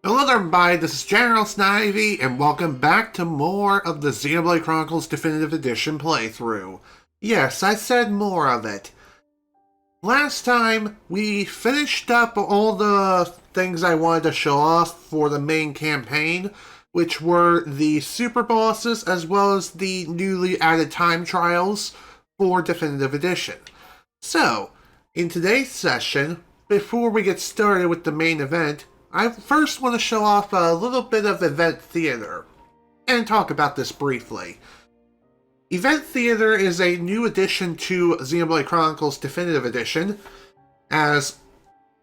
Hello there everybody, this is General Snivy, and welcome back to more of the Xenoblade Chronicles Definitive Edition playthrough. Yes, I said more of it. Last time, we finished up all the things I wanted to show off for the main campaign, which were the super bosses as well as the newly added time trials for Definitive Edition. So, in today's session, before we get started with the main event, I first want to show off a little bit of Event Theater, and talk about this briefly. Event Theater is a new addition to Xenoblade Chronicles Definitive Edition. As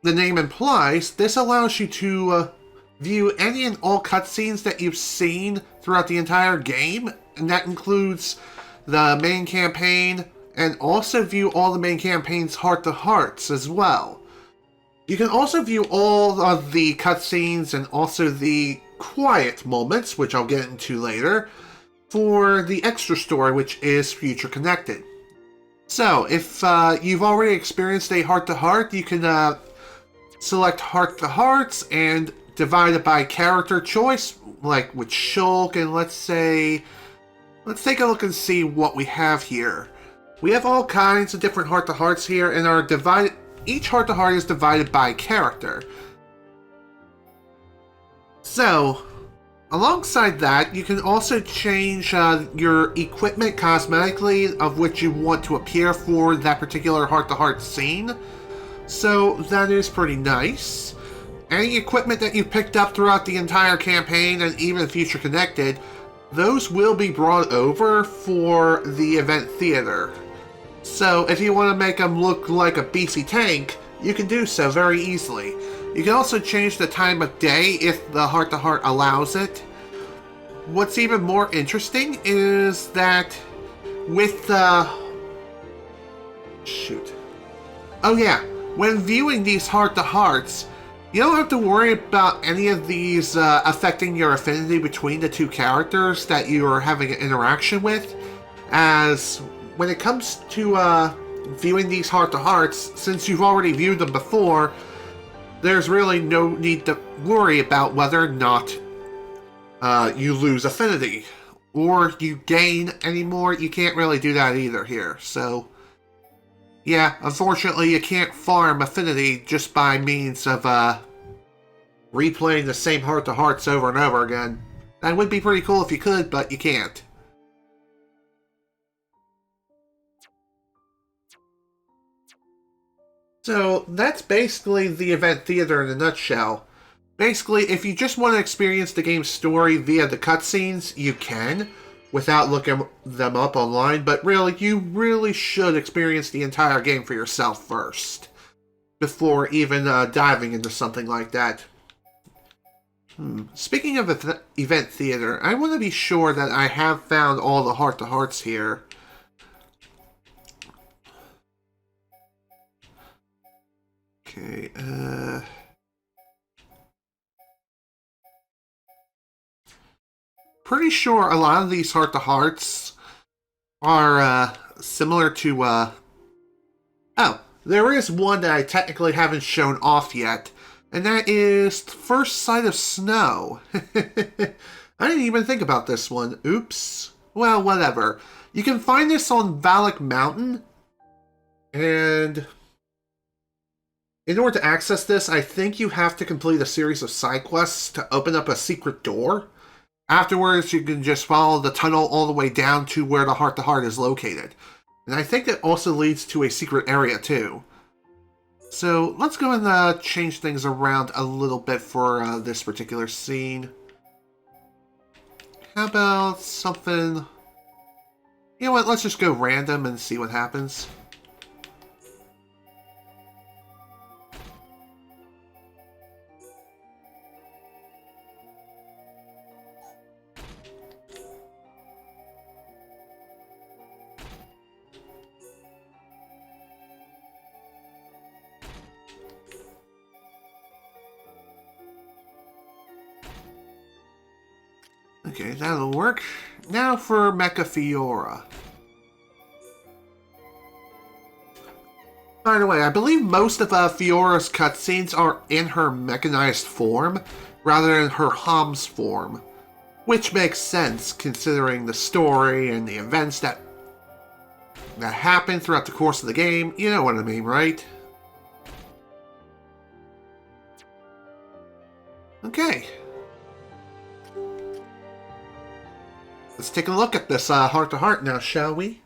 the name implies, this allows you to view any and all cutscenes that you've seen throughout the entire game, and that includes the main campaign, and also view all the main campaign's heart-to-hearts as well. You can also view all of the cutscenes and also the quiet moments, which I'll get into later, for the extra story, which is Future Connected. So, if you've already experienced a heart-to-heart, you can select heart-to-hearts and divide it by character choice, like with Shulk, and let's take a look and see what we have here. We have all kinds of different heart-to-hearts here, and are divided. Each heart-to-heart is divided by character. So, alongside that, you can also change your equipment cosmetically of which you want to appear for that particular heart-to-heart scene. So, that is pretty nice. Any equipment that you picked up throughout the entire campaign and even Future Connected, those will be brought over for the Event Theater. So, if you want to make them look like a beefy tank, you can do so very easily. You can also change the time of day if the heart-to-heart allows it. What's even more interesting is that with when viewing these heart-to-hearts, you don't have to worry about any of these affecting your affinity between the two characters that you are having an interaction with, as when it comes to viewing these heart-to-hearts, since you've already viewed them before, there's really no need to worry about whether or not you lose affinity, or you gain anymore. You can't really do that either here. So, yeah, unfortunately you can't farm affinity just by means of replaying the same heart-to-hearts over and over again. That would be pretty cool if you could, but you can't. So, that's basically the Event Theater in a nutshell. Basically, if you just want to experience the game's story via the cutscenes, you can, without looking them up online, but really, you really should experience the entire game for yourself first, before even diving into something like that. Speaking of Event Theater, I want to be sure that I have found all the heart-to-hearts here. Okay, pretty sure a lot of these heart-to-hearts are similar to oh, there is one that I technically haven't shown off yet, and that is First Sight of Snow. I didn't even think about this one. Oops. Well, whatever. You can find this on Valak Mountain, and in order to access this, I think you have to complete a series of side quests to open up a secret door. Afterwards, you can just follow the tunnel all the way down to where the heart-to-heart is located. And I think it also leads to a secret area, too. So, let's go and change things around a little bit for this particular scene. How about something... You know what, let's just go random and see what happens. Okay, that'll work. Now for Mecha Fiora. By the way, I believe most of Fiora's cutscenes are in her mechanized form, rather than her Hom's form. Which makes sense considering the story and the events that happen throughout the course of the game. You know what I mean, right? Okay. Let's take a look at this heart-to-heart now, shall we?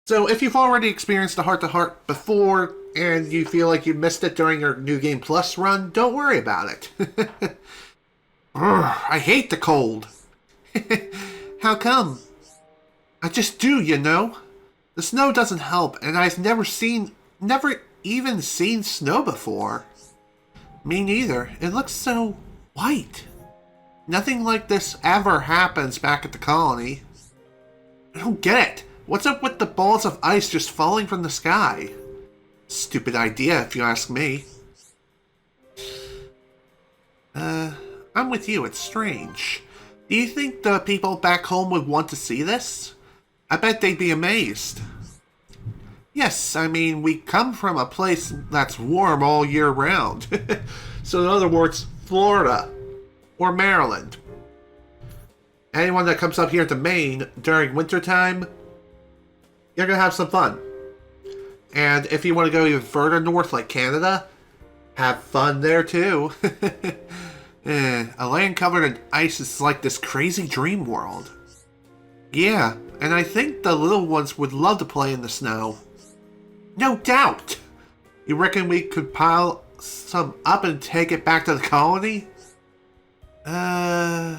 So, if you've already experienced a heart-to-heart before, and you feel like you missed it during your New Game Plus run, don't worry about it. Urgh, I hate the cold. How come? I just do, you know? The snow doesn't help, and I've never even seen snow before. Me neither. It looks so white. Nothing like this ever happens back at the colony. I don't get it. What's up with the balls of ice just falling from the sky? Stupid idea, if you ask me. I'm with you. It's strange. Do you think the people back home would want to see this? I bet they'd be amazed. Yes, I mean, we come from a place that's warm all year round. So in other words, Florida or Maryland. Anyone that comes up here to Maine during wintertime, you're going to have some fun. And if you want to go even further north like Canada, have fun there too. A land covered in ice is like this crazy dream world. Yeah, and I think the little ones would love to play in the snow. No doubt! You reckon we could pile some up and take it back to the colony? That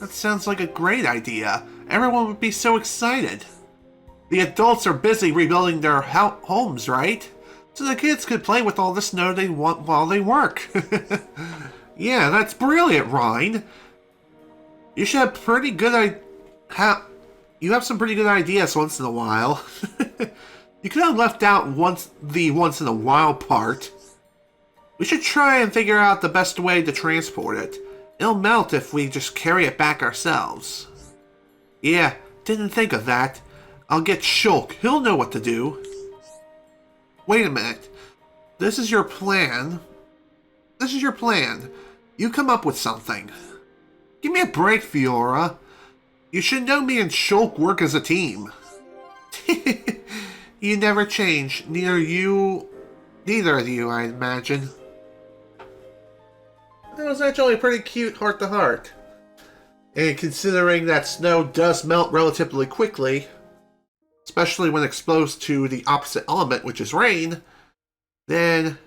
sounds like a great idea. Everyone would be so excited. The adults are busy rebuilding their homes, right? So the kids could play with all the snow they want while they work. Yeah, that's brilliant, Ryan. You should have pretty good you have some pretty good ideas once in a while. You could have left out the once in a while part. We should try and figure out the best way to transport it. It'll melt if we just carry it back ourselves. Yeah, didn't think of that. I'll get Shulk. He'll know what to do. Wait a minute. This is your plan. You come up with something. Give me a break, Fiora. You should know me and Shulk work as a team. You never change. Neither of you, I imagine. That was actually a pretty cute heart-to-heart. And considering that snow does melt relatively quickly, especially when exposed to the opposite element, which is rain, then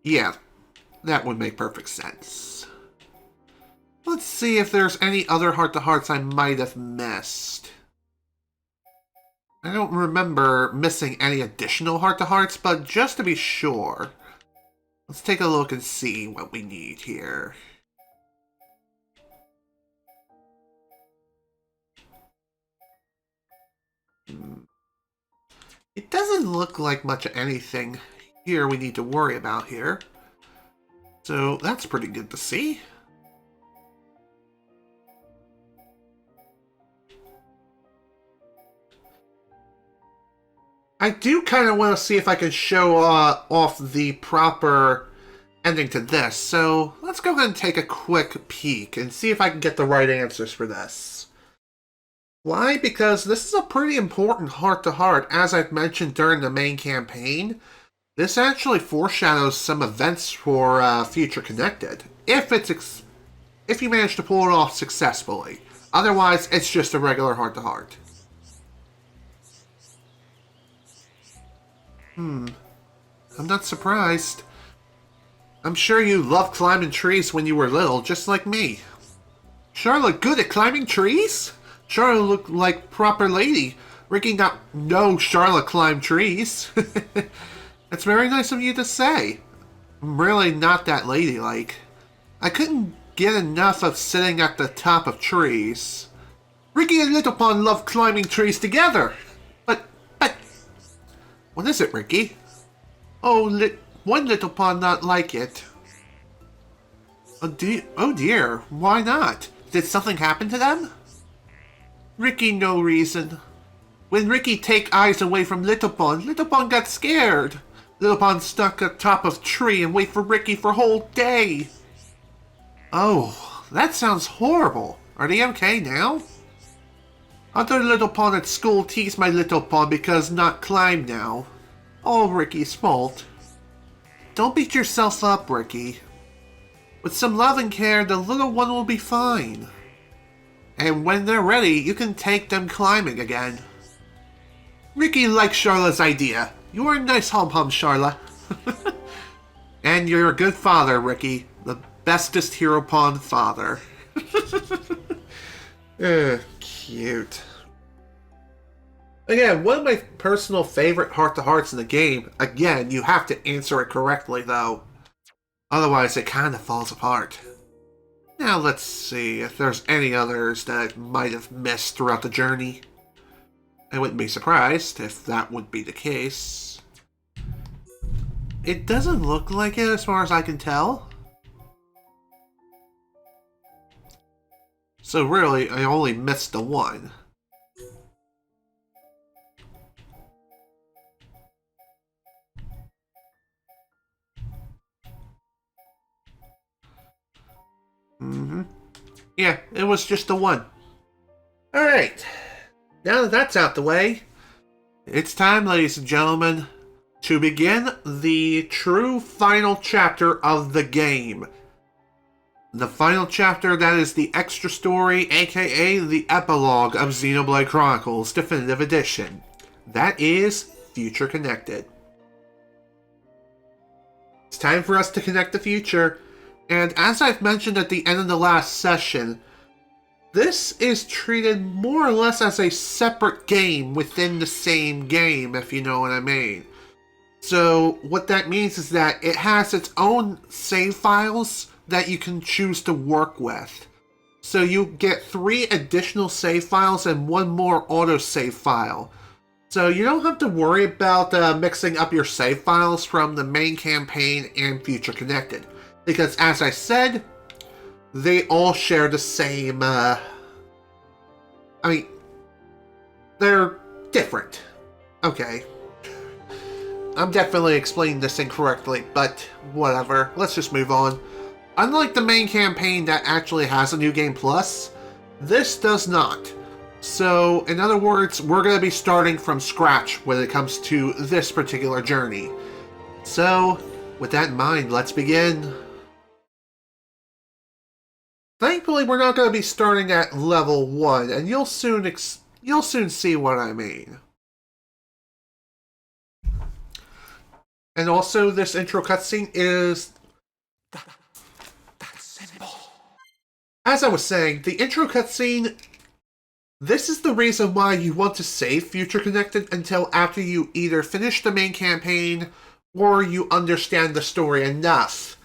yeah, that would make perfect sense. Let's see if there's any other heart-to-hearts I might have missed. I don't remember missing any additional heart-to-hearts, but just to be sure, let's take a look and see what we need here. It doesn't look like much of anything here we need to worry about here. So that's pretty good to see. I do kind of want to see if I can show off the proper ending to this. So let's go ahead and take a quick peek and see if I can get the right answers for this. Why? Because this is a pretty important heart-to-heart, as I've mentioned during the main campaign. This actually foreshadows some events for Future Connected, if you manage to pull it off successfully. Otherwise, it's just a regular heart-to-heart. I'm not surprised. I'm sure you loved climbing trees when you were little, just like me. Charlotte good at climbing trees? Charlotte looked like proper lady. Ricky not know Charlotte climbed trees. That's very nice of you to say. I'm really not that ladylike. I couldn't get enough of sitting at the top of trees. Ricky and Little Pond love climbing trees together. But... What is it, Ricky? Oh, one Little Pond not like it. Oh dear, why not? Did something happen to them? Ricky, no reason. When Ricky take eyes away from Little Pond got scared. Little Pond stuck atop of tree and wait for Ricky for whole day. Oh, that sounds horrible. Are they okay now? Other Little Pond at school teased my Little Pond because not climb now. All Ricky's fault. Don't beat yourself up, Ricky. With some love and care, the little one will be fine. And when they're ready, you can take them climbing again. Ricky likes Charlotte's idea. You're a nice hum-hum, Charlotte. And you're a good father, Ricky. The bestest Hero Pond father. Cute. Again, one of my personal favorite heart-to-hearts in the game. Again, you have to answer it correctly, though. Otherwise, it kind of falls apart. Now let's see if there's any others that I might have missed throughout the journey. I wouldn't be surprised if that would be the case. It doesn't look like it as far as I can tell. So really, I only missed the one. Yeah, it was just the one. Alright. Now that that's out the way, it's time, ladies and gentlemen, to begin the true final chapter of the game. The final chapter that is the extra story, aka the epilogue of Xenoblade Chronicles Definitive Edition. That is Future Connected. It's time for us to connect the future, and as I've mentioned at the end of the last session, this is treated more or less as a separate game within the same game, if you know what I mean. So what that means is that it has its own save files that you can choose to work with. So you get 3 additional save files and 1 more autosave file. So you don't have to worry about mixing up your save files from the main campaign and Future Connected. Because as I said, they all share the same, they're different. Okay. I'm definitely explaining this incorrectly, but whatever. Let's just move on. Unlike the main campaign that actually has a New Game Plus, this does not. So, in other words, we're going to be starting from scratch when it comes to this particular journey. So, with that in mind, let's begin. Thankfully, we're not going to be starting at level 1, and you'll soon see what I mean. And also, this intro cutscene is... That's simple. As I was saying, the intro cutscene... This is the reason why you want to save Future Connected until after you either finish the main campaign or you understand the story enough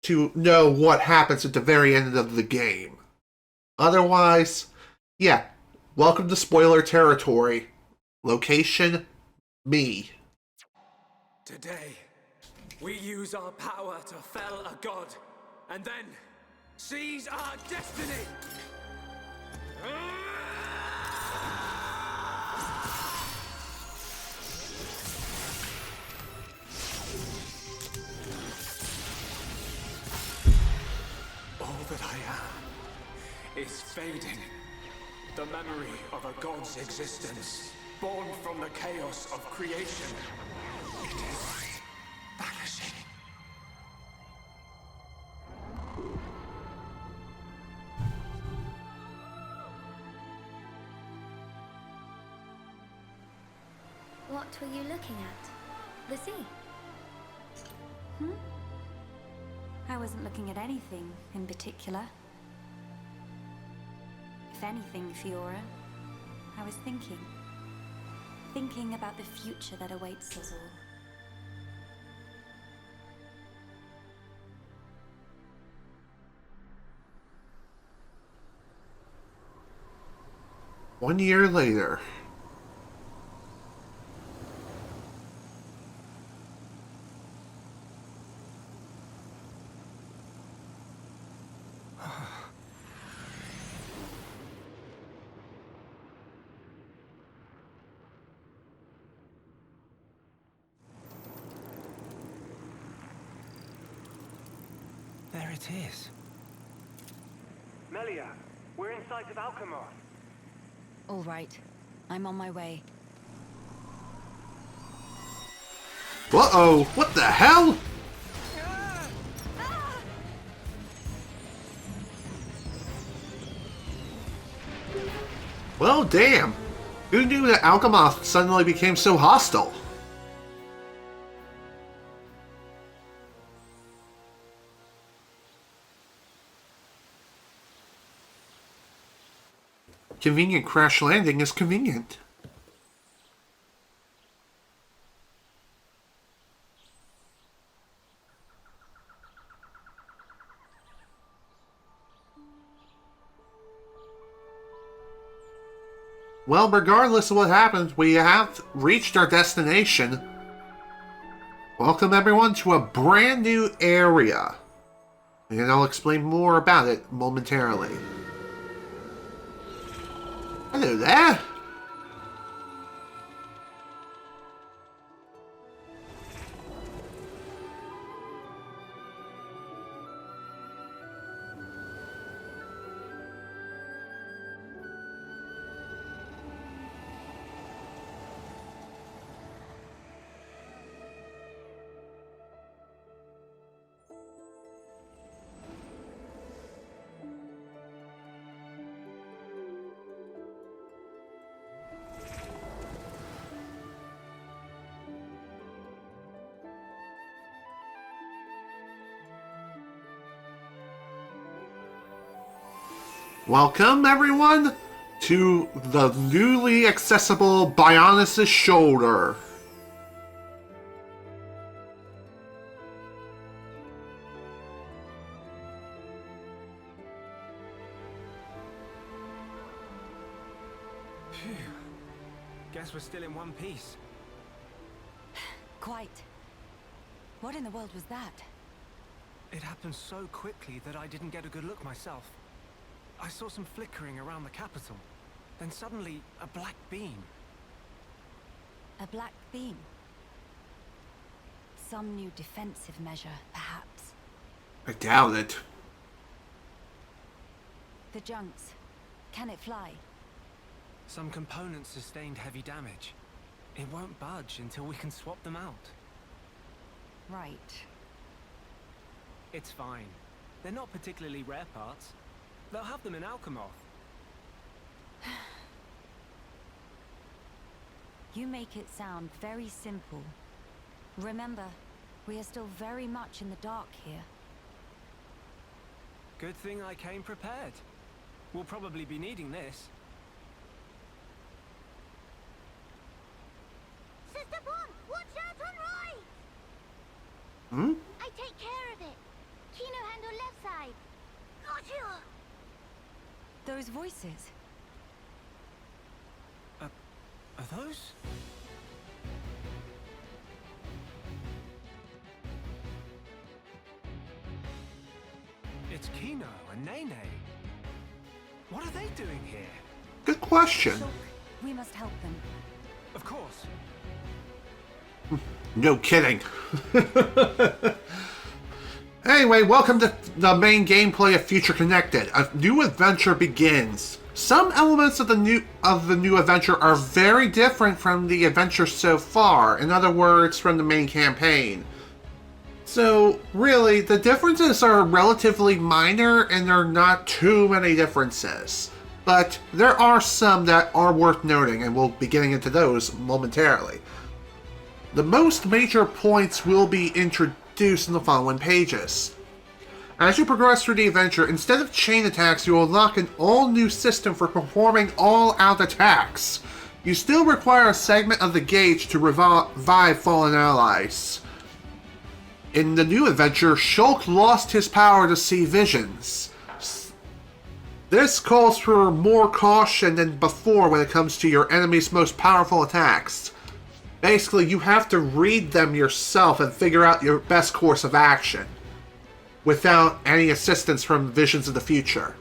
to know what happens at the very end of the game. Otherwise, yeah, welcome to spoiler territory. Location, me. Today, we use our power to fell a god, and then seize our destiny! All that I am is fading. The memory of a god's existence, born from the chaos of creation. It is vanishing. What were you looking at? The sea? I wasn't looking at anything in particular. If anything, Fiora, I was thinking. Thinking about the future that awaits us all. One year later. it is. Melia, we're in sight of Alcamoth. All right. I'm on my way. Uh-oh, what the hell? Well, damn. Who knew that Alcamoth suddenly became so hostile? Convenient crash landing is convenient. Well, regardless of what happens, we have reached our destination. Welcome everyone to a brand new area. And I'll explain more about it momentarily. Hello there. Welcome, everyone, to the newly accessible Bionis' Shoulder. Phew. Guess we're still in one piece. Quite. What in the world was that? It happened so quickly that I didn't get a good look myself. I saw some flickering around the capital. Then suddenly, a black beam. A black beam? Some new defensive measure, perhaps. I doubt it. The junks. Can it fly? Some components sustained heavy damage. It won't budge until we can swap them out. Right. It's fine. They're not particularly rare parts. They'll have them in Alcamoth. You make it sound very simple. Remember, we are still very much in the dark here. Good thing I came prepared. We'll probably be needing this. Sister Bomb, watch out on right! Hmm? I take care of it. Keno handle left side. Got you! Those voices. Are those? It's Keno and Nene. What are they doing here? Good question. Shulk, we must help them. Of course. No kidding. Anyway, welcome to the main gameplay of Future Connected. A new adventure begins. Some elements of the new adventure are very different from the adventure so far. In other words, from the main campaign. So, really, the differences are relatively minor and there are not too many differences. But there are some that are worth noting, and we'll be getting into those momentarily. The most major points will be introduced in the following pages. As you progress through the adventure, instead of chain attacks, you will unlock an all-new system for performing all-out attacks. You still require a segment of the gauge to revive fallen allies. In the new adventure, Shulk lost his power to see visions. This calls for more caution than before when it comes to your enemy's most powerful attacks. Basically, you have to read them yourself and figure out your best course of action, without any assistance from visions of the future.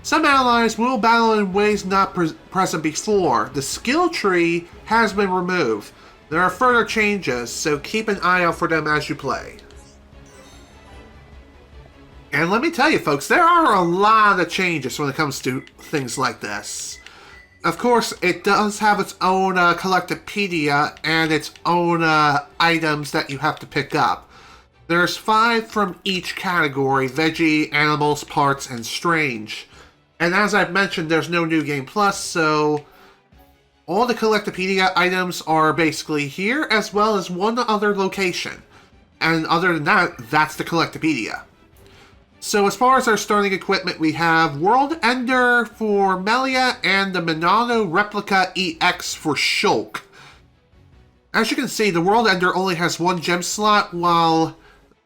Some allies will battle in ways not present before. The skill tree has been removed. There are further changes, so keep an eye out for them as you play. And let me tell you, folks, there are a lot of changes when it comes to things like this. Of course, it does have its own collectopedia and its own items that you have to pick up. There's 5 from each category: veggie, animals, parts, and strange. And as I've mentioned, there's no New Game Plus, so all the collectopedia items are basically here, as well as one other location. And other than that, that's the collectopedia. So as far as our starting equipment, we have World Ender for Melia and the Monado Replica EX for Shulk. As you can see, the World Ender only has 1 gem slot, while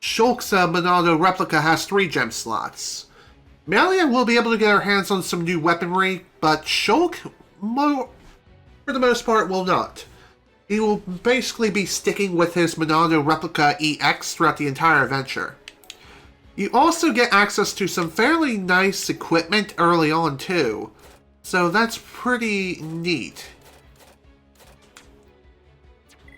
Shulk's Monado Replica has 3 gem slots. Melia will be able to get her hands on some new weaponry, but Shulk, for the most part, will not. He will basically be sticking with his Monado Replica EX throughout the entire adventure. You also get access to some fairly nice equipment early on too, so that's pretty neat.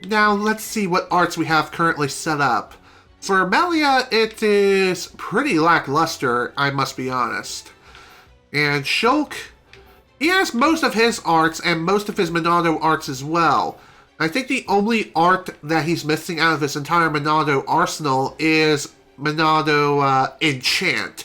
Now let's see what arts we have currently set up. For Melia, it is pretty lackluster, I must be honest. And Shulk, he has most of his arts and most of his Monado arts as well. I think the only art that he's missing out of his entire Monado arsenal is Monado Enchant.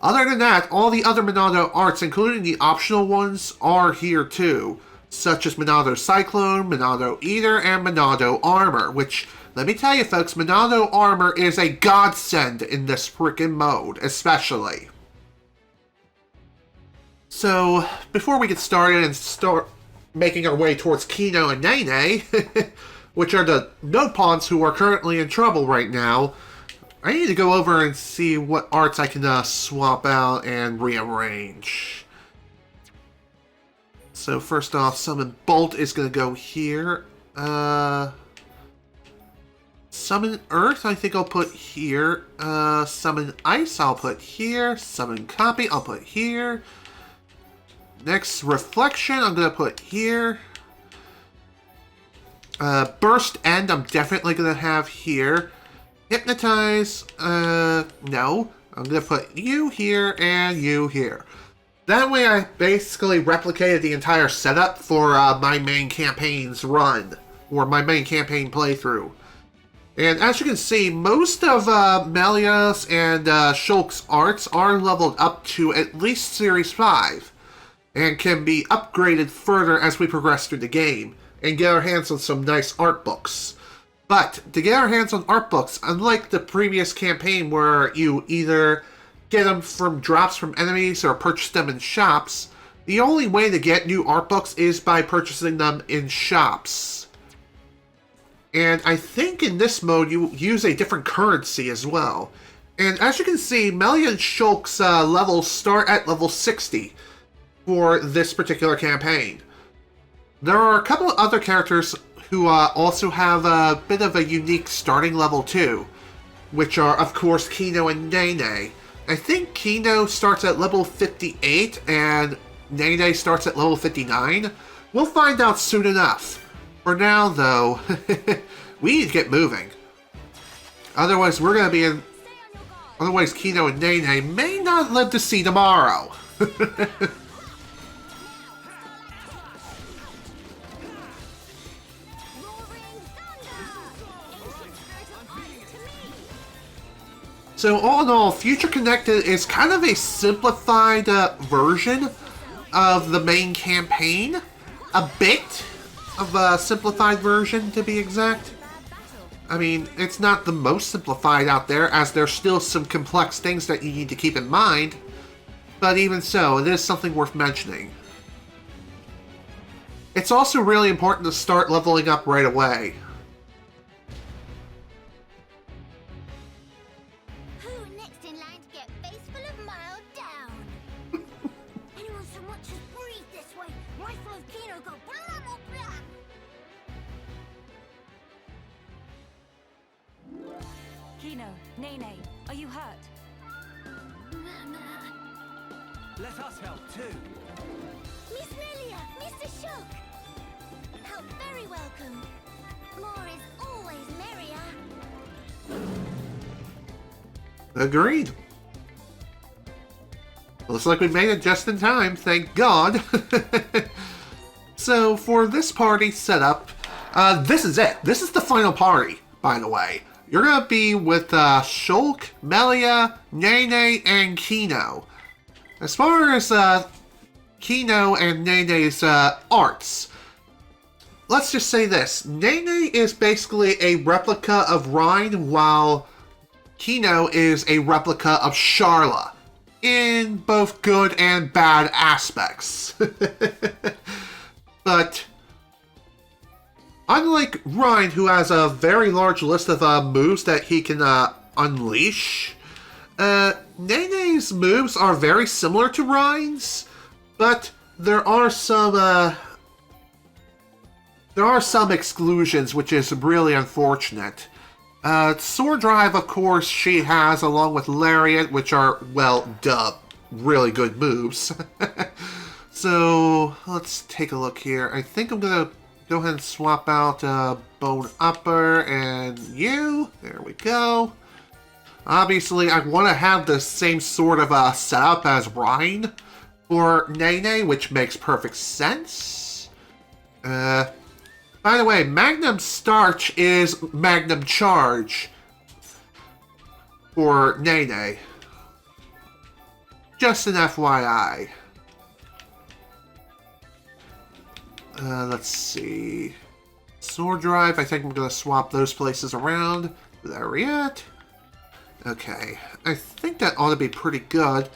Other than that, all the other Monado arts, including the optional ones, are here too, such as Monado Cyclone, Monado Eater, and Monado Armor, which, let me tell you folks, Monado Armor is a godsend in this frickin' mode, especially. So, before we get started and start making our way towards Keno and Nene, which are the node pawns who are currently in trouble right now, I need to go over and see what arts I can swap out and rearrange. So first off, Summon Bolt is going to go here. Summon Earth, I think I'll put here. Summon Ice, I'll put here. Summon Copy, I'll put here. Next, Reflection, I'm going to put here. Burst End, I'm definitely going to have here. Hypnotize, no. I'm going to put you here and you here. That way I basically replicated the entire setup for my main campaign's run, or my main campaign playthrough. And as you can see, most of Melia's and Shulk's arts are leveled up to at least Series 5, and can be upgraded further as we progress through the game, and get our hands on some nice art books. But to get our hands on art books, unlike the previous campaign where you either get them from drops from enemies or purchase them in shops, the only way to get new art books is by purchasing them in shops. And I think in this mode you use a different currency as well. And as you can see, Melia and Shulk's levels start at level 60 for this particular campaign. There are a couple of other characters who also have a bit of a unique starting level too, which are, of course, Keno and Nene. I think Keno starts at level 58 and Nene starts at level 59. We'll find out soon enough. For now, though, we need to get moving. Otherwise, we're going to be in... Otherwise, Keno and Nene may not live to see tomorrow. So all in all, Future Connected is kind of a simplified version of the main campaign. A bit of a simplified version, to be exact. I mean, it's not the most simplified out there, as there's still some complex things that you need to keep in mind. But even so, it is something worth mentioning. It's also really important to start leveling up right away. Keno, Nene, are you hurt? Let us help too. Miss Melia, Mr. Shulk. Help very welcome. More is always merrier. Agreed. Looks like we made it just in time, thank God. So, for this party setup, this is it. This is the final party, by the way. You're going to be with Shulk, Melia, Nene, and Keno. As far as Keno and Nene's arts, let's just say this. Nene is basically a replica of Rhine, while Keno is a replica of Charla, in both good and bad aspects. But unlike Rhine, who has a very large list of moves that he can unleash, Nene's moves are very similar to Rhine's, but there are some exclusions, which is really unfortunate. Sword Drive, of course, she has, along with Lariat, which are, well, really good moves. So, let's take a look here. I think I'm gonna go ahead and swap out Bone Upper and you. There we go. Obviously, I want to have the same sort of setup as Rhine for Nene, which makes perfect sense. By the way, Magnum Starch is Magnum Charge for Nene. Just an FYI. Let's see. Sword Drive, I think I'm going to swap those places around. Lariat. Okay, I think that ought to be pretty good.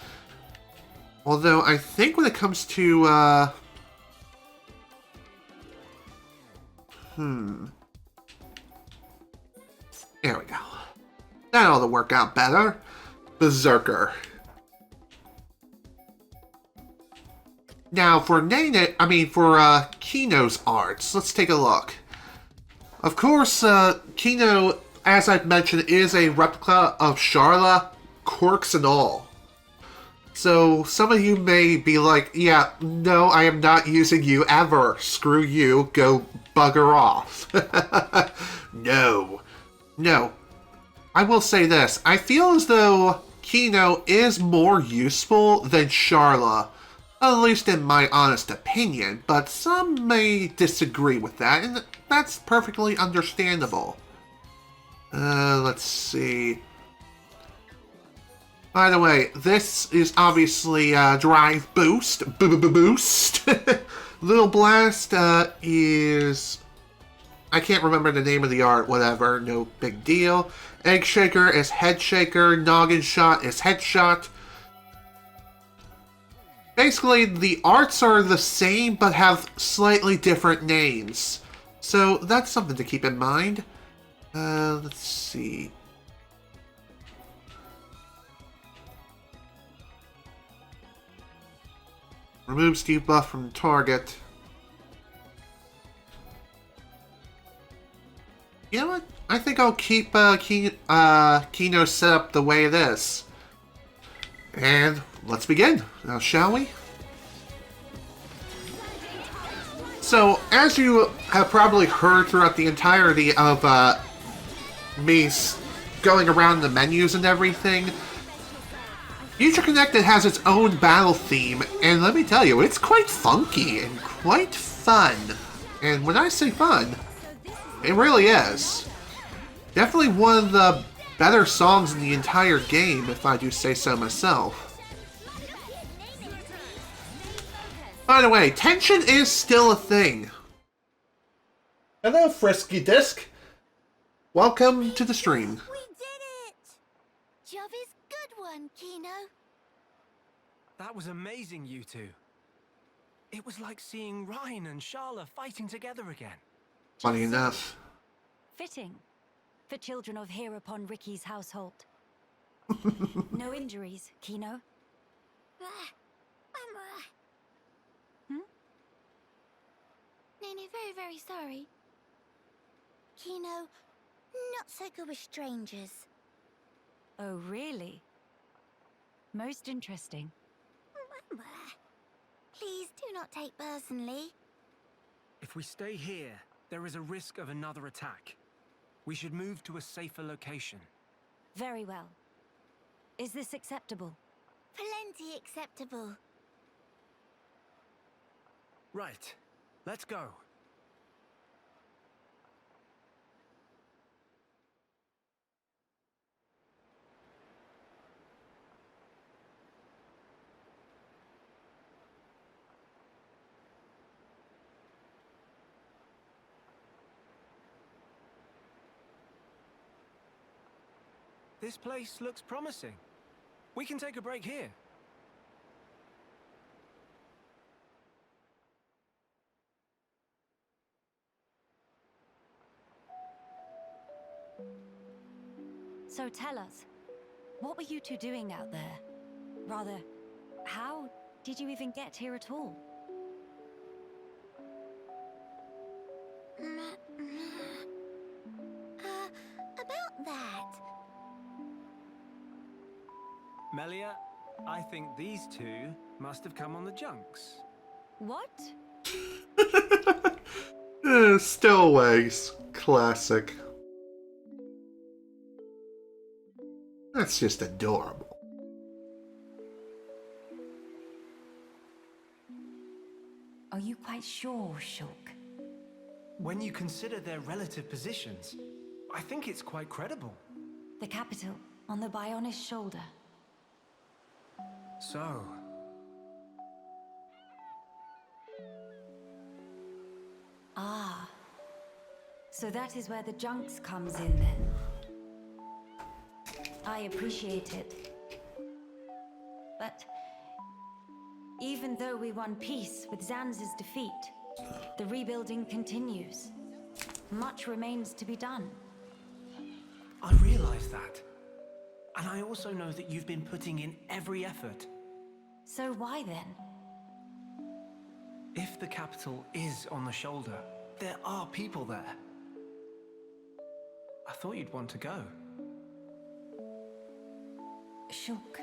Although, I think when it comes to, there we go. That ought to work out better. Berserker. Now, for Keno's arts, let's take a look. Of course, Keno, as I've mentioned, is a replica of Charla, quirks and all. So, some of you may be like, yeah, no, I am not using you ever. Screw you, go bugger off. No. I will say this. I feel as though Keno is more useful than Charla. At least in my honest opinion, but some may disagree with that, and that's perfectly understandable. Let's see. By the way, this is obviously Drive Boost. Boost. Little Blast is... I can't remember the name of the art, whatever, no big deal. Egg Shaker is Head Shaker, Noggin Shot is Headshot. Basically, the arts are the same, but have slightly different names. So, that's something to keep in mind. Let's see. Removes debuff from target. You know what? I think I'll keep Keno set up the way it is. And let's begin, now shall we? So, as you have probably heard throughout the entirety of me going around the menus and everything, Future Connected has its own battle theme, and let me tell you, it's quite funky and quite fun. And when I say fun, it really is. Definitely one of the better songs in the entire game, if I do say so myself. By the way, tension is still a thing. Hello, Frisky Disc. Welcome to the stream. We did it! Job is good one, Keno. That was amazing, you two. It was like seeing Rhine and Charla fighting together again. Funny enough. Fitting for children of here upon Ricky's household. No injuries, Keno? Nene, very, very sorry. Keno, not so good with strangers. Oh, really? Most interesting. Please do not take personally. If we stay here, there is a risk of another attack. We should move to a safer location. Very well. Is this acceptable? Plenty acceptable. Right. Let's go. This place looks promising. We can take a break here. So tell us, what were you two doing out there? Rather, how did you even get here at all? About that. Melia, I think these two must have come on the junks. What? Stowaways. Classic. That's just adorable. Are you quite sure, Shulk? When you consider their relative positions, I think it's quite credible. The capital, on the Bionist shoulder. So... Ah. So that is where the junks comes in then. I appreciate it. But even though we won peace with Zanza's defeat, the rebuilding continues. Much remains to be done. I realize that. And I also know that you've been putting in every effort. So why then? If the capital is on the shoulder, there are people there. I thought you'd want to go. Shulk.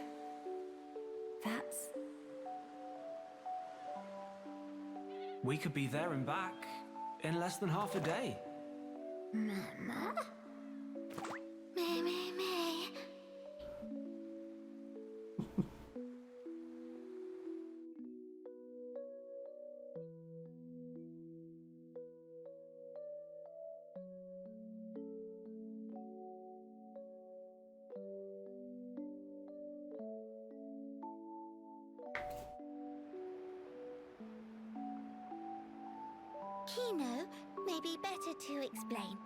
That's... We could be there and back in less than half a day. Mama? Me. Keno, maybe better to explain.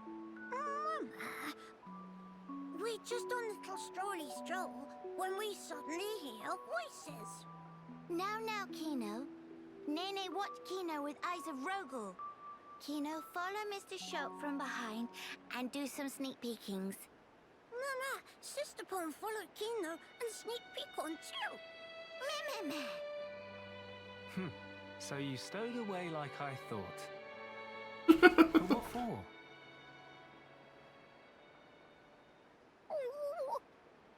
Mama, we're just on a little stroll when we suddenly hear voices. Now, Keno. Nene watch Keno with eyes of Rogel. Keno, follow Mr. Shulk from behind and do some sneak peekings. Mama, Sister Pon followed Keno and sneak peek on too. Meh. So you stowed away like I thought. But what for?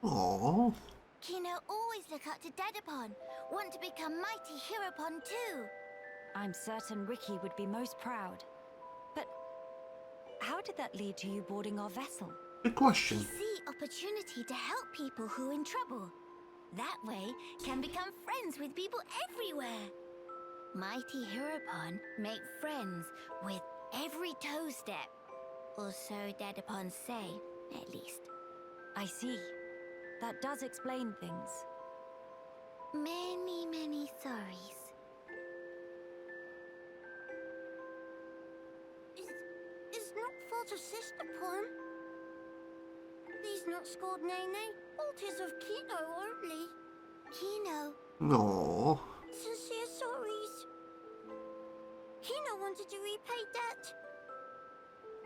Aww. Keno always look up to Dedapon. Want to become mighty Heropon too. I'm certain Ricky would be most proud. But how did that lead to you boarding our vessel? Good question. We see opportunity to help people who in trouble. That way, can become friends with people everywhere. Mighty Heropon make friends with every toe step. Or so Dedapon say, at least. I see. That does explain things. Many sorries. It's not fault of Sister Pon. These not scored Nene. Fault is of Keno only. Keno. Aww. Sincere sorries. Keno wanted to repay debt.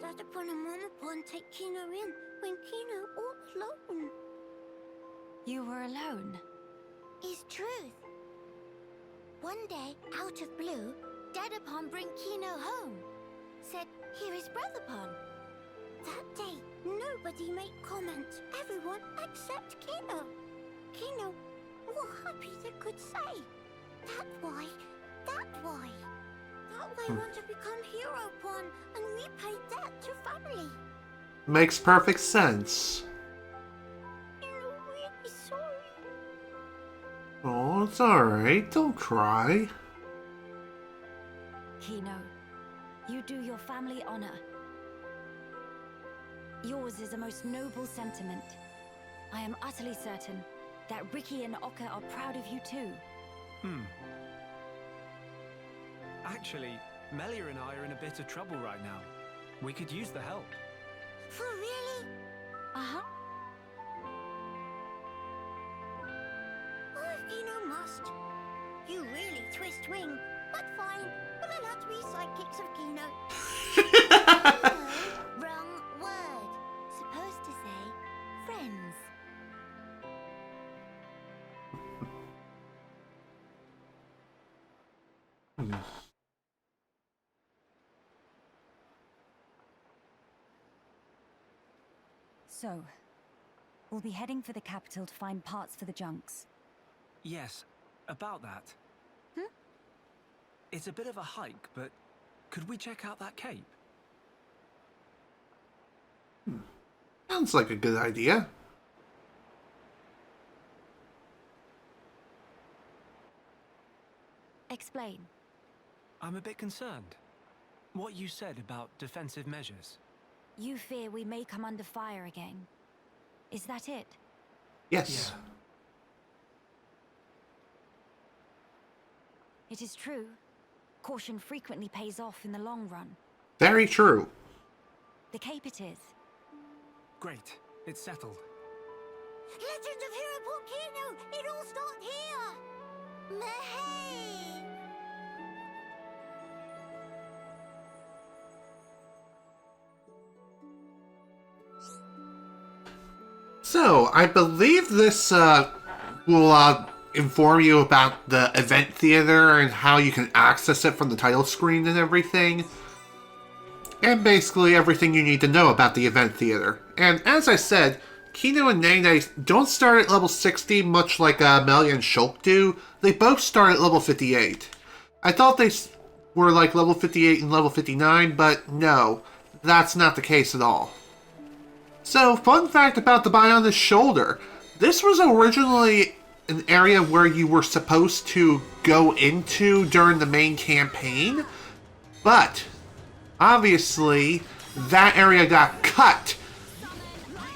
Dedapon and Momopon take Keno in when Keno all alone. You were alone? Is truth. One day, out of blue, Dedapon bring Keno home. Said, here is Brother Pon. That day, nobody made comment. Everyone except Keno. Keno were happy they could say. That why want to become Heropon and repay debt to family. Makes perfect sense. You're really sorry. it's alright. Don't cry. Keno, you do your family honor. Yours is a most noble sentiment. I am utterly certain that Ricky and Oka are proud of you too. Actually, Melia and I are in a bit of trouble right now. We could use the help. For really? Uh-huh. Oh, if Keno must. You really twist wing. But fine, we'll allow to be sidekicks of Keno. No, wrong word. Supposed to say friends. So, we'll be heading for the capital to find parts for the junks. Yes, about that. It's a bit of a hike, but could we check out that cape? Sounds like a good idea. Explain. I'm a bit concerned. What you said about defensive measures. You fear we may come under fire again. Is that it? Yes. It is true. Caution frequently pays off in the long run. Very true. The cape it is. Great, it's settled. Legend of Hero Port Keno! It all started here! Mahey! So, I believe this will inform you about the event theater and how you can access it from the title screen and everything. And basically everything you need to know about the event theater. And as I said, Keno and Nene don't start at level 60 much like Melia and Shulk do. They both start at level 58. I thought they were like level 58 and level 59, but no, that's not the case at all. So, fun fact about the Bionic Shoulder. This was originally an area where you were supposed to go into during the main campaign, but obviously that area got cut.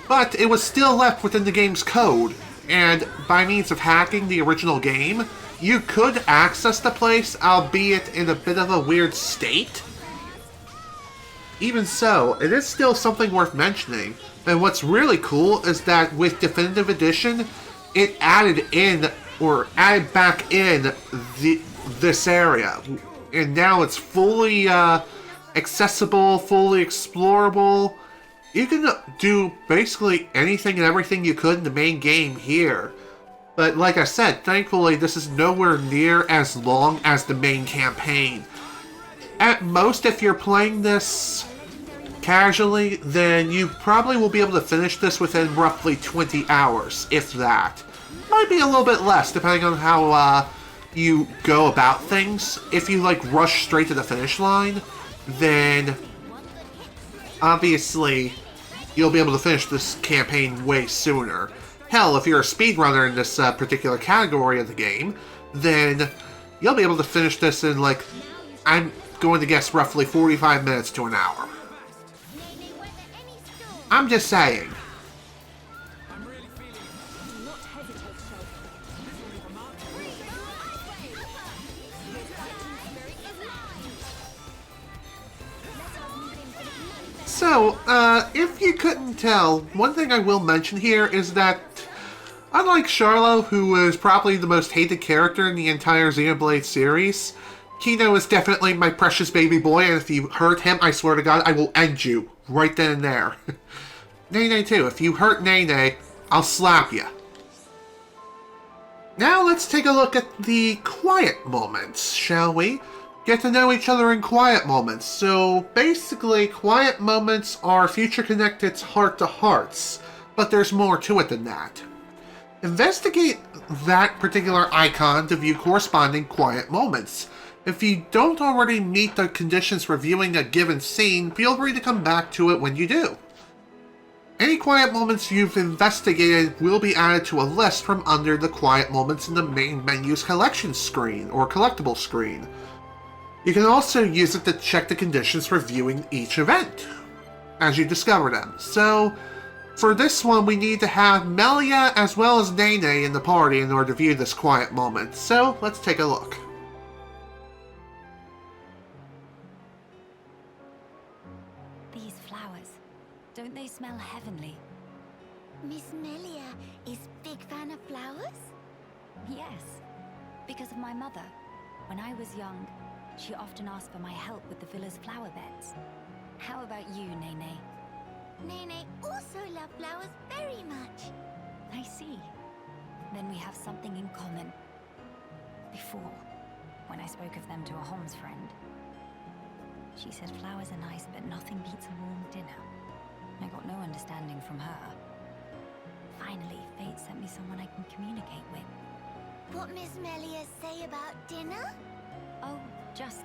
But it was still left within the game's code, and by means of hacking the original game, you could access the place, albeit in a bit of a weird state. Even so, it is still something worth mentioning. And what's really cool is that with Definitive Edition, it added back in this area. And now it's fully accessible, fully explorable. You can do basically anything and everything you could in the main game here. But like I said, thankfully this is nowhere near as long as the main campaign. At most, if you're playing this casually, then you probably will be able to finish this within roughly 20 hours, if that. Might be a little bit less, depending on how you go about things. If you, like, rush straight to the finish line, then obviously you'll be able to finish this campaign way sooner. Hell, if you're a speedrunner in this particular category of the game, then you'll be able to finish this in, like, I'm going to guess roughly 45 minutes to an hour. I'm just saying. So, if you couldn't tell, one thing I will mention here is that, unlike Charlo, who is probably the most hated character in the entire Xenoblade series, Keno is definitely my precious baby boy, and if you hurt him, I swear to God, I will end you right then and there. Nene too. If you hurt Nene, I'll slap you. Now let's take a look at the quiet moments, shall we? Get to know each other in quiet moments. So basically, quiet moments are Future Connected's heart-to-hearts, but there's more to it than that. Investigate that particular icon to view corresponding quiet moments. If you don't already meet the conditions for viewing a given scene, feel free to come back to it when you do. Any quiet moments you've investigated will be added to a list from under the quiet moments in the main menu's collection screen, or collectible screen. You can also use it to check the conditions for viewing each event as you discover them. So, for this one, we need to have Melia as well as Nene in the party in order to view this quiet moment. So, let's take a look. These flowers, don't they smell heavenly? Miss Melia is big fan of flowers? Yes, because of my mother. When I was young, she often asked for my help with the villa's flower beds. How about you, Nene? Nene also loves flowers very much. I see. Then we have something in common. Before, when I spoke of them to a Holmes friend, she said flowers are nice, but nothing beats a warm dinner. I got no understanding from her. Finally, fate sent me someone I can communicate with. What Miss Melia say about dinner? Oh, just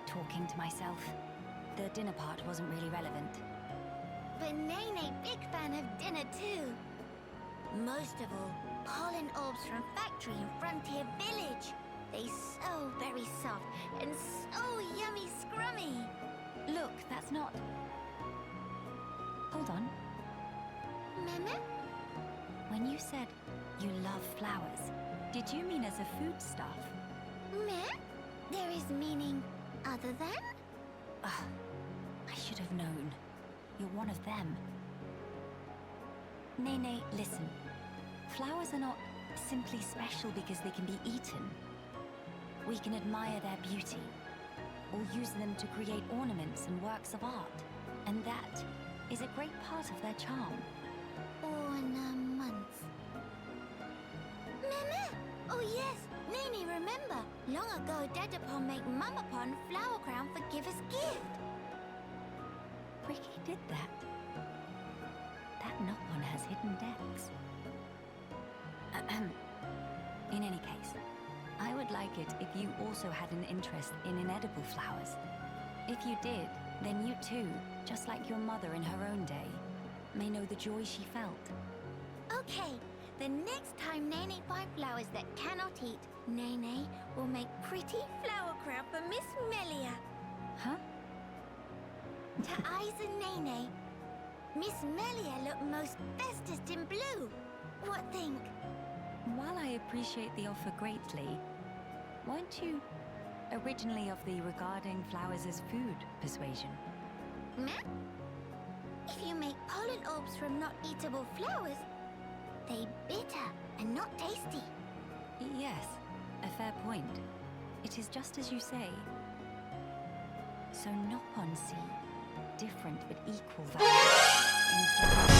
talking to myself. The dinner part wasn't really relevant. But Nene big fan of dinner too. Most of all, pollen orbs from factory in Frontier Village. They so very soft and so yummy scrummy. Look, that's not... Hold on. Mama? When you said you love flowers, did you mean as a foodstuff? Meh? There is meaning other than? Ugh, I should have known. You're one of them. Nene, listen. Flowers are not simply special because they can be eaten. We can admire their beauty, or use them to create ornaments and works of art. And that is a great part of their charm. Ornaments. Mama! Oh yes, Nene remember. Long ago Dadapon make Mamapon flower crown for giver's gift. Ricky did that. That Nopon has hidden depths. In any case, I would like it if you also had an interest in inedible flowers. If you did, then you too, just like your mother in her own day, may know the joy she felt. Okay, the next time Nene find flowers that cannot eat, Nene will make pretty flower crown for Miss Melia. Huh? To eyes and Nene, Miss Melia look most bestest in blue. What think? While I appreciate the offer greatly, weren't you originally of the regarding flowers as food persuasion? Meh? If you make pollen orbs from not eatable flowers, they bitter and not tasty. Yes, a fair point. It is just as you say. So Nopon see different but equal value in flowers.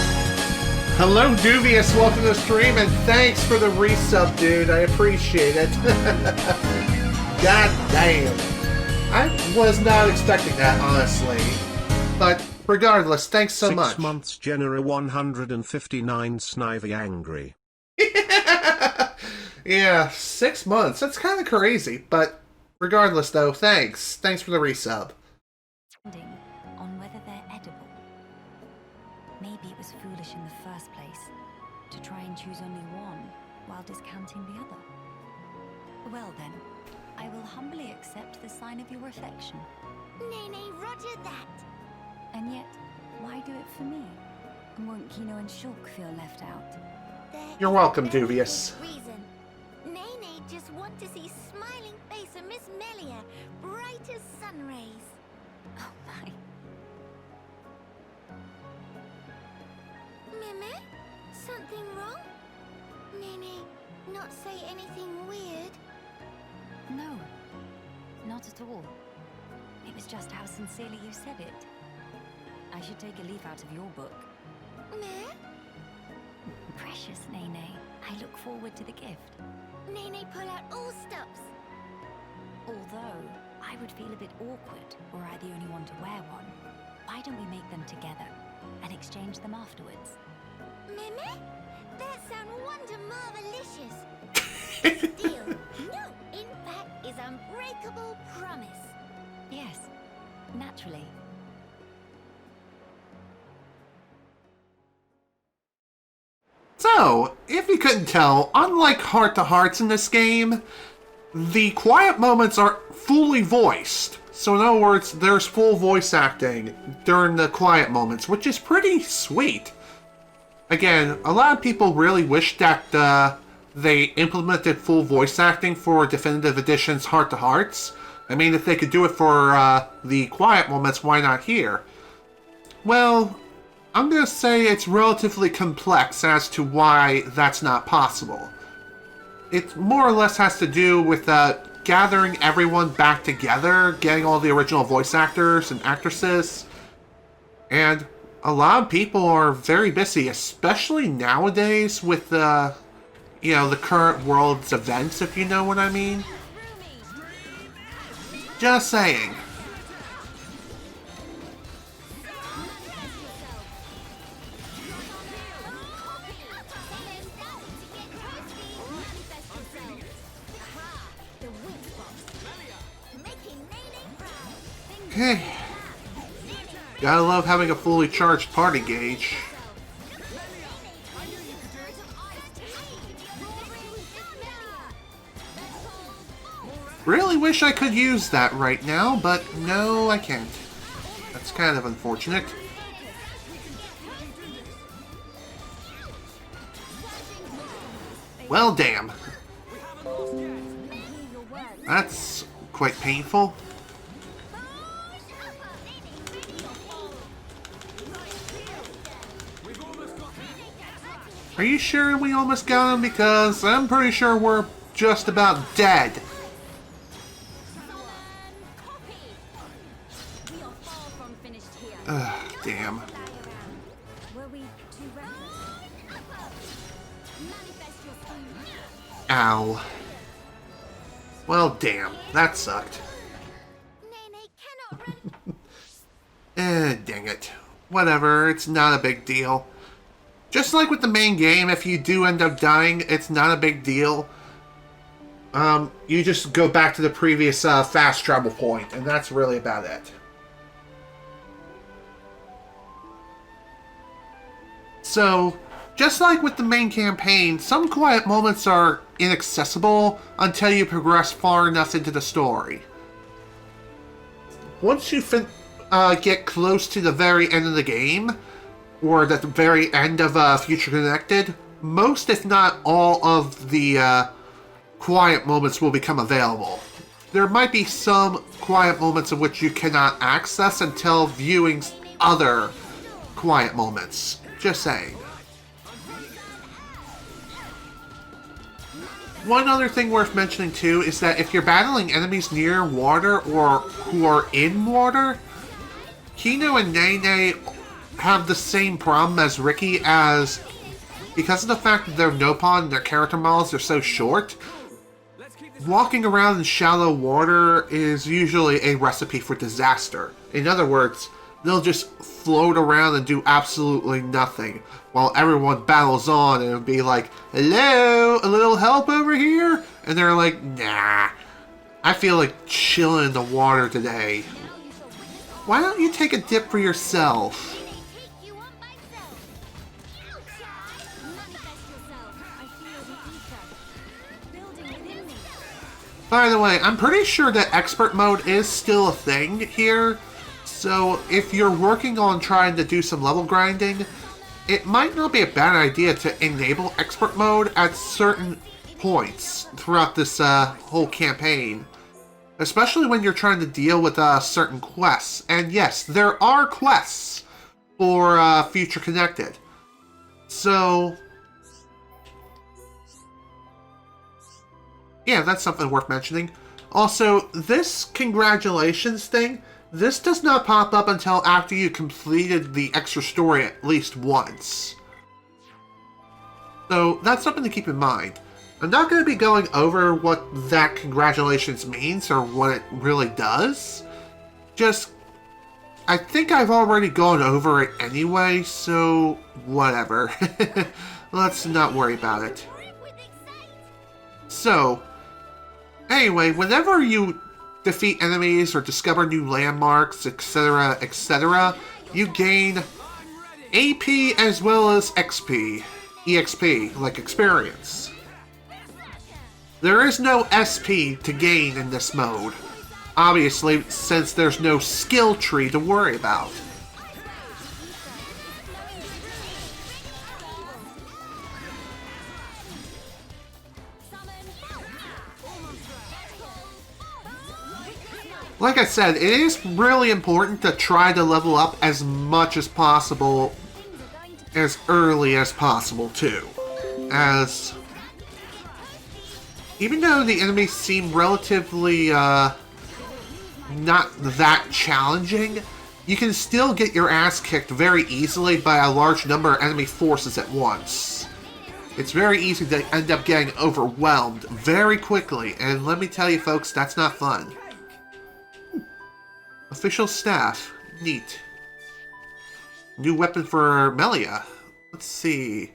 Hello, Dubious. Welcome to the stream, and thanks for the resub, dude. I appreciate it. God damn. I was not expecting that, honestly. But regardless, thanks so much. 6 months, Genera 159 Snivy angry. Yeah, 6 months. That's kind of crazy. But regardless, though, thanks. Thanks for the resub. On whether they're edible. Maybe it was foolish in the first place to try and choose only one while discounting the other. Well then, I will humbly accept the sign of your affection. Nene, roger that. And yet, why do it for me? And won't Keno and Shulk feel left out? There You're is welcome, a very Dubious. good reason. Nene just want to see smiling face of Miss Melia, bright as sun rays. Oh my. Meme? Something wrong? Nene, not say anything weird. No, not at all. It was just how sincerely you said it. I should take a leaf out of your book. Meh? Precious Nene, I look forward to the gift. Nene, pull out all stops. Although, I would feel a bit awkward were I the only one to wear one. Why don't we make them together and exchange them afterwards? Meme? That sound wonder marvelicious. Deal. No, in fact, is unbreakable promise. Yes, naturally. So, if you couldn't tell, unlike heart-to-hearts in this game, the quiet moments are fully voiced. So in other words, there's full voice acting during the quiet moments, which is pretty sweet. Again, a lot of people really wish that they implemented full voice acting for Definitive Edition's heart-to-hearts. I mean, if they could do it for the quiet moments, why not here? Well, I'm going to say it's relatively complex as to why that's not possible. It more or less has to do with gathering everyone back together, getting all the original voice actors and actresses. And a lot of people are very busy, especially nowadays with the current world's events, if you know what I mean. Just saying. Okay. Gotta love having a fully charged party gauge. Really wish I could use that right now, but no, I can't. That's kind of unfortunate. Well, damn. That's quite painful. Are you sure we almost got him? Because I'm pretty sure we're just about dead. Ugh, damn. Ow. Well, damn. That sucked. Dang it. Whatever, it's not a big deal. Just like with the main game, if you do end up dying, it's not a big deal. You just go back to the previous fast travel point, and that's really about it. So, just like with the main campaign, some quiet moments are inaccessible until you progress far enough into the story. Once you get close to the very end of the game, or at the very end of Future Connected, most, if not all, of the quiet moments will become available. There might be some quiet moments in which you cannot access until viewing other quiet moments. Just saying. One other thing worth mentioning too is that if you're battling enemies near water or who are in water, Keno and Nene have the same problem as Ricky, as because of the fact that their Nopon and their character models are so short, walking around in shallow water is usually a recipe for disaster. In other words, they'll just float around and do absolutely nothing while everyone battles on and it'll be like, hello, a little help over here? And they're like, nah, I feel like chilling in the water today. Why don't you take a dip for yourself? By the way, I'm pretty sure that expert mode is still a thing here, so if you're working on trying to do some level grinding, it might not be a bad idea to enable expert mode at certain points throughout this whole campaign. Especially when you're trying to deal with certain quests. And yes, there are quests for Future Connected. So yeah, that's something worth mentioning. Also, this congratulations thing, this does not pop up until after you completed the extra story at least once. So that's something to keep in mind. I'm not going to be going over what that congratulations means or what it really does. Just, I think I've already gone over it anyway, so whatever. Let's not worry about it. So, anyway, whenever you defeat enemies or discover new landmarks, etc., etc., you gain AP as well as XP. EXP, like experience. There is no SP to gain in this mode, obviously, since there's no skill tree to worry about. Like I said, it is really important to try to level up as much as possible, as early as possible, too. As, even though the enemies seem relatively, not that challenging, you can still get your ass kicked very easily by a large number of enemy forces at once. It's very easy to end up getting overwhelmed very quickly, and let me tell you folks, that's not fun. Official staff. Neat. New weapon for Melia. Let's see.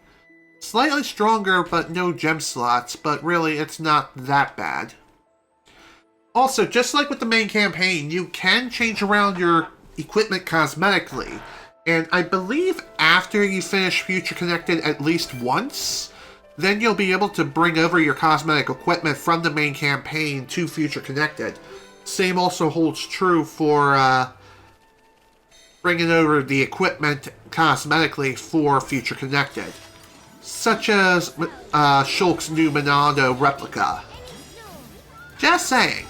Slightly stronger, but no gem slots, but really, it's not that bad. Also, just like with the main campaign, you can change around your equipment cosmetically. And I believe after you finish Future Connected at least once, then you'll be able to bring over your cosmetic equipment from the main campaign to Future Connected. Same also holds true for bringing over the equipment cosmetically for Future Connected. Such as Shulk's new Monado replica. Just saying.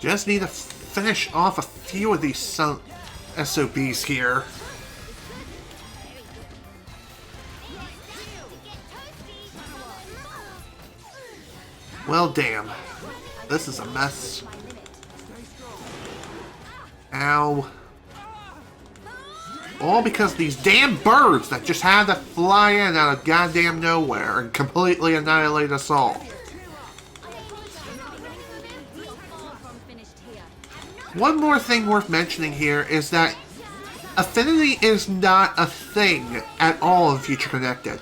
Just need to finish off a few of these SOBs here. Well, damn. This is a mess. Ow. All because these damn birds that just had to fly in out of goddamn nowhere and completely annihilate us all. One more thing worth mentioning here is that affinity is not a thing at all in Future Connected.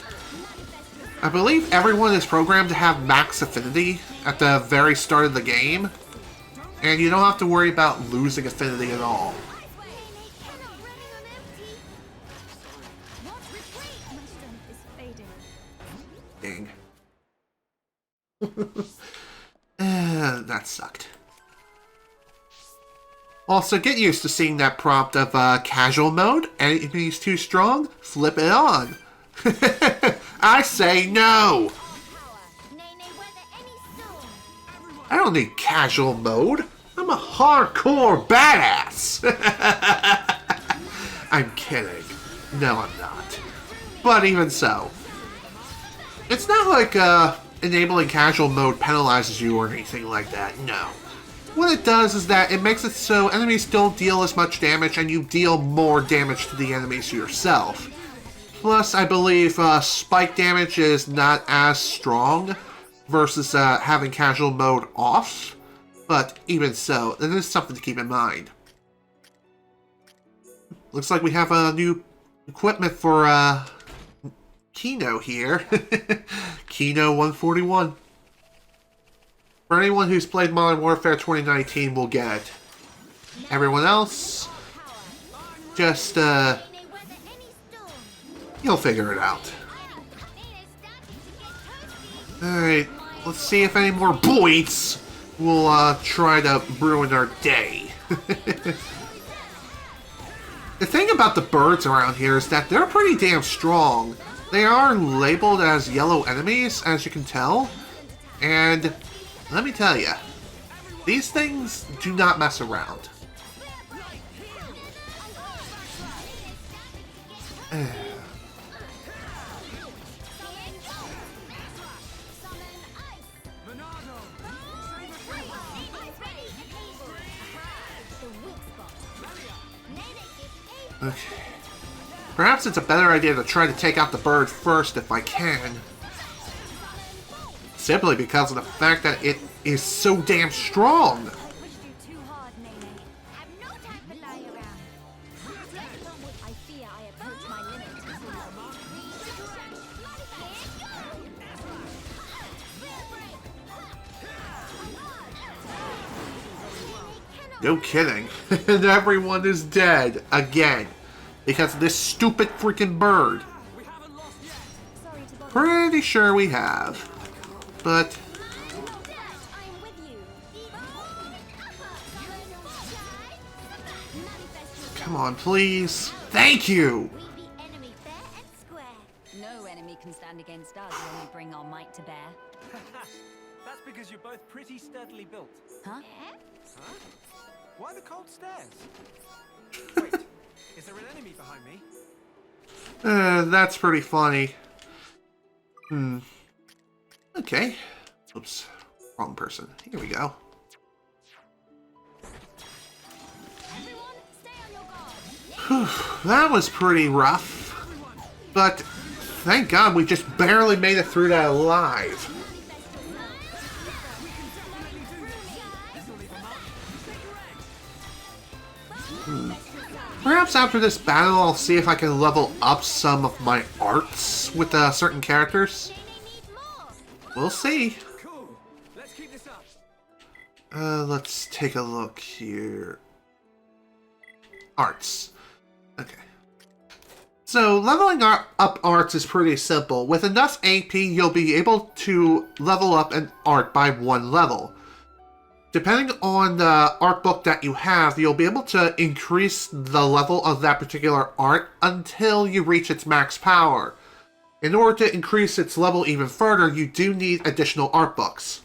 I believe everyone is programmed to have max affinity at the very start of the game, and you don't have to worry about losing affinity at all. Dang. That sucked. Also, get used to seeing that prompt of casual mode. Enemies too strong? Flip it on. I say no! I don't need casual mode. I'm a hardcore badass! I'm kidding. No, I'm not. But even so. It's not like enabling casual mode penalizes you or anything like that, no. What it does is that it makes it so enemies don't deal as much damage and you deal more damage to the enemies yourself. Plus, I believe spike damage is not as strong versus having casual mode off. But even so, it is something to keep in mind. Looks like we have a new equipment for Keno here. Keno 141. For anyone who's played Modern Warfare 2019 will get it. Everyone else, just, you'll figure it out. Alright, let's see if any more boys will, try to ruin our day. The thing about the birds around here is that they're pretty damn strong. They are labeled as yellow enemies, as you can tell, and let me tell you, these things do not mess around. Okay. Perhaps it's a better idea to try to take out the bird first if I can. Simply because of the fact that it is so damn strong. No kidding. And everyone is dead again because of this stupid freaking bird. Pretty sure we have. But come on, please. Thank you. We be enemy fair and square. No enemy can stand against us when we bring our might to bear. That's because you're both pretty sturdily built. Huh? Huh? Why the cold stairs? Wait, is there an enemy behind me? That's pretty funny. Okay. Oops. Wrong person. Here we go. Everyone, stay on your guard. That was pretty rough. But thank God we just barely made it through that alive. Perhaps after this battle I'll see if I can level up some of my arts with certain characters. We'll see. Cool. Let's keep this up. Let's take a look here. Arts. Okay. So, leveling up arts is pretty simple. With enough AP, you'll be able to level up an art by 1 level. Depending on the art book that you have, you'll be able to increase the level of that particular art until you reach its max power. In order to increase its level even further, you do need additional art books.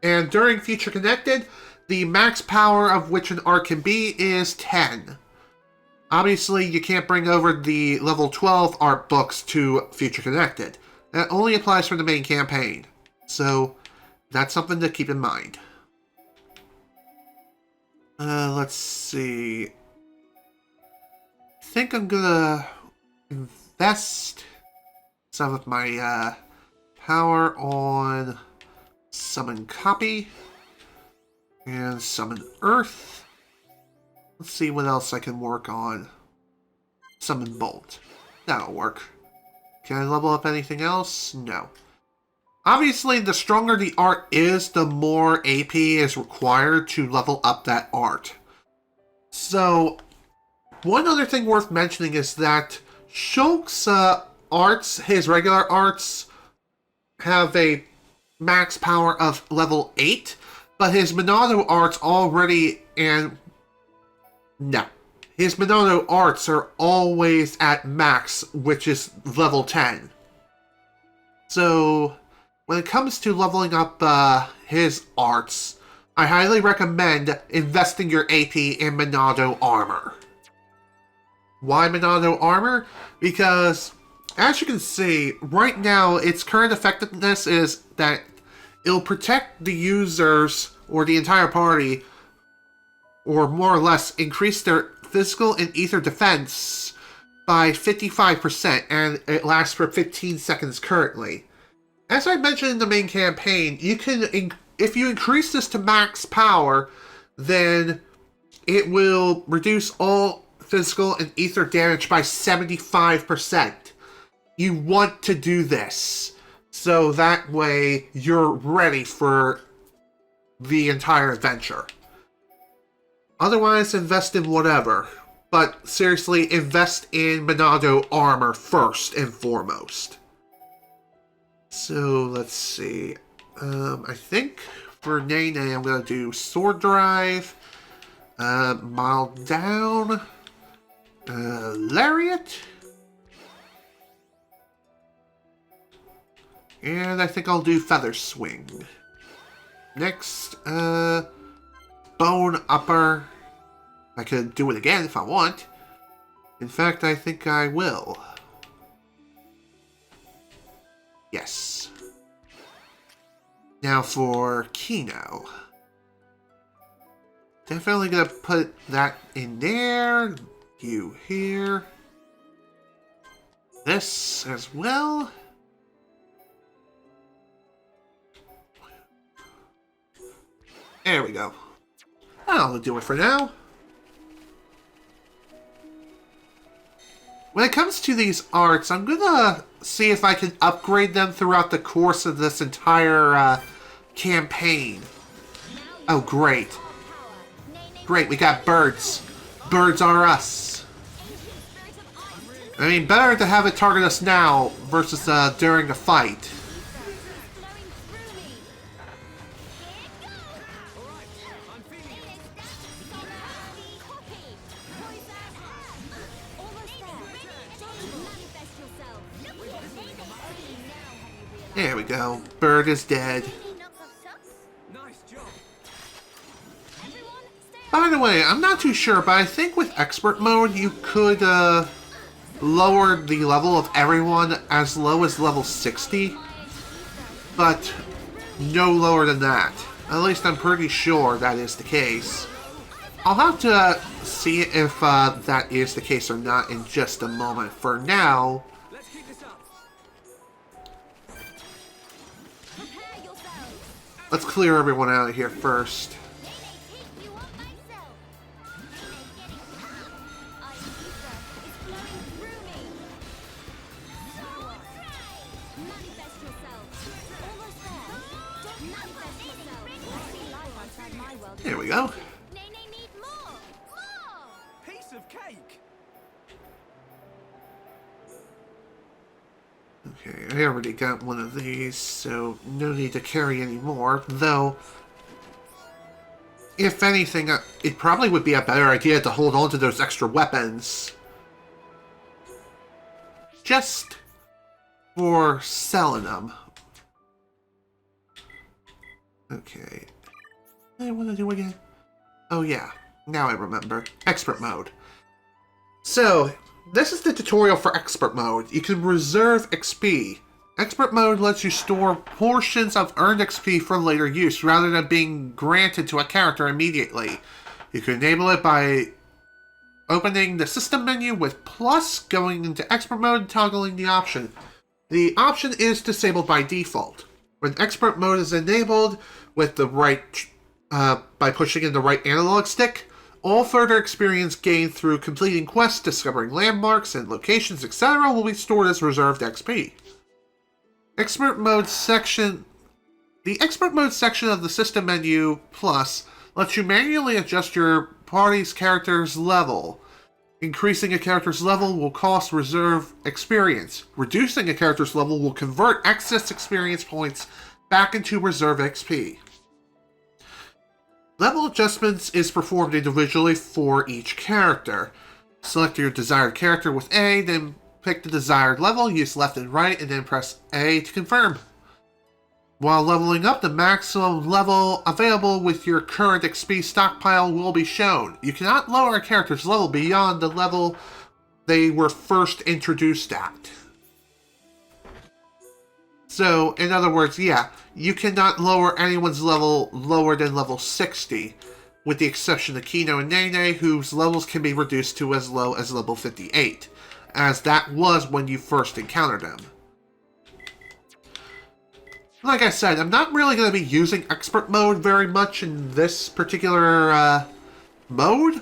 And during Future Connected, the max power of which an art can be is 10. Obviously, you can't bring over the level 12 art books to Future Connected. That only applies for the main campaign. So, that's something to keep in mind. Let's see. I think I'm gonna invest some of my power on Summon Copy and Summon Earth. Let's see what else I can work on. Summon Bolt. That'll work. Can I level up anything else? No. Obviously, the stronger the art is, the more AP is required to level up that art. So, one other thing worth mentioning is that Shulk's arts, his regular arts, have a max power of level 8, but his Monado arts already No. His Monado arts are always at max, which is level 10. So, when it comes to leveling up his arts, I highly recommend investing your AP in Monado armor. Why Monado armor? Because, as you can see, right now its current effectiveness is that it'll protect the users, or the entire party, or more or less increase their physical and ether defense by 55%, and it lasts for 15 seconds currently. As I mentioned in the main campaign, you can, if you increase this to max power, then it will reduce all physical and ether damage by 75%. You want to do this, so that way you're ready for the entire adventure. Otherwise, invest in whatever. But seriously, invest in Monado armor first and foremost. So, let's see. I think for Nene, I'm going to do Sword Drive, Mild Down, Lariat, and I think I'll do Feather Swing. Next, Bone Upper. I could do it again if I want. In fact, I think I will. Yes. Now for Keno. Definitely gonna put that in there. You here. This as well. There we go. That'll do it for now. When it comes to these arts, I'm gonna see if I can upgrade them throughout the course of this entire campaign. Oh, great. Great, we got birds. Birds are us. I mean, better to have it target us now versus during a fight. There we go. Bird is dead. By the way, I'm not too sure, but I think with expert mode you could lower the level of everyone as low as level 60, but no lower than that. At least I'm pretty sure that is the case. I'll have to see if that is the case or not in just a moment. For now, let's clear everyone out of here first. There we go. Piece of cake. Okay, I already got one of these, so no need to carry any more. Though, if anything, it probably would be a better idea to hold on to those extra weapons. Just for selling them. Okay. What do I want to do again? Oh yeah, now I remember. Expert mode. So, this is the tutorial for Expert mode. You can reserve XP. Expert mode lets you store portions of earned XP for later use, rather than being granted to a character immediately. You can enable it by opening the system menu with plus, going into Expert mode, and toggling the option. The option is disabled by default. When Expert mode is enabled with the right by pushing in the right analog stick, all further experience gained through completing quests, discovering landmarks and locations, etc. will be stored as reserved XP. Expert mode section. The Expert mode section of the system menu plus lets you manually adjust your party's character's level. Increasing a character's level will cost reserve experience. Reducing a character's level will convert excess experience points back into reserve XP. Level adjustments is performed individually for each character. Select your desired character with A, then pick the desired level, use left and right, and then press A to confirm. While leveling up, the maximum level available with your current XP stockpile will be shown. You cannot lower a character's level beyond the level they were first introduced at. So, in other words, yeah, you cannot lower anyone's level lower than level 60, with the exception of Keno and Nene, whose levels can be reduced to as low as level 58, as that was when you first encountered them. Like I said, I'm not really going to be using Expert mode very much in this particular mode,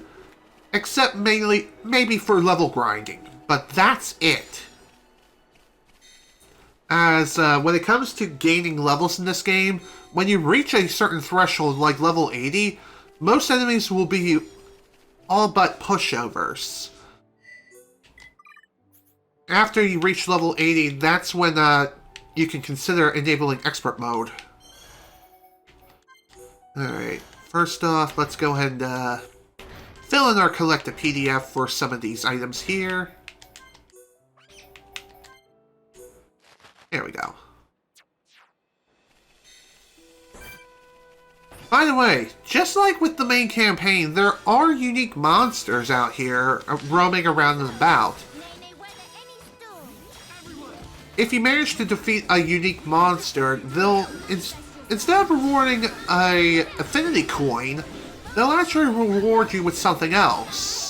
except mainly maybe for level grinding, but that's it. As when it comes to gaining levels in this game, when you reach a certain threshold like level 80, most enemies will be all but pushovers. After you reach level 80, that's when you can consider enabling Expert mode. Alright, first off, let's go ahead and fill in our collected PDF for some of these items here. There we go. By the way, just like with the main campaign, there are unique monsters out here roaming around and about. If you manage to defeat a unique monster, they'll, instead of rewarding a affinity coin, they'll actually reward you with something else.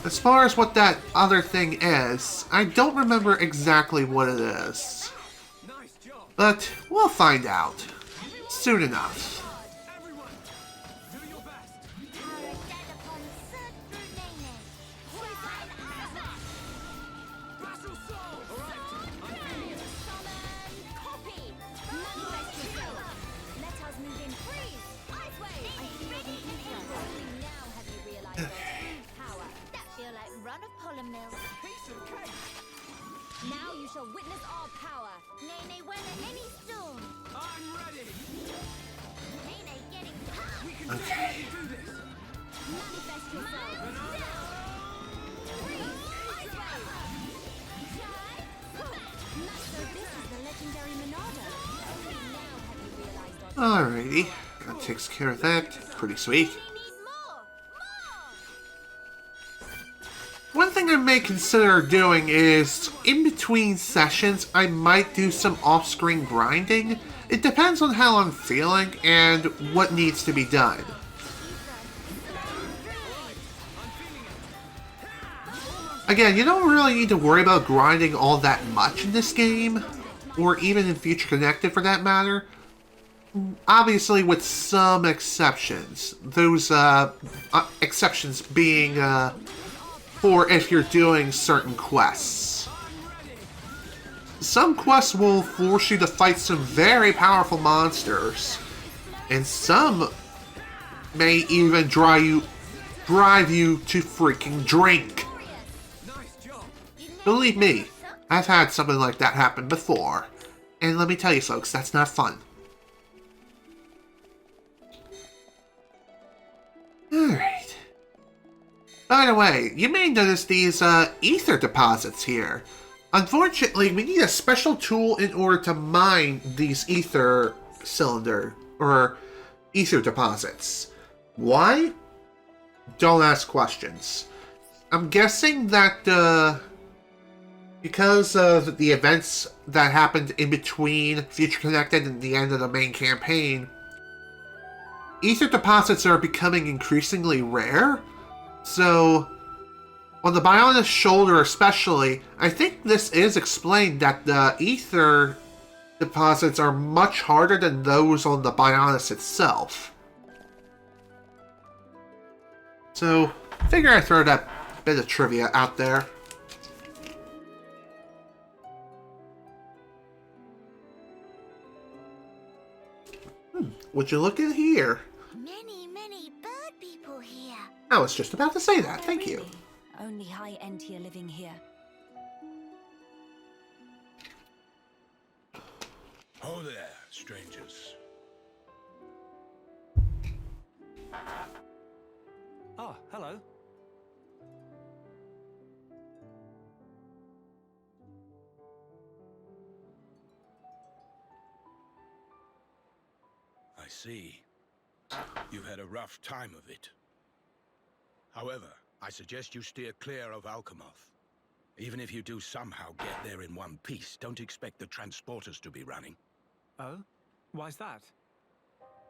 As far as what that other thing is, I don't remember exactly what it is. But we'll find out soon enough. Power. That feel like run of pollen mills. Piece of cake! Now you shall witness our power. Nay, weather any storm. I'm ready! Nay, getting We can definitely do this! manifest yourself. So this is the legendary Monado. Now have you realized our Alrighty, that takes care of that. Pretty sweet. we need more? One thing I may consider doing is, in between sessions, I might do some off-screen grinding. It depends on how I'm feeling and what needs to be done. Again, you don't really need to worry about grinding all that much in this game, or even in Future Connected for that matter. Obviously, with some exceptions. Those exceptions being for if you're doing certain quests. Some quests will force you to fight some very powerful monsters, and some may even drive you to freaking drink. Believe me, I've had something like that happen before, and let me tell you folks, that's not fun. Alright. By the way, you may notice these ether deposits here. Unfortunately, we need a special tool in order to mine these ether ether deposits. Why? Don't ask questions. I'm guessing that because of the events that happened in between Future Connected and the end of the main campaign, ether deposits are becoming increasingly rare. So, on the Bionis shoulder especially, I think this is explained that the ether deposits are much harder than those on the Bionis itself. So, figure I'd throw that bit of trivia out there. Would you look at here? Many bird people here. I was just about to say that, thank you. Only High Entia living here. Oh there, strangers. Oh, hello. I see. You've had a rough time of it. However, I suggest you steer clear of Alcamoth. Even if you do somehow get there in one piece, don't expect the transporters to be running. Oh? Why's that?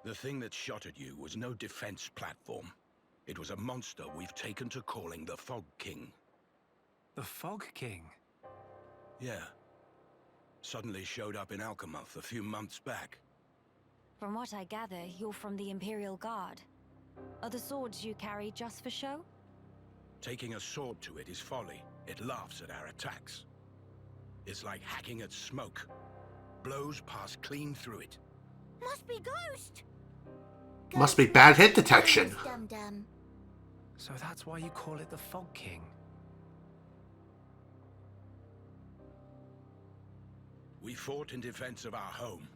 The thing that shot at you was no defense platform. It was a monster we've taken to calling the Fog King. The Fog King? Yeah. Suddenly showed up in Alcamoth a few months back. From what I gather, you're from the Imperial Guard. Are the swords you carry just for show? Taking a sword to it is folly. It laughs at our attacks. It's like hacking at smoke. Blows pass clean through it. Must be ghost. Must be bad hit detection. Dum-dum. So that's why you call it the Fog King? We fought in defense of our home.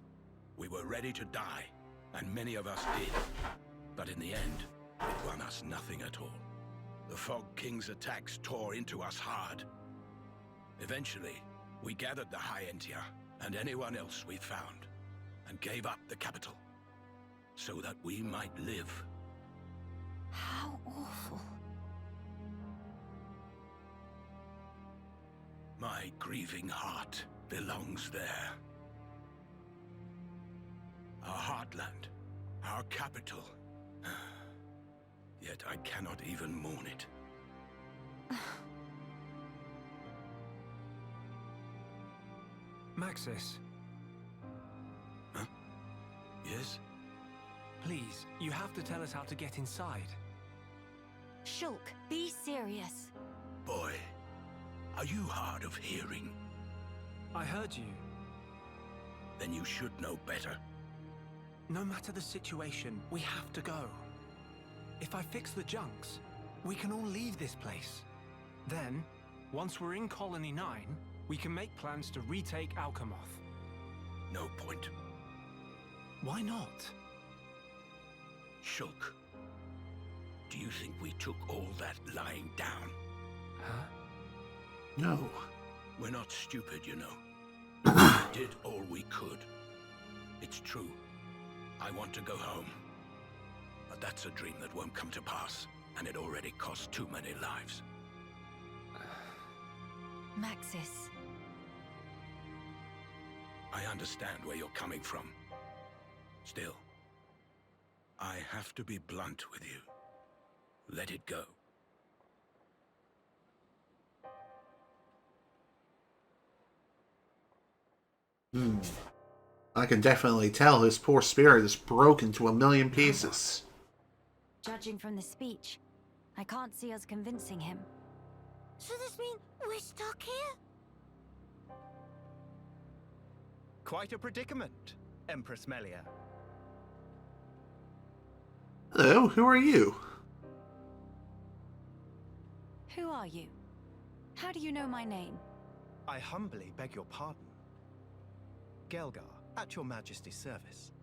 We were ready to die, and many of us did. But in the end, it won us nothing at all. The Fog King's attacks tore into us hard. Eventually, we gathered the High Entia and anyone else we found, and gave up the capital, so that we might live. How awful. My grieving heart belongs there. Our heartland, our capital. Yet I cannot even mourn it. Maxis, Huh? Yes? please, you have to tell us how to get inside. Shulk, be serious. Boy, are you hard of hearing? I heard you. Then you should know better. No matter the situation, we have to go. If I fix the junks, we can all leave this place. Then, once we're in Colony 9, we can make plans to retake Alcamoth. No point. Why not? Shulk, do you think we took all that lying down? Huh? No. We're not stupid, you know. We did all we could. It's true. I want to go home. But that's a dream that won't come to pass, and it already cost too many lives. Maxis. I understand where you're coming from. Still, I have to be blunt with you. Let it go. I can definitely tell his poor spirit is broken to a million pieces. Judging from the speech, I can't see us convincing him. So this means we're stuck here? Quite a predicament, Empress Melia. Hello, who are you? Who are you? How do you know my name? I humbly beg your pardon. Gelgar, at your Majesty's service.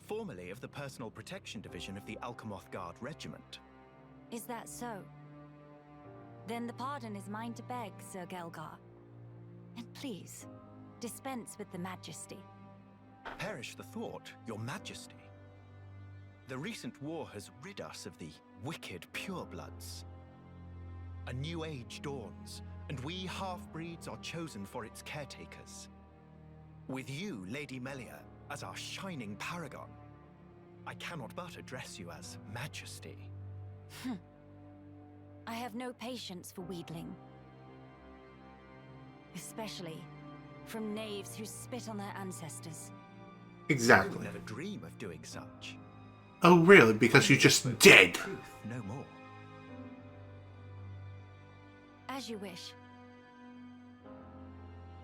Formerly of the Personal Protection Division of the Alcamoth Guard Regiment. Is that so? Then the pardon is mine to beg, Sir Gelgar. And please, dispense with the Majesty. Perish the thought, your Majesty. The recent war has rid us of the wicked purebloods. A new age dawns, and we half-breeds are chosen for its caretakers. With you, Lady Melia, as our shining paragon, I cannot but address you as Majesty. I have no patience for wheedling. Especially from knaves who spit on their ancestors. I Exactly. would never dream of doing such. Oh, really? Because you just did. Truth, no more. As you wish.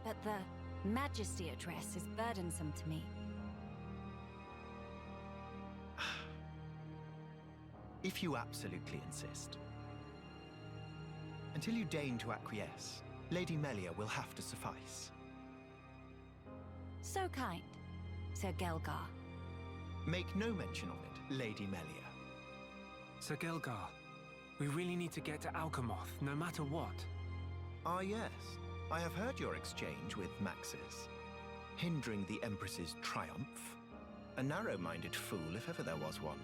But the Majesty address is burdensome to me. If you absolutely insist. Until you deign to acquiesce, Lady Melia will have to suffice. So kind, Sir Gelgar. Make no mention of it, Lady Melia. Sir Gelgar, we really need to get to Alcamoth, no matter what. Ah yes, I have heard your exchange with Maxis. Hindering the Empress's triumph. A narrow-minded fool, if ever there was one.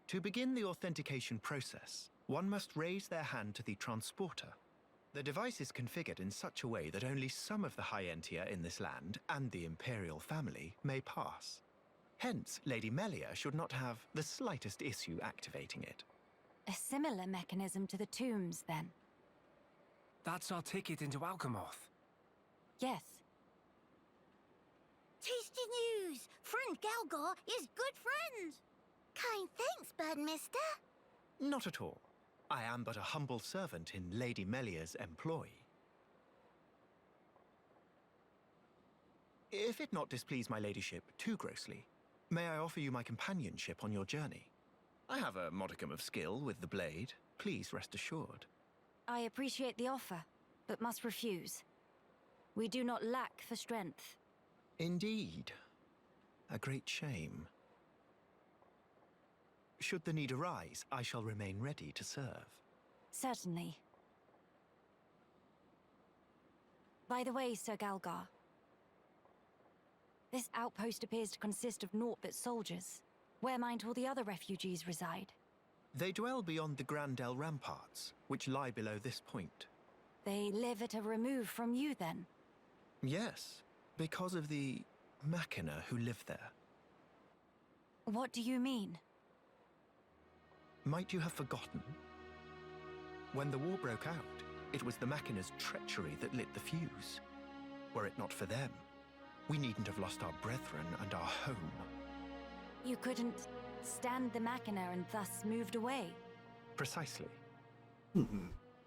To begin the authentication process, one must raise their hand to the transporter. The device is configured in such a way that only some of the High Entia in this land and the Imperial family may pass. Hence, Lady Melia should not have the slightest issue activating it. A similar mechanism to the tombs, then. That's our ticket into Alcamoth. Yes. Tasty news! Friend Gelgar is good friends! Kind thanks, Birdmister. Not at all. I am but a humble servant in Lady Melia's employ. If it not displease my ladyship too grossly, may I offer you my companionship on your journey? I have a modicum of skill with the blade, please rest assured. I appreciate the offer, but must refuse. We do not lack for strength. Indeed. A great shame. Should the need arise, I shall remain ready to serve. Certainly. By the way, Sir Gelgar, this outpost appears to consist of naught but soldiers. Where might all the other refugees reside? They dwell beyond the Grandel ramparts, which lie below this point. They live at a remove from you, then? Yes, because of the Machina who live there. What do you mean? Might you have forgotten? When the war broke out, it was the Machina's treachery that lit the fuse. Were it not for them, we needn't have lost our brethren and our home. You couldn't stand the machina and thus moved away. Precisely.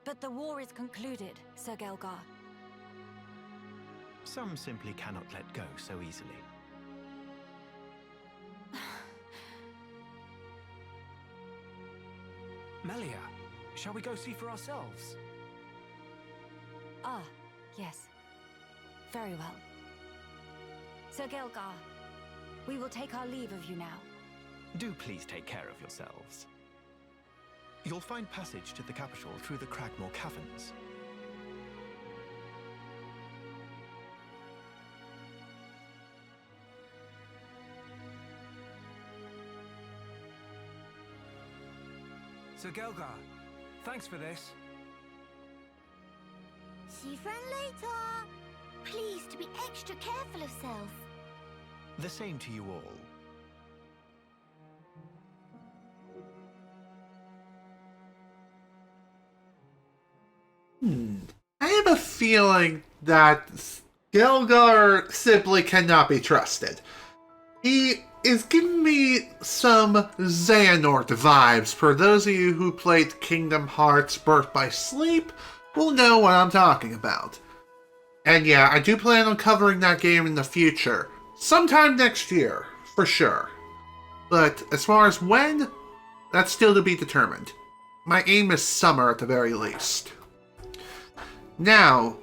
But the war is concluded, Sir Gelgar. Some simply cannot let go so easily. Melia, shall we go see for ourselves? Ah, yes. Very well. Sir Gelgar, we will take our leave of you now. Do please take care of yourselves. You'll find passage to the capital through the Cragmore Caverns. Sir Gelgar, thanks for this. See you friend later. Please to be extra careful of self. The same to you all. I have a feeling that Gelgar simply cannot be trusted. He is giving me some Xehanort vibes. For those of you who played Kingdom Hearts Birth by Sleep will know what I'm talking about. And yeah, I do plan on covering that game in the future. Sometime next year, for sure. But as far as when, that's still to be determined. My aim is summer at the very least. Now,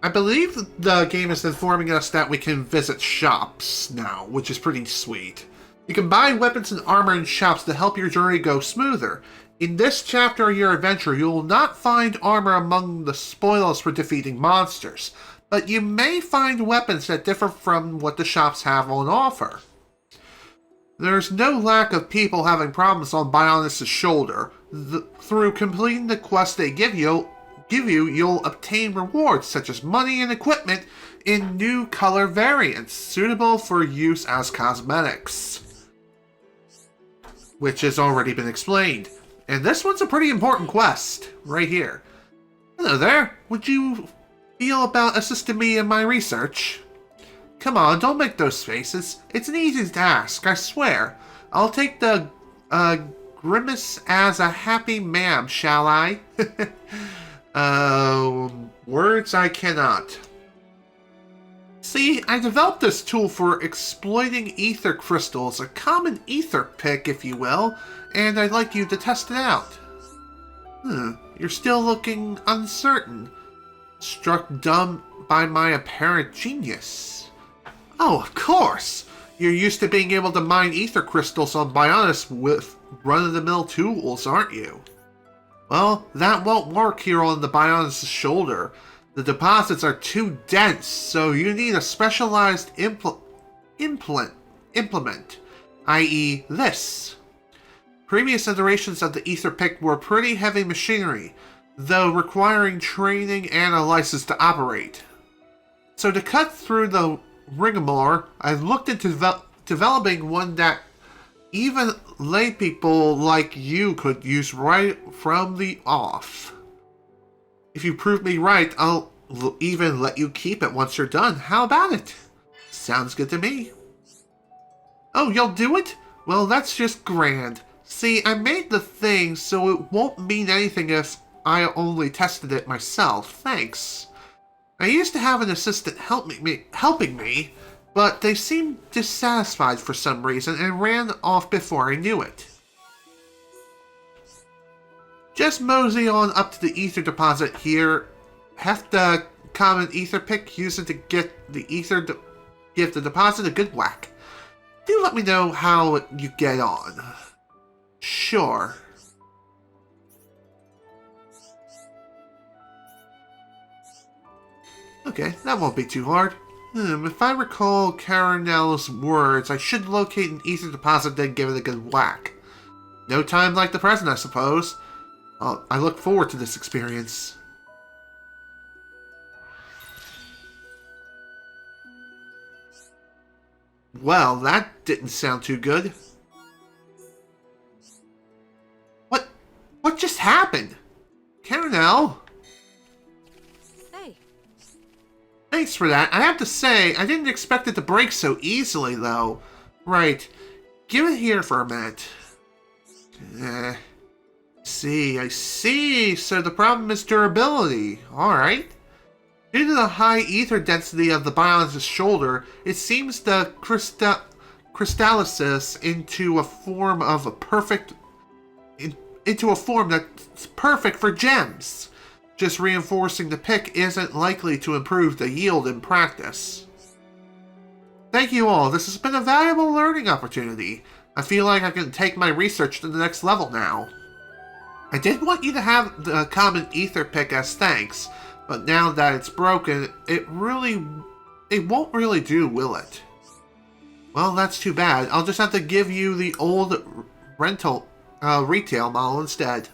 I believe the game is informing us that we can visit shops now, which is pretty sweet. You can buy weapons and armor in shops to help your journey go smoother. In this chapter of your adventure, you will not find armor among the spoils for defeating monsters, but you may find weapons that differ from what the shops have on offer. There's no lack of people having problems on Bionis' shoulder. Through completing the quest they give you, you'll obtain rewards such as money and equipment in new color variants, suitable for use as cosmetics. Which has already been explained. And this one's a pretty important quest, right here. Hello there, would you feel about assisting me in my research? Come on, don't make those faces. It's an easy task, I swear. I'll take the, grimace as a happy ma'am, shall I? Words I cannot. See, I developed this tool for exploiting ether crystals, a common ether pick, if you will, and I'd like you to test it out. You're still looking uncertain. Struck dumb by my apparent genius. Oh, of course! You're used to being able to mine ether crystals on Bionis with run-of-the-mill tools, aren't you? Well, that won't work here on the Bionis' shoulder. The deposits are too dense, so you need a specialized implement, i.e. this. Previous iterations of the ether pick were pretty heavy machinery, though requiring training and a license to operate. So to cut through the rigmarole, I've looked into developing one that even laypeople like you could use right from the off. If you prove me right, I'll even let you keep it once you're done. How about it? Sounds good to me. Oh, you'll do it? Well, that's just grand. See, I made the thing, so it won't mean anything if I only tested it myself. Thanks. I used to have an assistant helping me, but they seemed dissatisfied for some reason and ran off before I knew it. Just mosey on up to the ether deposit here. Have the common ether pick, use it to get the ether give the deposit a good whack. Do let me know how you get on. Sure. Okay, that won't be too hard. If I recall Caronel's words, I should locate an ether deposit, then give it a good whack. No time like the present, I suppose. I look forward to this experience. Well, that didn't sound too good. What just happened? Caronel? Hey. Thanks for that. I have to say, I didn't expect it to break so easily, though. Right. give it here for a minute. I see. So the problem is durability. Alright. Due to the high ether density of the biologist's shoulder, it seems the crystallises into a form that's perfect for gems. Just reinforcing the pick isn't likely to improve the yield in practice. Thank you all. This has been a valuable learning opportunity. I feel like I can take my research to the next level now. I did want you to have the common ether pick as thanks, but now that it's broken, it won't really do, will it? Well, that's too bad. I'll just have to give you the old retail model instead.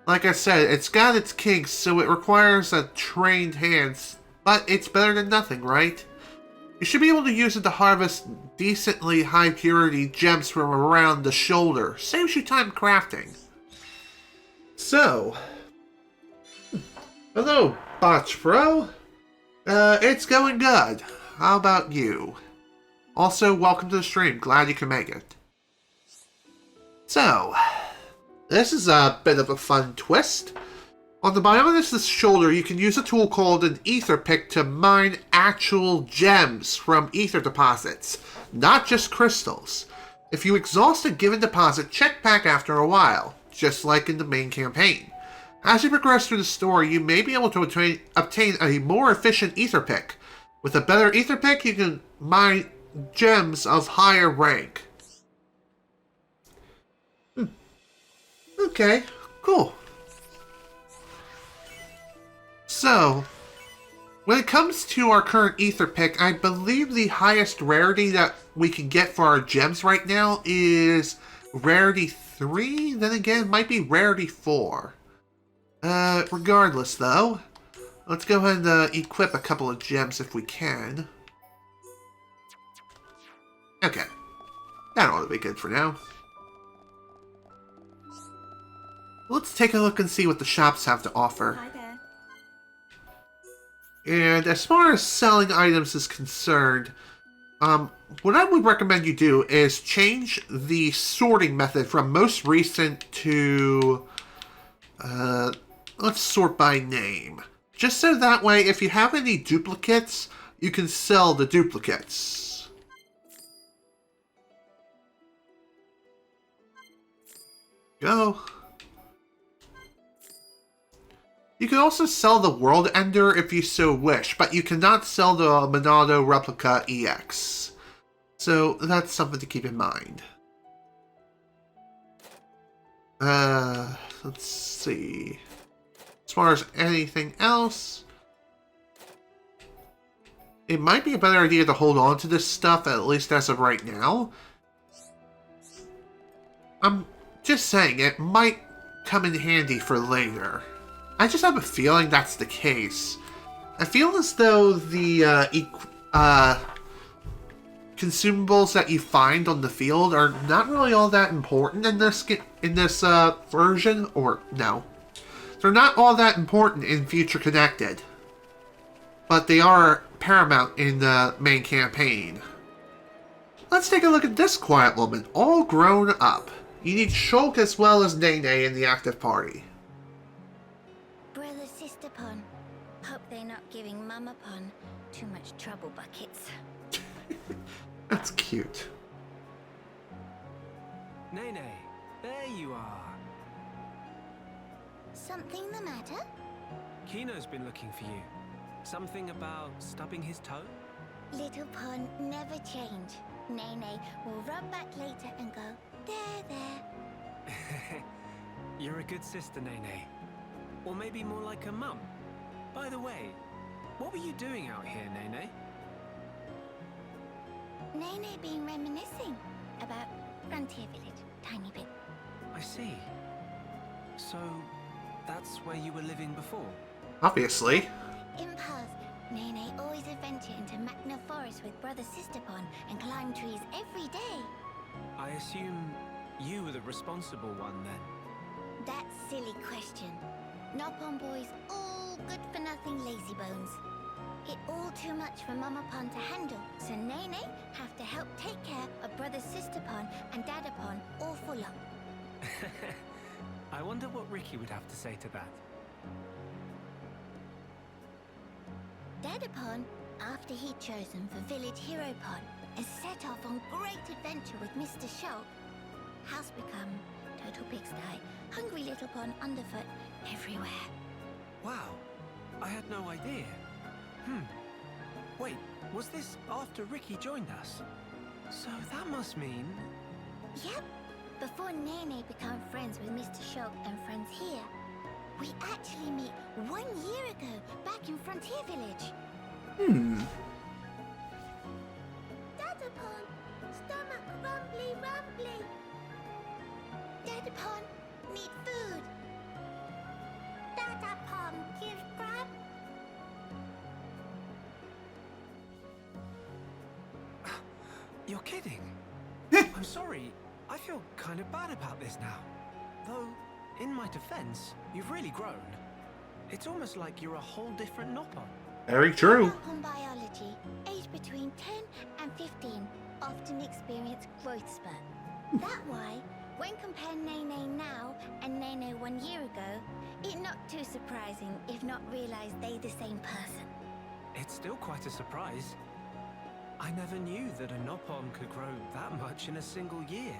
Like I said, it's got its kinks, so it requires a trained hand, but it's better than nothing, right? You should be able to use it to harvest decently high purity gems from around the shoulder. Saves you time crafting. So, hello, Botch Pro. It's going good. How about you? Also, welcome to the stream. Glad you can make it. So, this is a bit of a fun twist. On the biologist's shoulder, you can use a tool called an ether pick to mine actual gems from ether deposits, not just crystals. If you exhaust a given deposit, check back after a while, just like in the main campaign. As you progress through the story, you may be able to obtain a more efficient ether pick. With a better ether pick, you can mine gems of higher rank. Okay, cool. So, when it comes to our current ether pick, I believe the highest rarity that we can get for our gems right now is rarity 3, then again, might be rarity 4. Regardless though, let's go ahead and equip a couple of gems if we can. Okay, that ought to be good for now. Let's take a look and see what the shops have to offer. Hi there. And as far as selling items is concerned, what I would recommend you do is change the sorting method from most recent to, let's sort by name. Just so that way, if you have any duplicates, you can sell the duplicates. Go. You can also sell the World Ender if you so wish, but you cannot sell the Monado Replica EX. So that's something to keep in mind. Let's see. As far as anything else, it might be a better idea to hold on to this stuff, at least as of right now. I'm just saying, it might come in handy for later. I just have a feeling that's the case. I feel as though the consumables that you find on the field are not really all that important in this version, or no. They're not all that important in Future Connected. But they are paramount in the main campaign. Let's take a look at this quiet woman, all grown up. You need Shulk as well as Nene in the active party. Brother, sister pun. Hope they're not giving Mama pun too much trouble, buckets. That's cute. Nene, there you are. Something the matter? Keno's been looking for you. Something about stubbing his toe? Little pun never change. Nene will rub back later and go, there. You're a good sister, Nene. Or maybe more like a mum. By the way, what were you doing out here, Nene? Nene been reminiscing about Frontier Village, tiny bit. I see. So, that's where you were living before? Obviously. In past, Nene always adventure into Magna Forest with brother Sisterpon and climb trees every day. I assume you were the responsible one then? That silly question. Nopon boys all good for nothing lazy bones. it all too much for Mama Pond to handle, so Nene have to help take care of Brother Sister Pond and Dada Pond all for long. I wonder what Ricky would have to say to that. Dada Pond, after he'd chosen for Village Hero Pond, and set off on great adventure with Mr. Shulk. House become total pigsty, hungry little pond underfoot everywhere. Wow, I had no idea. Wait, was this after Ricky joined us? So that must mean... Yep, before Nene became friends with Mr. Shulk and friends here. We actually met 1 year ago, back in Frontier Village. Dada Pond, stomach rumbly rumbly. Dada Pond, need food. Dada Pond, give grub. You're kidding? I'm sorry, I feel kind of bad about this now. Though, in my defense, you've really grown. It's almost like you're a whole different Noppon. Very true. Noppon biology, aged between 10 and 15, often experience growth spurt. That why, when compare Nene now and Nene 1 year ago, it's not too surprising if not realize they the same person. It's still quite a surprise. I never knew that a Noppon could grow that much in a single year.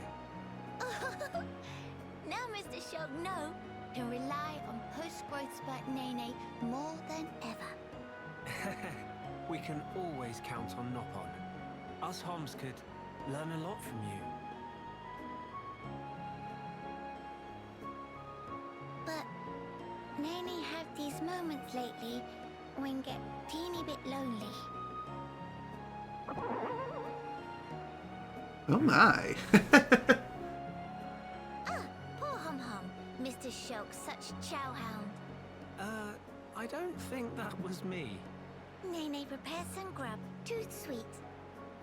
Now Mr. Shulk can rely on post-growth spurt Nene more than ever. We can always count on Noppon. Us Homs could learn a lot from you. But Nene had these moments lately when get teeny bit lonely. Oh my. Poor Hum-Hum. Mr. Shulk, such chowhound. I don't think that was me. Nene prepares some grub, too sweet.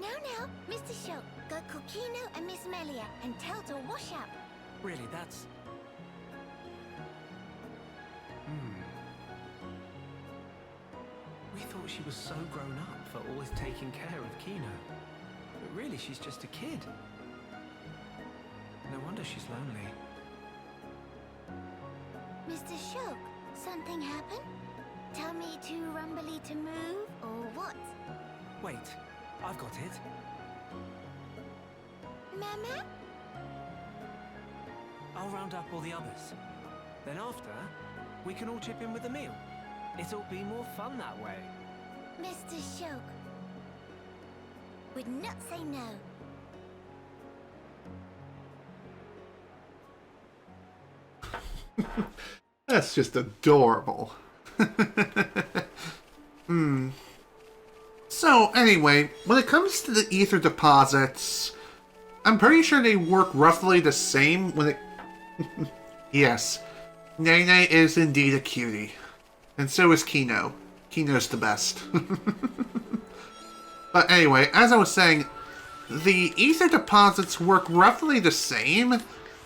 Now, Mr. Shulk, go call Keno and Miss Melia and tell to wash up. Really, that's... We thought she was so grown up for always taking care of Keno. But really, she's just a kid. No wonder she's lonely. Mr. Shulk, something happened? Tell me too rumbly to move, or what? Wait, I've got it. Mama? I'll round up all the others. Then after, we can all chip in with a meal. It'll be more fun that way. Mr. Shulk would not say no. That's just adorable. So, anyway, when it comes to the ether deposits, I'm pretty sure they work roughly the same when it... Yes, Nene is indeed a cutie. And so is Keno. Keno's the best. But anyway, as I was saying, the ether deposits work roughly the same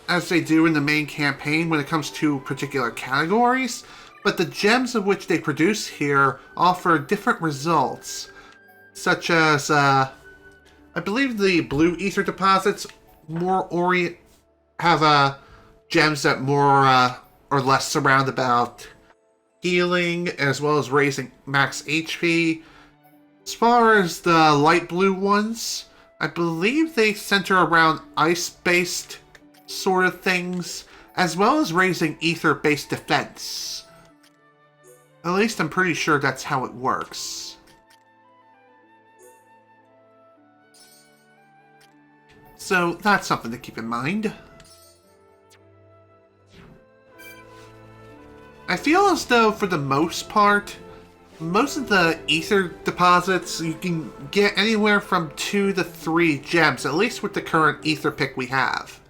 as they do in the main campaign when it comes to particular categories, but the gems of which they produce here offer different results, such as, I believe the blue ether deposits have gems that more or less surround about healing, as well as raising max HP. As far as the light blue ones, I believe they center around ice-based sort of things, as well as raising ether-based defense. At least I'm pretty sure that's how it works. So that's something to keep in mind. I feel as though, for the most part, most of the ether deposits, you can get anywhere from 2 to 3 gems, at least with the current ether pick we have.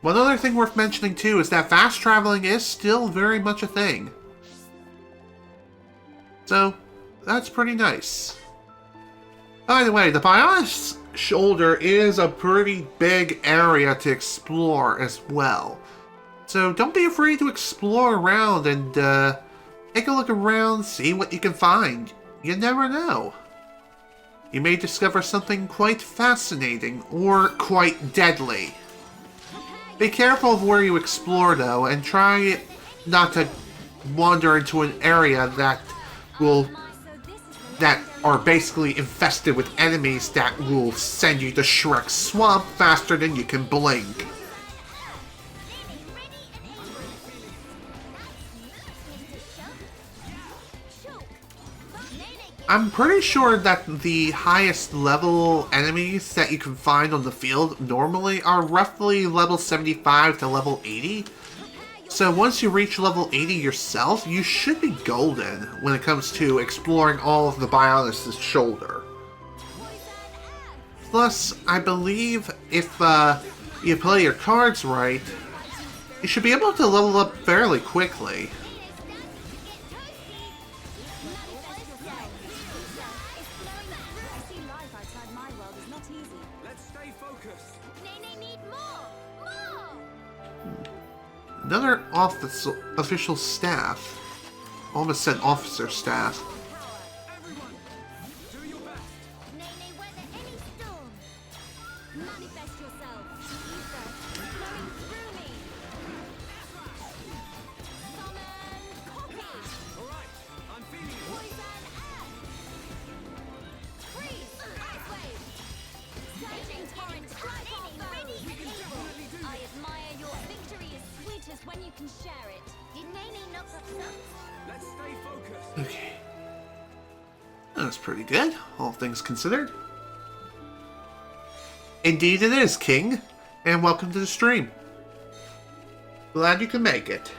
One other thing worth mentioning too is that fast traveling is still very much a thing. So, that's pretty nice. By the way, the Bionis Shoulder is a pretty big area to explore as well. So don't be afraid to explore around and Take a look around, see what you can find. You never know. You may discover something quite fascinating or quite deadly. Be careful of where you explore though, and try not to wander into an area that are basically infested with enemies that will send you to Shrek's swamp faster than you can blink. I'm pretty sure that the highest level enemies that you can find on the field normally are roughly level 75 to level 80. So once you reach level 80 yourself, you should be golden when it comes to exploring all of the Bionis' shoulder. Plus, I believe if you play your cards right, you should be able to level up fairly quickly. Another official staff. Almost said officer staff. Okay. That's pretty good, all things considered. Indeed it is, King. And welcome to the stream. Glad you can make it.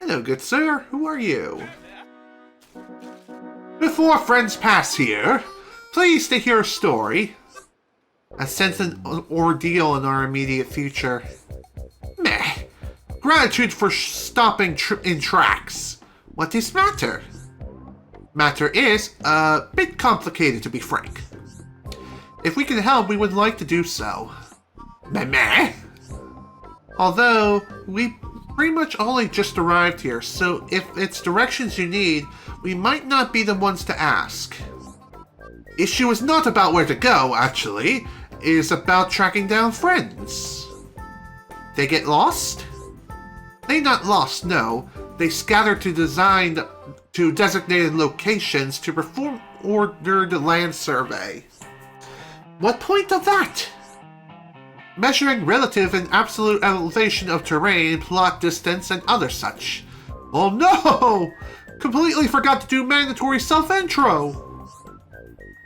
Hello, good sir. Who are you? Before friends pass here, pleased to hear a story. I sense an ordeal in our immediate future. Meh. Gratitude for stopping in tracks. What is matter? Matter is a bit complicated, to be frank. If we can help, we would like to do so. Meh. Although, we pretty much only just arrived here, so if it's directions you need, we might not be the ones to ask. Issue is not about where to go, actually. It is about tracking down friends. They get lost? They not lost, no. They scatter to designated locations to perform ordered land survey. What point of that? Measuring relative and absolute elevation of terrain, plot distance, and other such. Oh no! Completely forgot to do mandatory self-intro!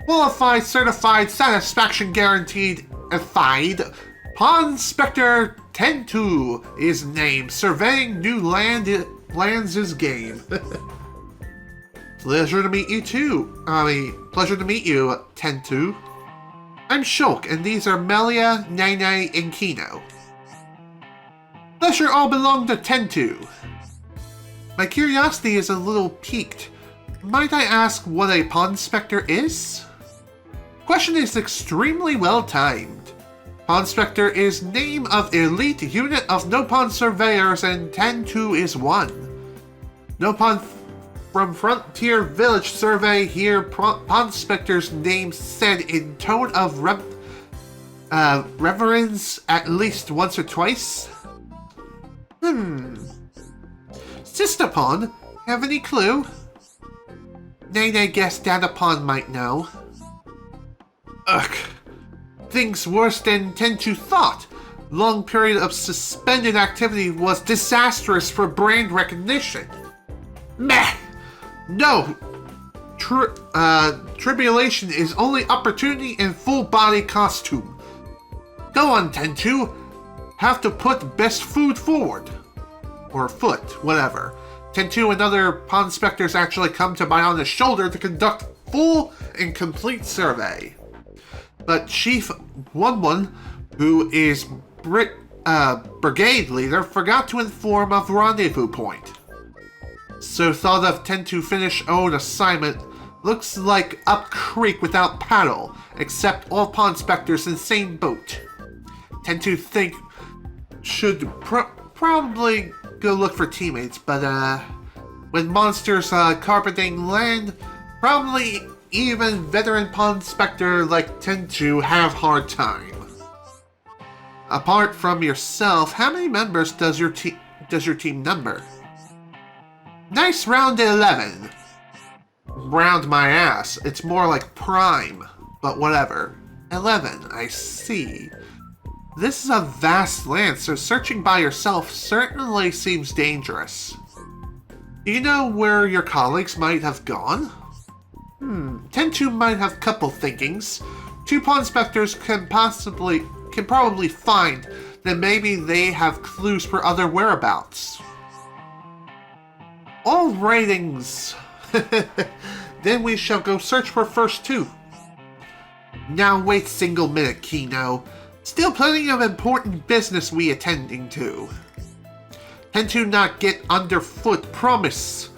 Qualified, certified, satisfaction guaranteed, Ified. Pond Spectre 10-2 is named. Surveying new lands' game. Pleasure to meet you too. Pleasure to meet you, 10-2. I'm Shulk, and these are Melia, Nene, and Keno. Pleasure all belong to 10-2. My curiosity is a little piqued. Might I ask what a Pond Spectre is? Question is extremely well timed. Pond Spectre is name of elite unit of Nopon surveyors, and 10-2 is one. Nopon from Frontier Village survey here. Pond Spectre's name said in tone of reverence at least once or twice. Sister Pond, have any clue? Nene guessed Dada Pond might know. Ugh. Things worse than 10-2 thought. Long period of suspended activity was disastrous for brand recognition. Meh! No! Tribulation is only opportunity in full body costume. Go on, 10-2. Have to put best foot forward. Or foot, whatever. 10-2 and other Pond Specters actually come to Bionis' shoulder to conduct full and complete survey. But Chief 1-1, who is brigade leader, forgot to inform of rendezvous point. So thought of 10-2 finish own assignment. Looks like up creek without paddle, except all Pond Specters in same boat. tend to think should probably go look for teammates, but when monsters carpeting land, probably even veteran Pawn Spectre like tend to have hard time. Apart from yourself, how many members does your team number? Nice round 11. Round my ass. It's more like prime, but whatever. 11, I see. This is a vast land, so searching by yourself certainly seems dangerous. Do you know where your colleagues might have gone? Tentu might have couple thinkings. 2 Pawn Spectres can probably find that maybe they have clues for other whereabouts. All ratings. Then we shall go search for first 2. Now wait single minute, Keno. Still plenty of important business we attending to. Tend to not get underfoot, promise.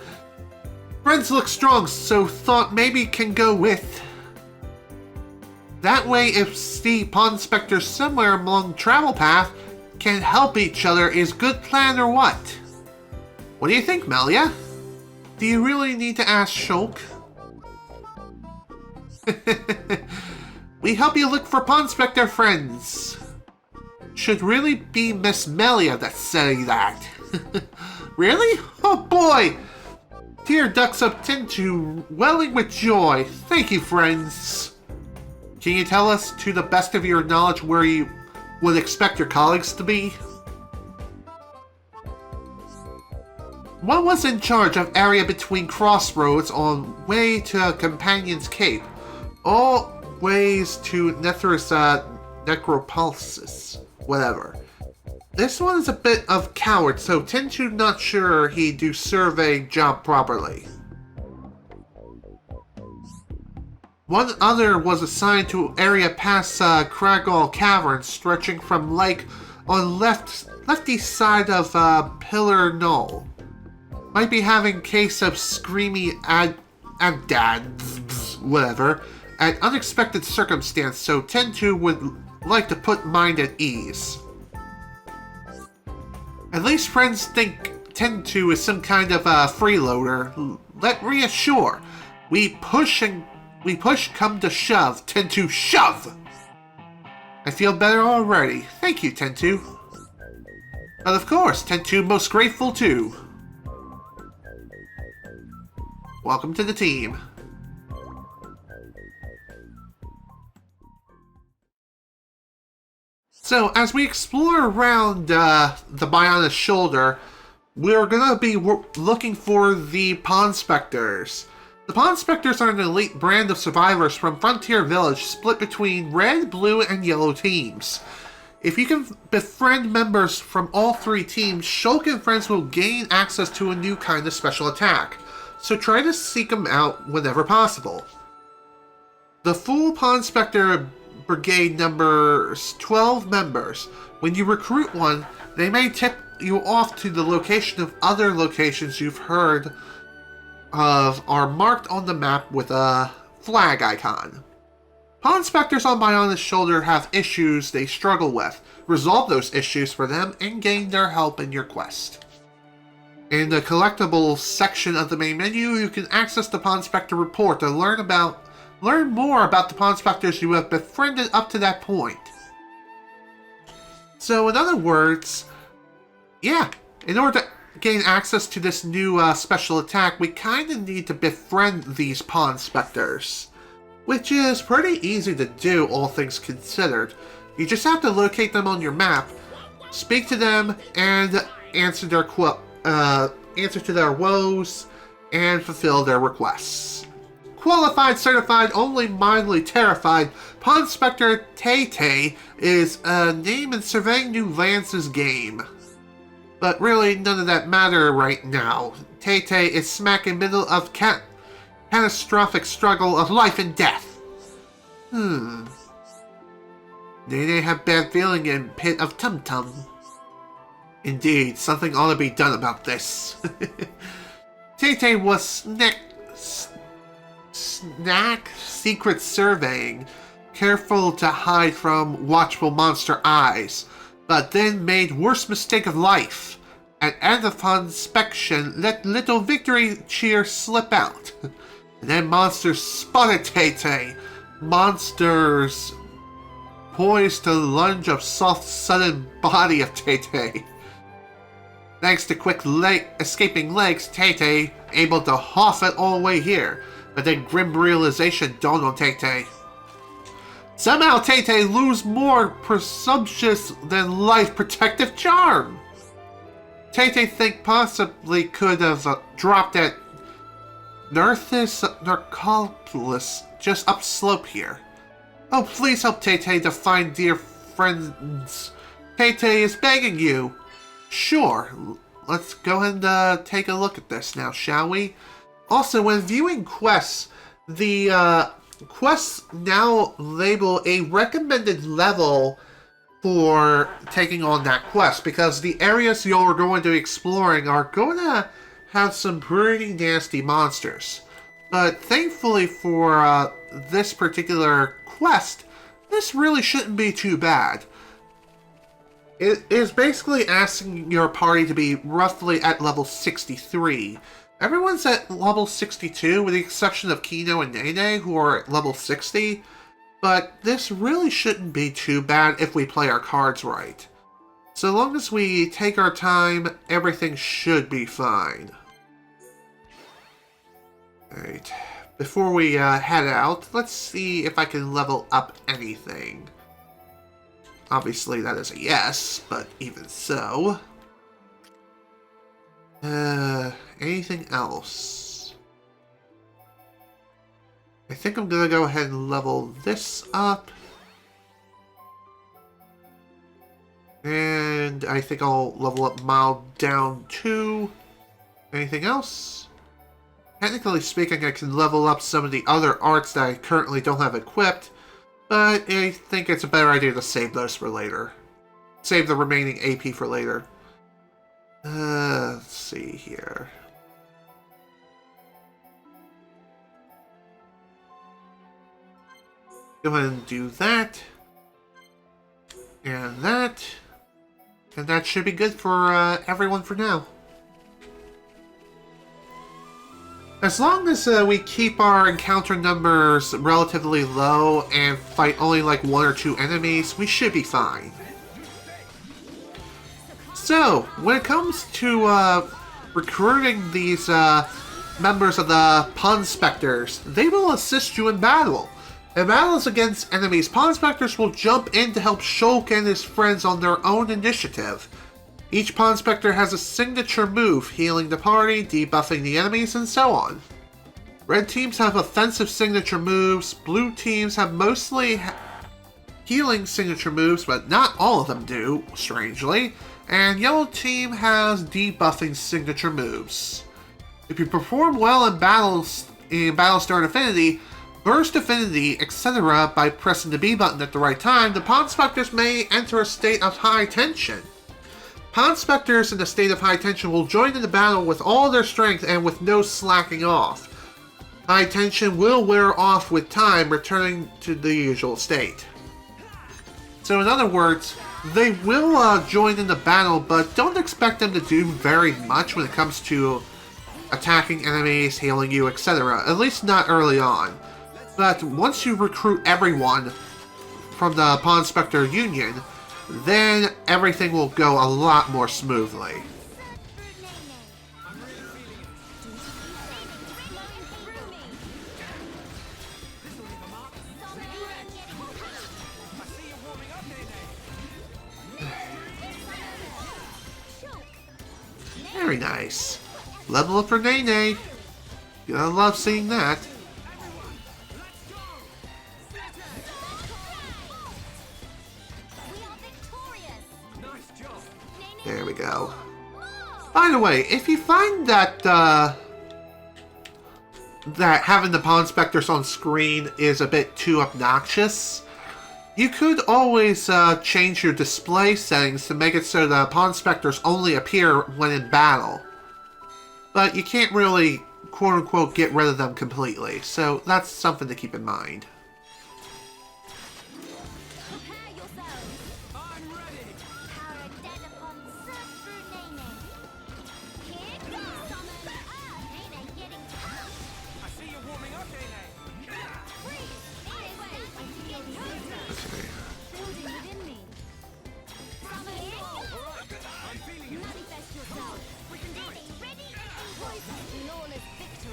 Friends look strong, so thought maybe can go with. That way, if see Pawn Spectre somewhere along travel path, can help each other is good plan or what? What do you think, Melia? Do you really need to ask Shulk? We help you look for Pawn Spectre friends. Should really be Miss Melia that's saying that. Really? Oh boy! Tear ducts up Tentu, welling with joy. Thank you, friends. Can you tell us, to the best of your knowledge, where you would expect your colleagues to be? One was in charge of area between crossroads on way to Companion's Cape, all ways to Nether's necropolis, whatever. This one is a bit of coward, so Tentu not sure he do survey job properly. One other was assigned to area past Cragall Cavern, stretching from lake on lefty side of Pillar Knoll. Might be having case of screamy whatever, an unexpected circumstance, so Tentu would like to put mind at ease. At least friends think Tentu is some kind of freeloader. Let reassure, we push, come to shove, Tentu shove! I feel better already. Thank you, Tentu. But of course, Tentu most grateful too. Welcome to the team. So, as we explore around the Bionis shoulder, we're going to be looking for the Pawn Spectres. The Pawn Spectres are an elite brand of survivors from Frontier Village split between red, blue, and yellow teams. If you can befriend members from all 3 teams, Shulk and friends will gain access to a new kind of special attack, so try to seek them out whenever possible. The full Pawn Spectre Brigade numbers 12 members. When you recruit one, they may tip you off to the location of other locations you've heard of are marked on the map with a flag icon. Pawn Spectres on Bionis shoulder have issues they struggle with. Resolve those issues for them and gain their help in your quest. In the collectibles section of the main menu, you can access the Pawn Spectre report to learn more about the Pawn Spectres you have befriended up to that point. So, in other words, yeah, in order to gain access to this new special attack, we kind of need to befriend these Pawn Spectres, which is pretty easy to do, all things considered. You just have to locate them on your map, speak to them, and answer to their woes, and fulfill their requests. Qualified, certified, only mildly terrified, Pawn Spectre Tay-Tay is a name in surveying new lances game. But really, none of that matter right now. Tay-Tay is smack in the middle of catastrophic struggle of life and death. Nene have bad feeling in pit of tum-tum. Indeed, something ought to be done about this. Tay-Tay was snack secret surveying, careful to hide from watchful monster eyes, but then made worst mistake of life, and at upon inspection let little victory cheer slip out. And then monsters spotted Tay-Tay. Monsters poised to lunge up soft sudden body of Tay-Tay. Thanks to quick escaping legs, Tay-Tay able to hoof it all the way here, but then grim realization dawned on Tay-Tay. Somehow Tay-Tay lose more presumptuous than life protective charm. Tay-Tay think possibly could have dropped at Nerthus Narcopolis just upslope here. Oh, please help Tay-Tay to find dear friends. Tay-Tay is begging you. Sure, let's go ahead and take a look at this now, shall we? Also, when viewing quests, the quests now label a recommended level for taking on that quest, because the areas you're going to be exploring are going to have some pretty nasty monsters. But thankfully for this particular quest, this really shouldn't be too bad. It is basically asking your party to be roughly at level 63. Everyone's at level 62, with the exception of Keno and Nene, who are at level 60. But this really shouldn't be too bad if we play our cards right. So long as we take our time, everything should be fine. Alright, before we head out, let's see if I can level up anything. Obviously that is a yes, but even so. Anything else? I think I'm gonna go ahead and level this up. And I think I'll level up Mild down too. Anything else? Technically speaking, I can level up some of the other arts that I currently don't have equipped, but I think it's a better idea to save those for later. Save the remaining AP for later. Let's see here. Go ahead and do that. And that. And that should be good for everyone for now. As long as we keep our encounter numbers relatively low and fight only like 1 or 2 enemies, we should be fine. So, when it comes to recruiting these members of the Pawn Specters, they will assist you in battle. In battles against enemies, Pawn Specters will jump in to help Shulk and his friends on their own initiative. Each Pawn Specter has a signature move, healing the party, debuffing the enemies, and so on. Red teams have offensive signature moves, blue teams have mostly healing signature moves, but not all of them do, strangely, and yellow team has debuffing signature moves. If you perform well in Battlestar and Affinity, Burst Affinity, etc. by pressing the B button at the right time, the Pawn Specters may enter a state of high tension. Pawn Specters in a state of high tension will join in the battle with all their strength and with no slacking off. High tension will wear off with time, returning to the usual state. So in other words, they will join in the battle, but don't expect them to do very much when it comes to attacking enemies, healing you, etc. At least not early on. But once you recruit everyone from the Pawn Specter Union, then everything will go a lot more smoothly. Very nice. Level up for Nene. You gotta love seeing that. There we go. By the way, if you find that that having the Pawn Specters on screen is a bit too obnoxious, you could always change your display settings to make it so the Pawn Specters only appear when in battle. But you can't really, quote-unquote, get rid of them completely, so that's something to keep in mind.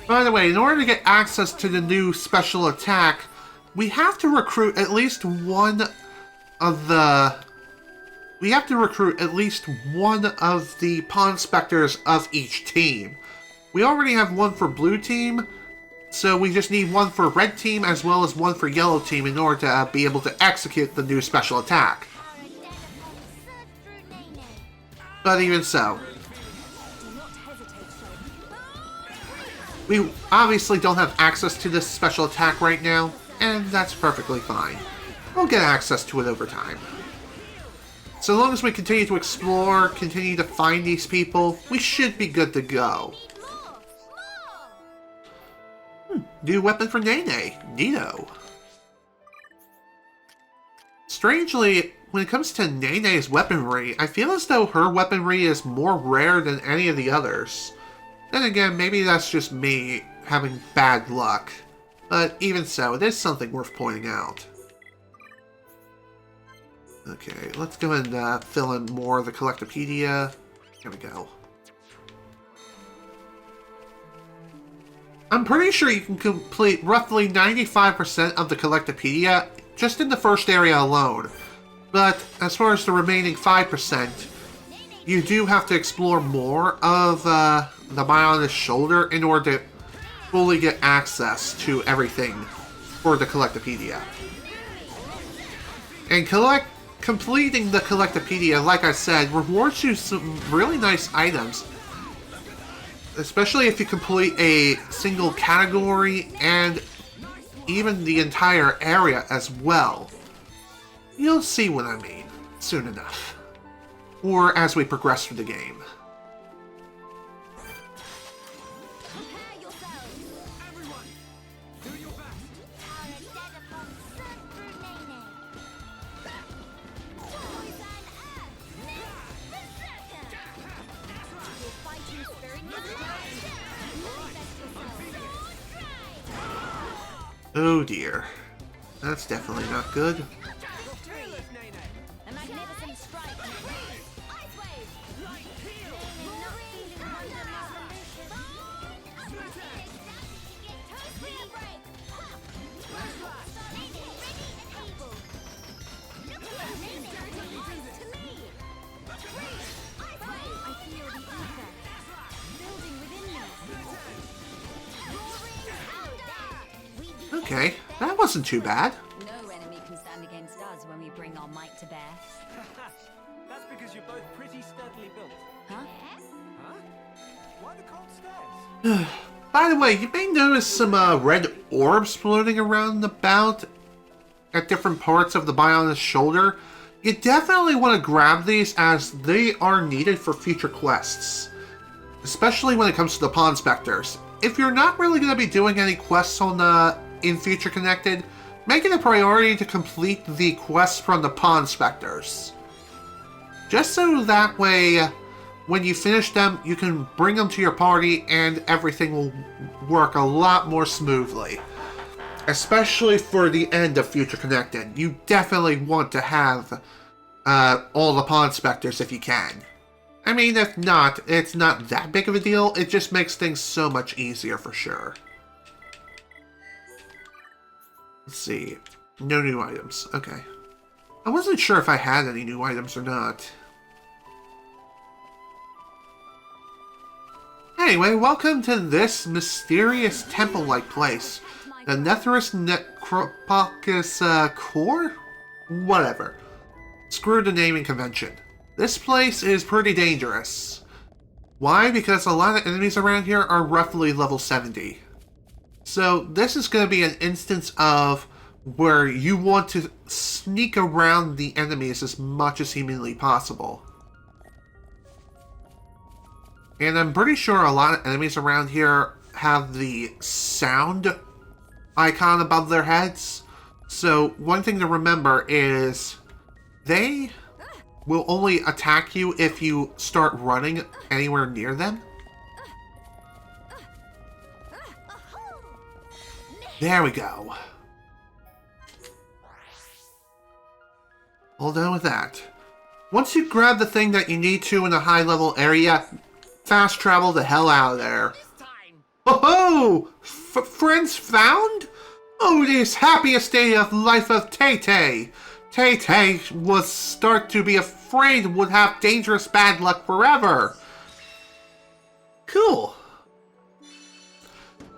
By the way, in order to get access to the new special attack, we have to recruit at least one of the... We have to recruit at least one of the Pawn Specters of each team. We already have one for blue team, so we just need one for red team as well as one for yellow team in order to be able to execute the new special attack. But even so, we obviously don't have access to this special attack right now, and that's perfectly fine. We'll get access to it over time. So long as we continue to explore, continue to find these people, we should be good to go. New weapon for Nene. Neato. Strangely, when it comes to Nene's weaponry, I feel as though her weaponry is more rare than any of the others. Then again, maybe that's just me having bad luck. But even so, it is something worth pointing out. Okay, let's go and fill in more of the Collectopedia. Here we go. I'm pretty sure you can complete roughly 95% of the Collectopedia just in the first area alone. But as far as the remaining 5%, you do have to explore more of the Bionis Shoulder in order to fully get access to everything for the Collectopedia. And completing the Collectopedia, like I said, rewards you some really nice items. Especially if you complete a single category and even the entire area as well. You'll see what I mean soon enough. Or as we progress through the game. Oh dear. That's definitely not good. Okay, that wasn't too bad. No enemy can stand against us when we bring our might to bear. That's because you're both pretty sturdily built. Huh? Huh? Why the cold stairs? By the way, you may notice some red orbs floating around about at different parts of the Bionis Shoulder. You definitely want to grab these as they are needed for future quests. Especially when it comes to the Pawn Specters. If you're not really going to be doing any quests on in Future Connected, make it a priority to complete the quests from the Pawn Specters. Just so that way, when you finish them, you can bring them to your party and everything will work a lot more smoothly. Especially for the end of Future Connected. You definitely want to have all the Pawn Specters if you can. I mean, if not, it's not that big of a deal. It just makes things so much easier for sure. Let's see. No new items. Okay. I wasn't sure if I had any new items or not. Anyway, welcome to this mysterious temple-like place. The Netherus Necropocus Core? Whatever. Screw the naming convention. This place is pretty dangerous. Why? Because a lot of enemies around here are roughly level 70. So this is going to be an instance of where you want to sneak around the enemies as much as humanly possible. And I'm pretty sure a lot of enemies around here have the sound icon above their heads. So one thing to remember is they will only attack you if you start running anywhere near them. There we go. All done with that. Once you grab the thing that you need to in a high level area, fast travel the hell out of there. Ho-ho! Friends found? Oh, this happiest day of life of Tay-Tay. Tay-Tay was start to be afraid would have dangerous bad luck forever. Cool.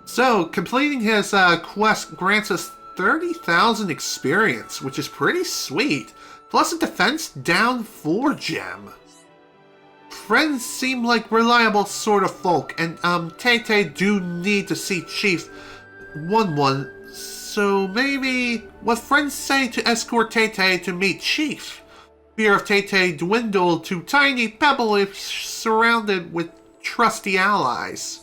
So, completing his quest grants us 30,000 experience, which is pretty sweet. Plus a defense down 4 gem. Friends seem like reliable sort of folk, and Tay-Tay do need to see Chief 1-1. So maybe what friends say to escort Tay-Tay to meet Chief? Fear of Tay-Tay dwindled to tiny pebble if surrounded with trusty allies.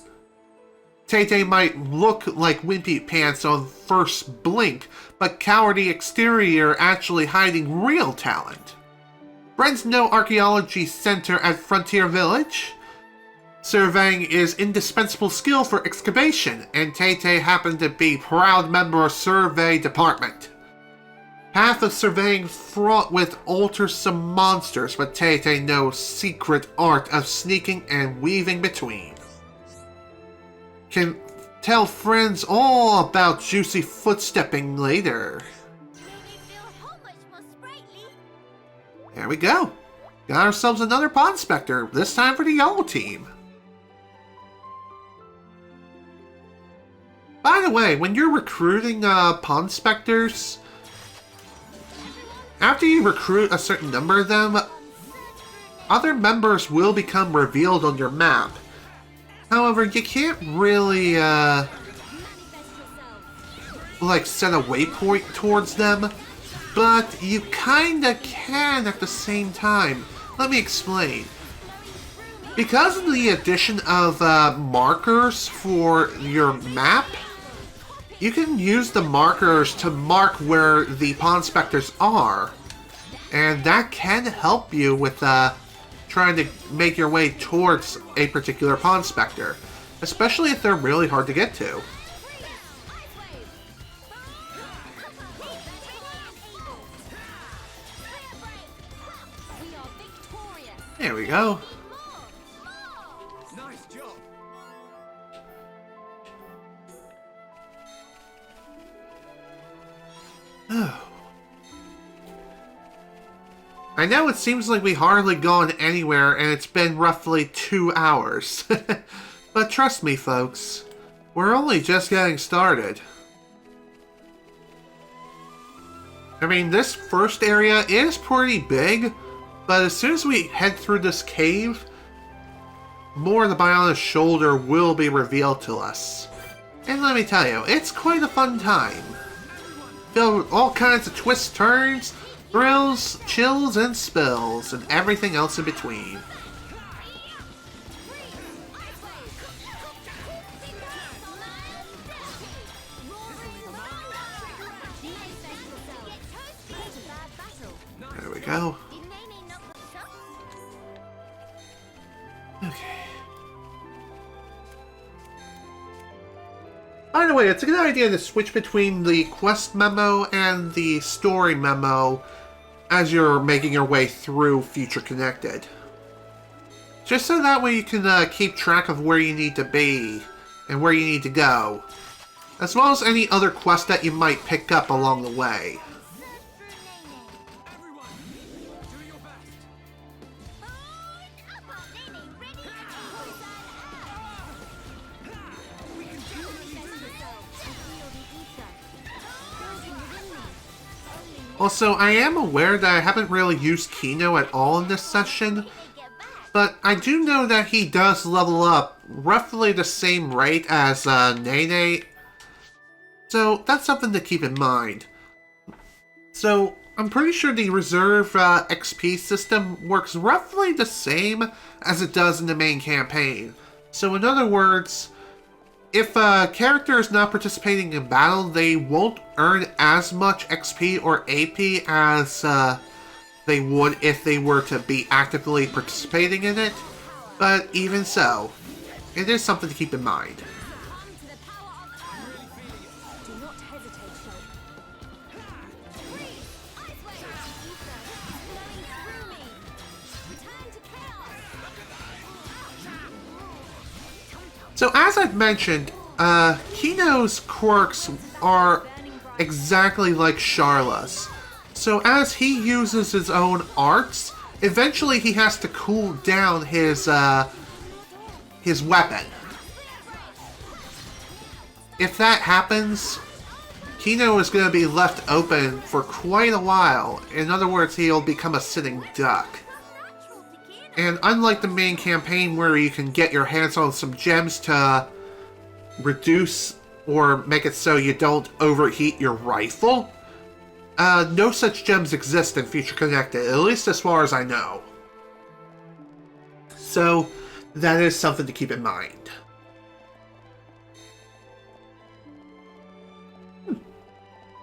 Tay-Tay might look like wimpy pants on first blink, but cowardly exterior actually hiding real talent. Friends know Archaeology Center at Frontier Village? Surveying is indispensable skill for excavation, and Tay-Tay happened to be proud member of Survey Department. Path of surveying fraught with altersome monsters, but Tay-Tay knows secret art of sneaking and weaving between. Can tell friends all about juicy footstepping later. There we go. Got ourselves another Pond Spectre, this time for the yellow team. By the way, when you're recruiting Pond Spectres, after you recruit a certain number of them, other members will become revealed on your map. However, you can't really, like, set a waypoint towards them, but you kinda can at the same time. Let me explain. Because of the addition of markers for your map, you can use the markers to mark where the Pond Spectres are, and that can help you with trying to make your way towards a particular Pond Spectre, especially if they're really hard to get to. There we go. Nice job. I know it seems like we hardly gone anywhere and it's been roughly 2 hours. But trust me, folks, we're only just getting started. I mean, this first area is pretty big, but as soon as we head through this cave, more of the Bionic Shoulder will be revealed to us. And let me tell you, it's quite a fun time. Filled with all kinds of twists, turns, thrills, chills, and spills, and everything else in between. There we go. Okay. By the way, it's a good idea to switch between the quest memo and the story memo as you're making your way through Future Connected. Just so that way you can keep track of where you need to be and where you need to go, as well as any other quests that you might pick up along the way. Also, I am aware that I haven't really used Keno at all in this session, but I do know that he does level up roughly the same rate as Nene, so that's something to keep in mind. So, I'm pretty sure the reserve XP system works roughly the same as it does in the main campaign. So in other words, if a character is not participating in battle, they won't earn as much XP or AP as they would if they were to be actively participating in it. But even so, it is something to keep in mind. So as I've mentioned, Keno's quirks are exactly like Sharla's. So as he uses his own arts, eventually he has to cool down his weapon. If that happens, Keno is going to be left open for quite a while. In other words, he'll become a sitting duck. And unlike the main campaign where you can get your hands on some gems to reduce or make it so you don't overheat your rifle, no such gems exist in Future Connected, at least as far as I know. So, that is something to keep in mind.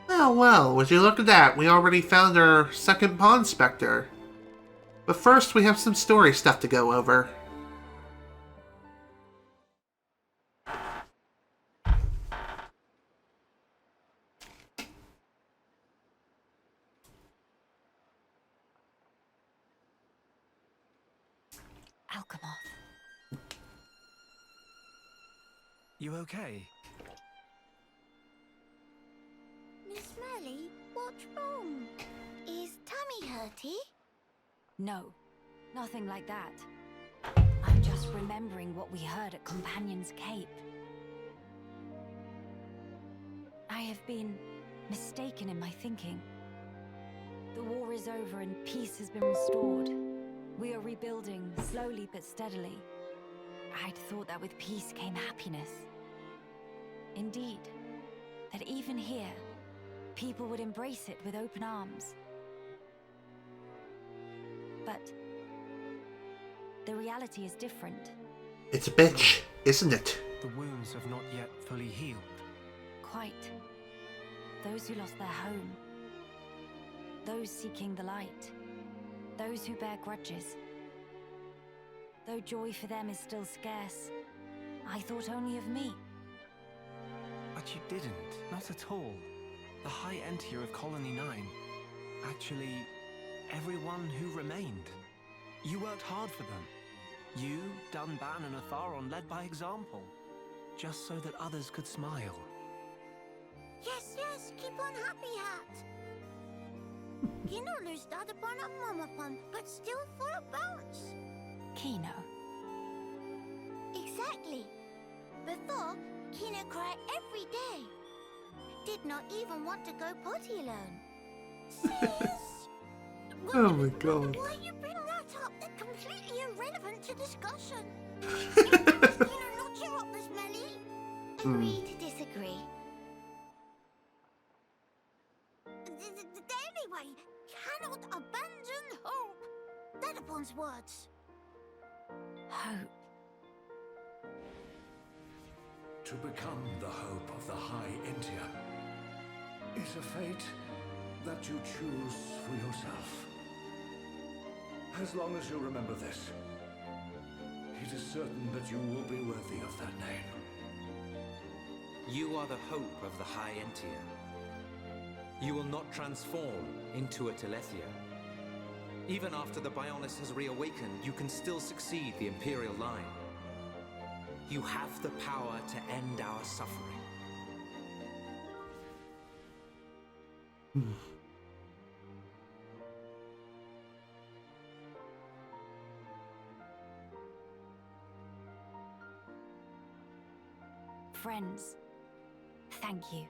Well, would you look at that? We already found our second Pond Spectre. But first, we have some story stuff to go over. Alcamoth. You okay? Miss Melia, what's wrong? Is tummy hurty? No, nothing like that. I'm just remembering what we heard at Companion's Cape. I have been mistaken in my thinking. The war is over and peace has been restored. We are rebuilding, slowly but steadily. I'd thought that with peace came happiness. Indeed, that even here, people would embrace it with open arms. But the reality is different. It's a bitch, isn't it? The wounds have not yet fully healed. Quite. Those who lost their home. Those seeking the light. Those who bear grudges. Though joy for them is still scarce, I thought only of me. But you didn't. Not at all. The High Entia of Colony 9. Actually, everyone who remained. You worked hard for them. You, Dunban and Atharon led by example. Just so that others could smile. Yes, yes, keep on happy hat. Keno loosed out upon a mamapon, but still full of bounce. Keno. Exactly. Before, Keno cried every day. Did not even want to go potty alone. Sis! Oh my god. Why you bring that up? They're completely irrelevant to discussion. Keno, not cheer up, Miss Melia. Agree to disagree. Anyway, cannot abandon hope. Dedapon's words. Hope. To become the hope of the High Entia is a fate that you choose for yourself. As long as you remember this, it is certain that you will be worthy of that name. You are the hope of the High Entia. You will not transform into a Telethia. Even after the Bionis has reawakened, you can still succeed the Imperial line. You have the power to end our suffering. Friends, thank you.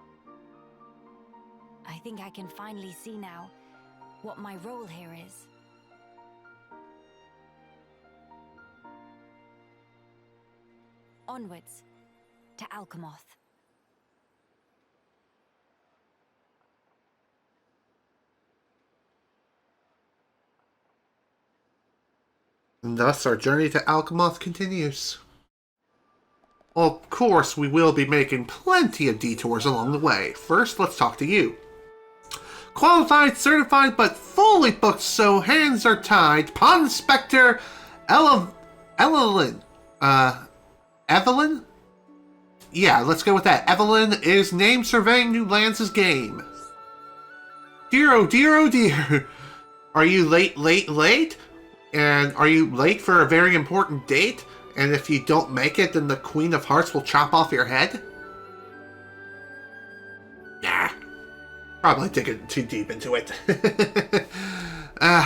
I think I can finally see now what my role here is. Onwards to Alcamoth. And thus our journey to Alcamoth continues. Of course, we will be making plenty of detours along the way. First, let's talk to you. Qualified, certified, but fully booked, so hands are tied. Pond Spectre, Evelyn. Evelyn? Yeah, let's go with that. Evelyn is named surveying new lands' game. Dear, oh dear, oh dear. Are you late? And are you late for a very important date? And if you don't make it, then the Queen of Hearts will chop off your head? Probably digging too deep into it.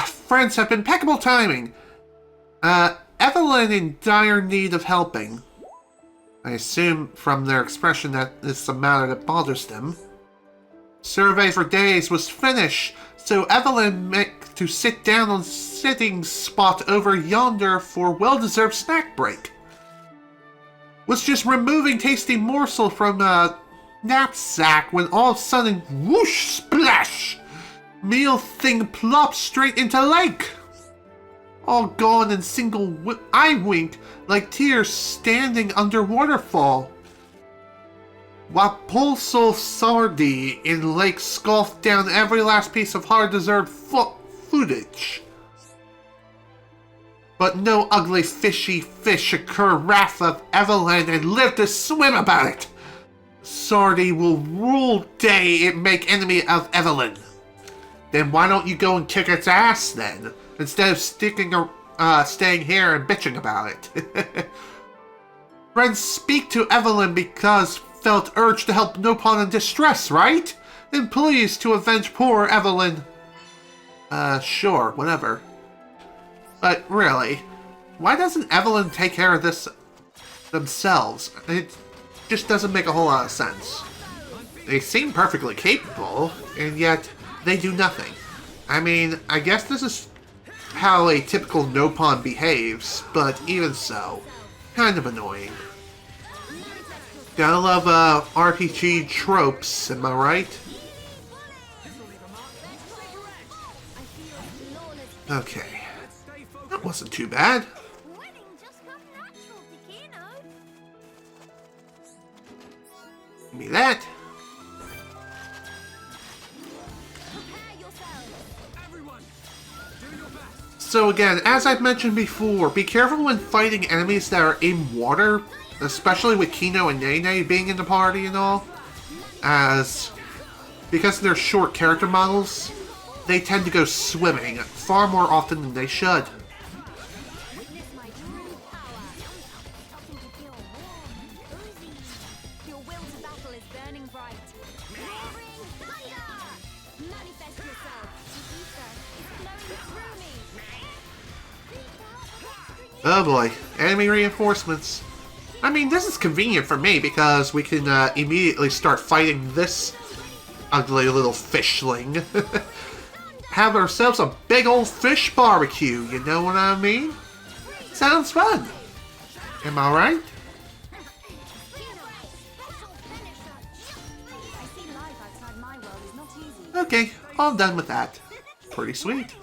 Friends have impeccable timing. Evelyn in dire need of helping. I assume from their expression that it's a matter that bothers them. Survey for days was finished, so Evelyn make to sit down on sitting spot over yonder for well-deserved snack break. Was just removing tasty morsel from a knapsack when all of a sudden, whoosh, splash! Meal thing plops straight into lake. All gone in single eye wink, like tears standing under waterfall. Wapolso Sardi in lake scoffed down every last piece of hard-deserved footage. But no ugly fishy fish occur wrath of Evelyn and live to swim about it. Sardi will rule day it make enemy of Evelyn. Then why don't you go and kick its ass then, instead of staying here and bitching about it? Friends speak to Evelyn because felt urged to help Nopon in distress, right? And pleased to avenge poor Evelyn. Sure, whatever. But really, why doesn't Evelyn take care of this themselves? It just doesn't make a whole lot of sense. They seem perfectly capable, and yet they do nothing. I mean, I guess this is how a typical Nopon behaves, but even so, kind of annoying. Gotta love RPG tropes, am I right? Okay, that wasn't too bad. Give me that. So again, as I've mentioned before, be careful when fighting enemies that are in water, especially with Keno and Nene being in the party and all, as because they're short character models, they tend to go swimming far more often than they should. Oh boy, enemy reinforcements. I mean, this is convenient for me because we can immediately start fighting this ugly little fishling. Have ourselves a big old fish barbecue, you know what I mean? Sounds fun. Am I right? Okay, all done with that. Pretty sweet.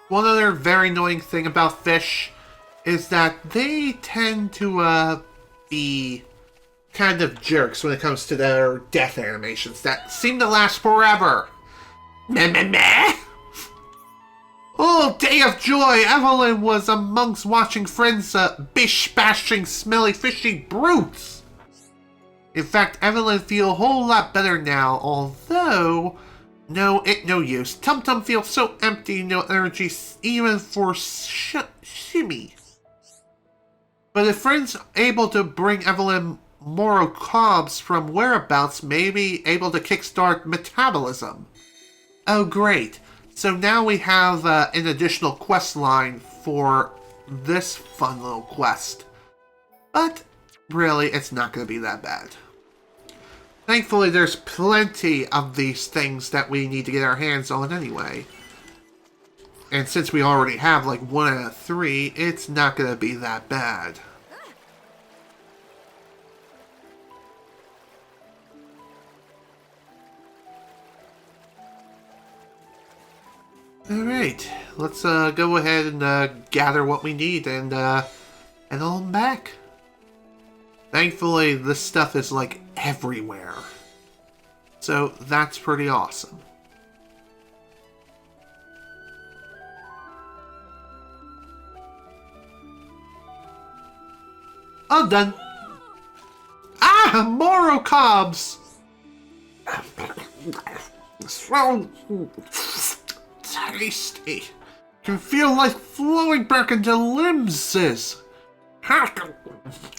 One other very annoying thing about fish is that they tend to be kind of jerks when it comes to their death animations that seem to last forever. Meh meh meh! Oh, day of joy! Evelyn was amongst watching friends bish-bashing smelly fishy brutes! In fact, Evelyn feel a whole lot better now, although no use. Tum Tum feels so empty, no energy even for shimmy. But if friends able to bring Evelyn moral cobs from whereabouts, may be able to kickstart metabolism. Oh great. So now we have an additional quest line for this fun little quest. But really, it's not going to be that bad. Thankfully, there's plenty of these things that we need to get our hands on anyway. And since we already have like 1 out of 3, it's not going to be that bad. Alright, let's go ahead and gather what we need and head on back. Thankfully, this stuff is like everywhere. So that's pretty awesome. All done. Ah, Moro cobs! So tasty. Can feel life flowing back into limbs.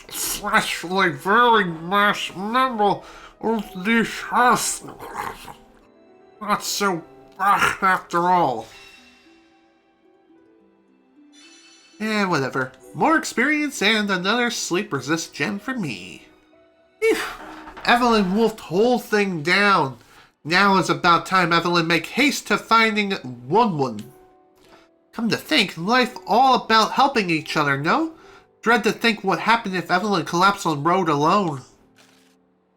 freshly very mass member of this house. Not so bad after all. Whatever. More experience and another sleep-resist gem for me. Phew. Evelyn wolfed whole thing down. Now is about time Evelyn make haste to finding Wun. Come to think, life all about helping each other, no? Dread to think what happened if Evelyn collapsed on road alone.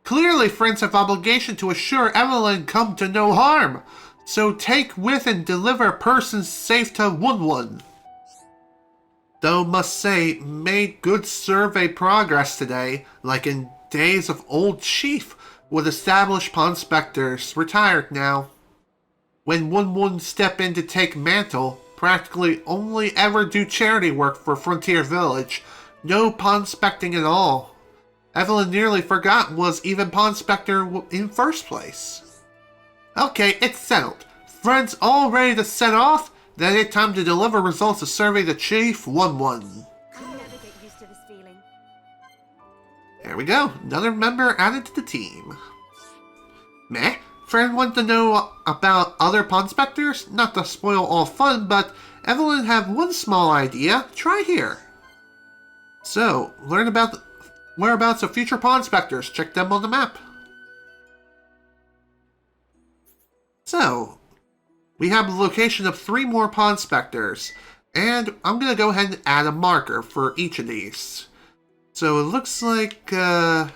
Clearly, friends have obligation to assure Evelyn come to no harm. So take with and deliver persons safe to Wun. Though must say, made good survey progress today, like in days of old chief, with established pawn specters, retired now. When Wun step in to take mantle, practically only ever do charity work for Frontier Village, no pawn specting at all. Evelyn nearly forgot was even pawn specter in first place. Okay, it's settled. Friends all ready to set off? Then it's time to deliver results of survey to Chief Wun. I'll never get used to this feeling. There we go. Another member added to the team. Meh. Friend want to know about other pawn specters? Not to spoil all fun, but Evelyn have one small idea. Try here. So, learn about the whereabouts of future pawn specters. Check them on the map. So, we have the location of 3 more pawn specters, and I'm going to go ahead and add a marker for each of these. So it looks like 3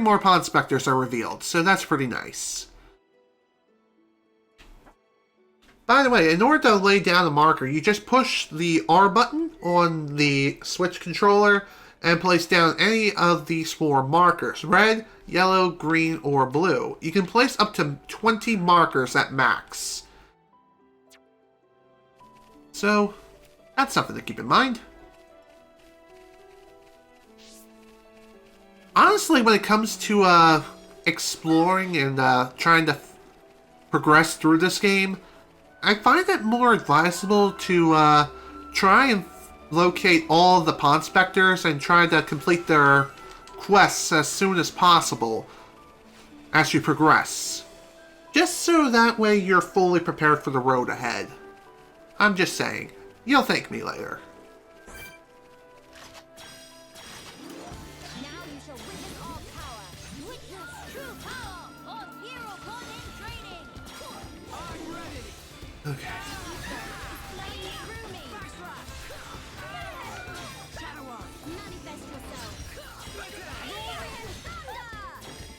more pawn specters are revealed, so that's pretty nice. By the way, in order to lay down a marker, you just push the R button on the Switch controller and place down any of these 4 markers: red, yellow, green, or blue. You can place up to 20 markers at max. So, that's something to keep in mind. Honestly, when it comes to exploring and trying to progress through this game, I find it more advisable to try and locate all the pawn specters and try to complete their quests as soon as possible as you progress. Just so that way you're fully prepared for the road ahead. I'm just saying. You'll thank me later. Now you shall witness all power. Witness true power of hero pawn in training. I'm ready. Okay. Manifest yourself. Roaring thunder.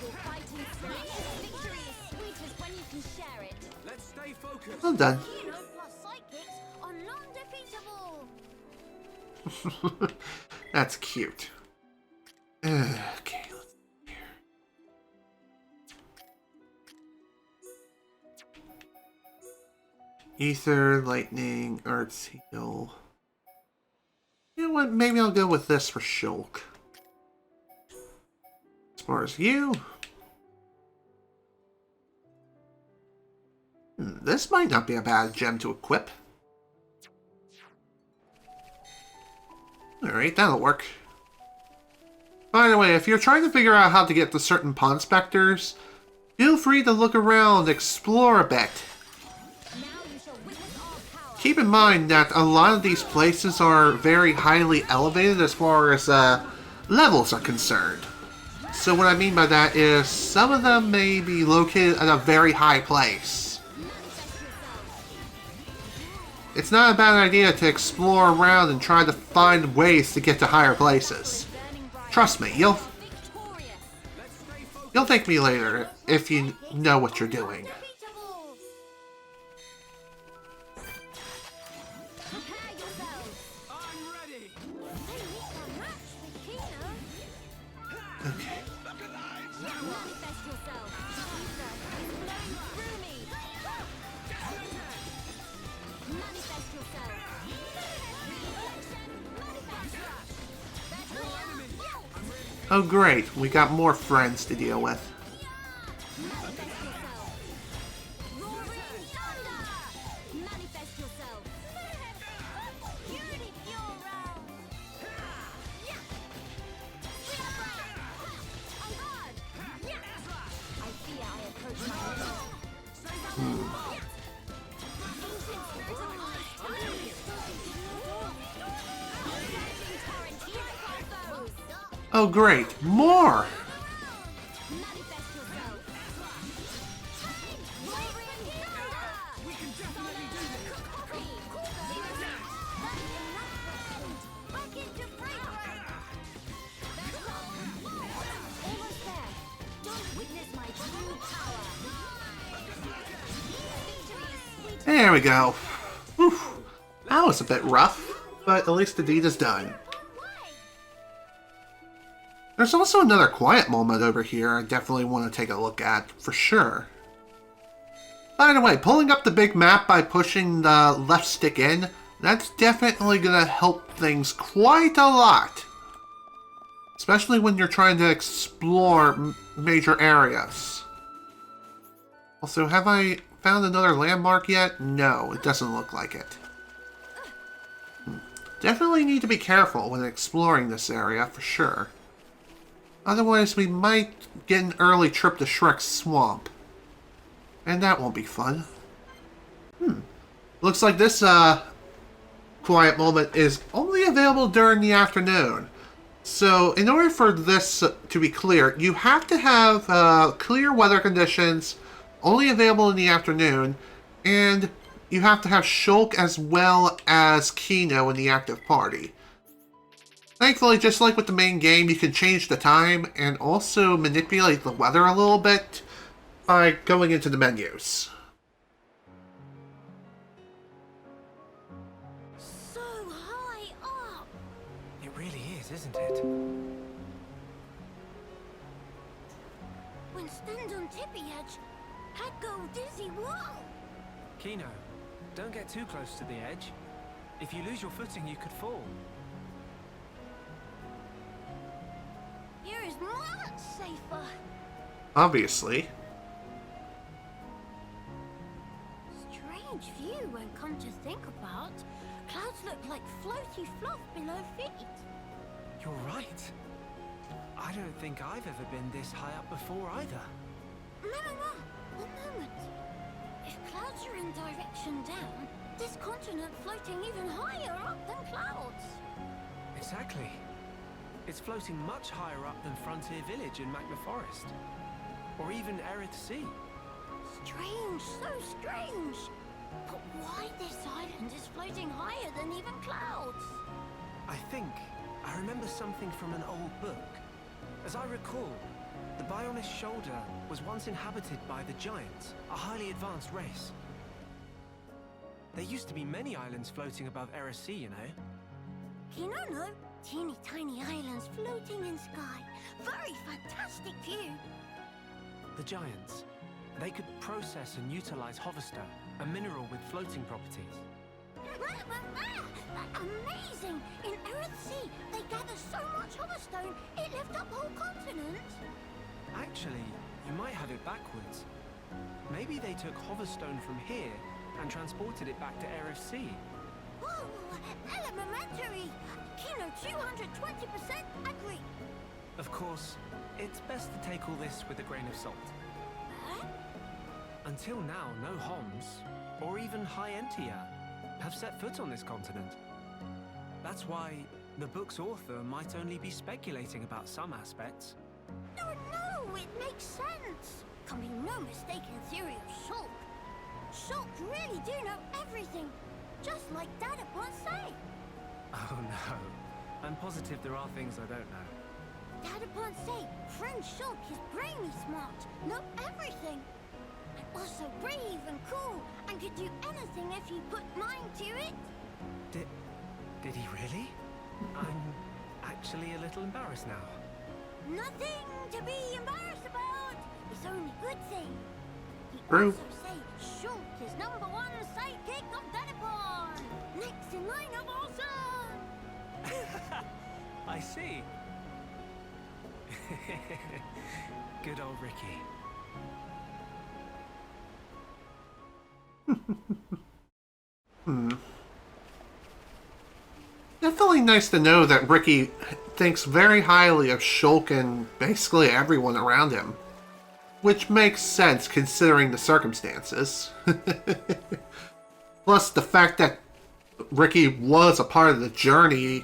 Your fighting spirit is victory is sweetest when you can share it. Let's stay focused. Well done. Keno plus psychics are non-defeatable. That's cute. Okay, let's see here. Ether, lightning, arts heal. You know what? Maybe I'll go with this for Shulk. As far as you, this might not be a bad gem to equip. Alright, that'll work. By the way, if you're trying to figure out how to get to certain pawn specters, feel free to look around, explore a bit. Keep in mind that a lot of these places are very highly elevated as far as levels are concerned. So what I mean by that is some of them may be located at a very high place. It's not a bad idea to explore around and try to find ways to get to higher places. Trust me, you'll thank me later if you know what you're doing. Okay. Oh great, we got more friends to deal with. Oh great, more! There we go. Whew. That was a bit rough, but at least the deed is done. There's also another quiet moment over here I definitely want to take a look at, for sure. By the way, pulling up the big map by pushing the left stick in, that's definitely going to help things quite a lot. Especially when you're trying to explore major areas. Also, have I found another landmark yet? No, it doesn't look like it. Definitely need to be careful when exploring this area, for sure. Otherwise, we might get an early trip to Shrek's swamp. And that won't be fun. Looks like this quiet moment is only available during the afternoon. So, in order for this to be clear, you have to have clear weather conditions, only available in the afternoon, and you have to have Shulk as well as Keno in the active party. Thankfully, just like with the main game, you can change the time and also manipulate the weather a little bit by going into the menus. So high up! It really is, isn't it? When stand on tippy edge, I'd go dizzy. Whoa! Keno, don't get too close to the edge. If you lose your footing, you could fall. Here is much safer. Obviously. Strange view when come to think about. Clouds look like floaty fluff below feet. You're right. I don't think I've ever been this high up before either. No. One moment. If clouds are in direction down, this continent floating even higher up than clouds. Exactly. It's floating much higher up than Frontier Village in Magna Forest. Or even Erith Sea. Strange, so strange. But why this island is floating higher than even clouds? I remember something from an old book. As I recall, the Bionis Shoulder was once inhabited by the Giants, a highly advanced race. There used to be many islands floating above Erith Sea, you know. Keno, no. Teeny tiny islands floating in sky. Very fantastic view. The Giants. They could process and utilize hoverstone, a mineral with floating properties. Amazing! In Erith Sea, they gather so much hoverstone, it lifts up whole continents. Actually, you might have it backwards. Maybe they took hoverstone from here and transported it back to Erith Sea. Whoa! Elementary! Keno 220% agree. Of course, it's best to take all this with a grain of salt. Until now, no Homs, or even High Entia, have set foot on this continent. That's why the book's author might only be speculating about some aspects. No, it makes sense. Can be no mistaken theory of Shulk. Shulk really do know everything, just like Dad upon say. Oh no, I'm positive there are things I don't know. Dad upon say, friend Shulk is brainy smart, know everything. And also brave and cool, and could do anything if you put mind to it. Did he really? I'm actually a little embarrassed now. Nothing to be embarrassed about. It's only good thing. He True. also say Shulk is #1 sidekick of Dadapon. Next in line of awesome. I see. Good old Ricky. Definitely nice to know that Ricky thinks very highly of Shulk and basically everyone around him. Which makes sense considering the circumstances. Plus the fact that Ricky was a part of the journey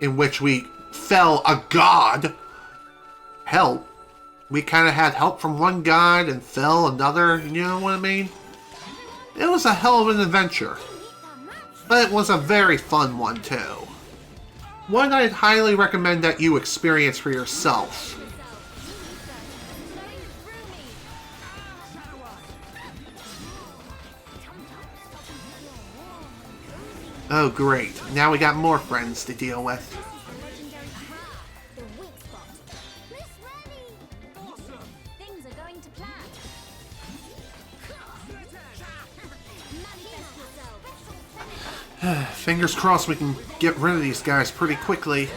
in which we fell a god. Hell, we kind of had help from one god and fell another, you know what I mean? It was a hell of an adventure. But it was a very fun one too. One I'd highly recommend that you experience for yourself. Oh great, now we got more friends to deal with. Fingers crossed we can get rid of these guys pretty quickly.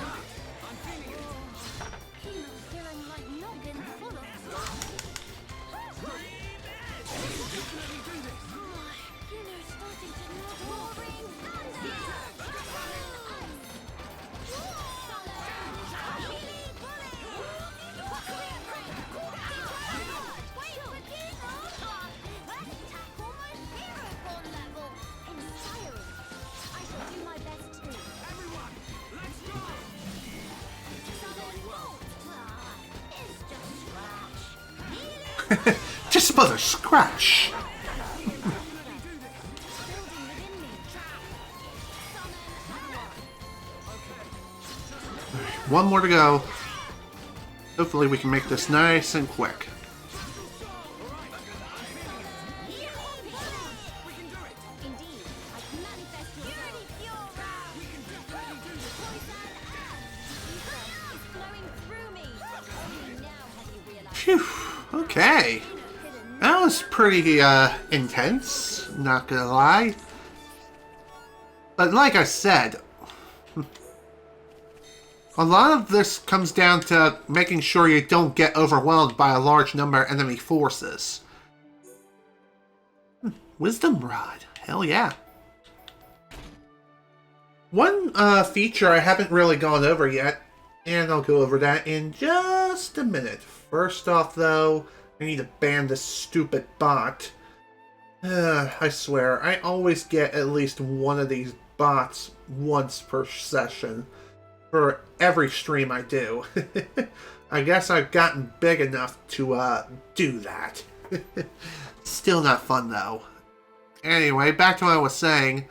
Just about a scratch. One more to go. Hopefully we can make this nice and quick. Phew. Okay. That was pretty intense, not gonna lie. But like I said, a lot of this comes down to making sure you don't get overwhelmed by a large number of enemy forces. Wisdom Rod. Hell yeah. One feature I haven't really gone over yet, and I'll go over that in just a minute. First off, though, I need to ban this stupid bot. I swear, I always get at least one of these bots once per session for every stream I do. I guess I've gotten big enough to do that. Still not fun, though. Anyway, back to what I was saying.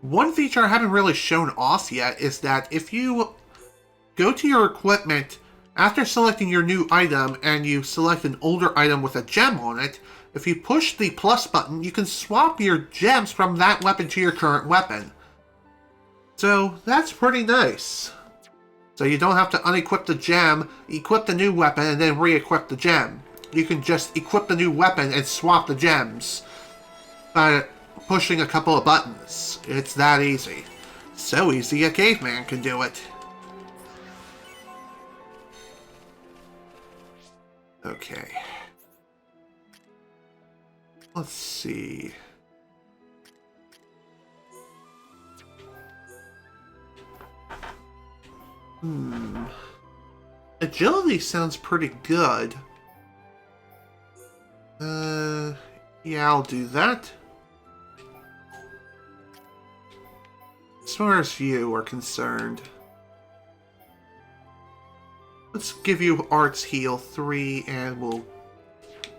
One feature I haven't really shown off yet is that if you go to your equipment after selecting your new item and you select an older item with a gem on it, if you push the plus button, you can swap your gems from that weapon to your current weapon. So that's pretty nice. So you don't have to unequip the gem, equip the new weapon, and then re-equip the gem. You can just equip the new weapon and swap the gems by pushing a couple of buttons. It's that easy. So easy a caveman can do it. Okay. Let's see. Agility sounds pretty good. Yeah, I'll do that. As far as you are concerned, let's give you Arts Heal 3 and we'll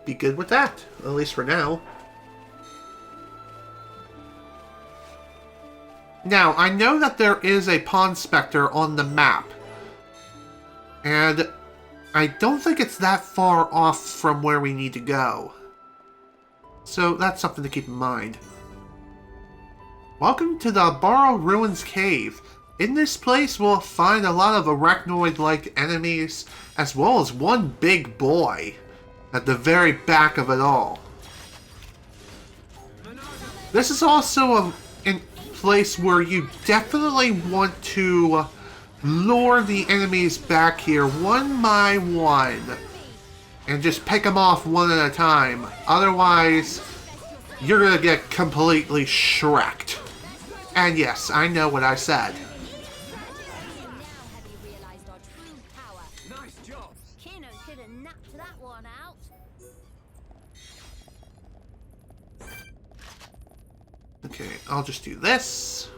be good with that, at least for now. Now, I know that there is a Pond Spectre on the map, and I don't think it's that far off from where we need to go. So that's something to keep in mind. Welcome to the Borrow Ruins Cave. In this place, we'll find a lot of arachnoid-like enemies, as well as one big boy at the very back of it all. This is also a place where you definitely want to lure the enemies back here one by one and just pick them off one at a time. Otherwise, you're gonna get completely shreked. And yes, I know what I said. Nice job. Keno could have napped that one out. Okay, I'll just do this.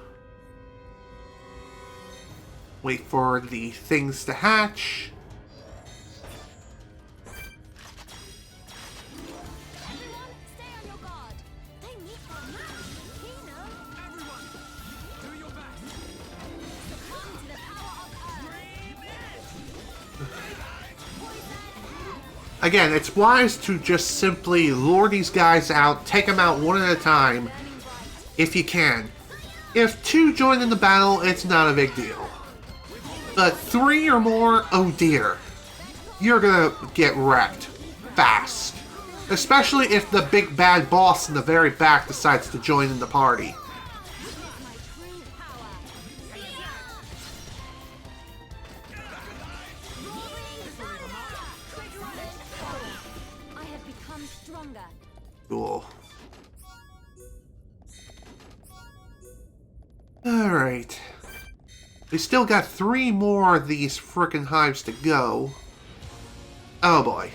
Wait for the things to hatch. Everyone, stay on your guard. They meet for a match. Keno, Everyone, do your best. succumb to the power of Earth. Again, it's wise to just simply lure these guys out, take them out one at a time, if you can. If 2 join in the battle, it's not a big deal. But 3 or more, oh dear. You're gonna get wrecked. Fast. Especially if the big bad boss in the very back decides to join in the party. I have become stronger. Cool. Alright. We still got 3 more of these frickin' hives to go. Oh boy.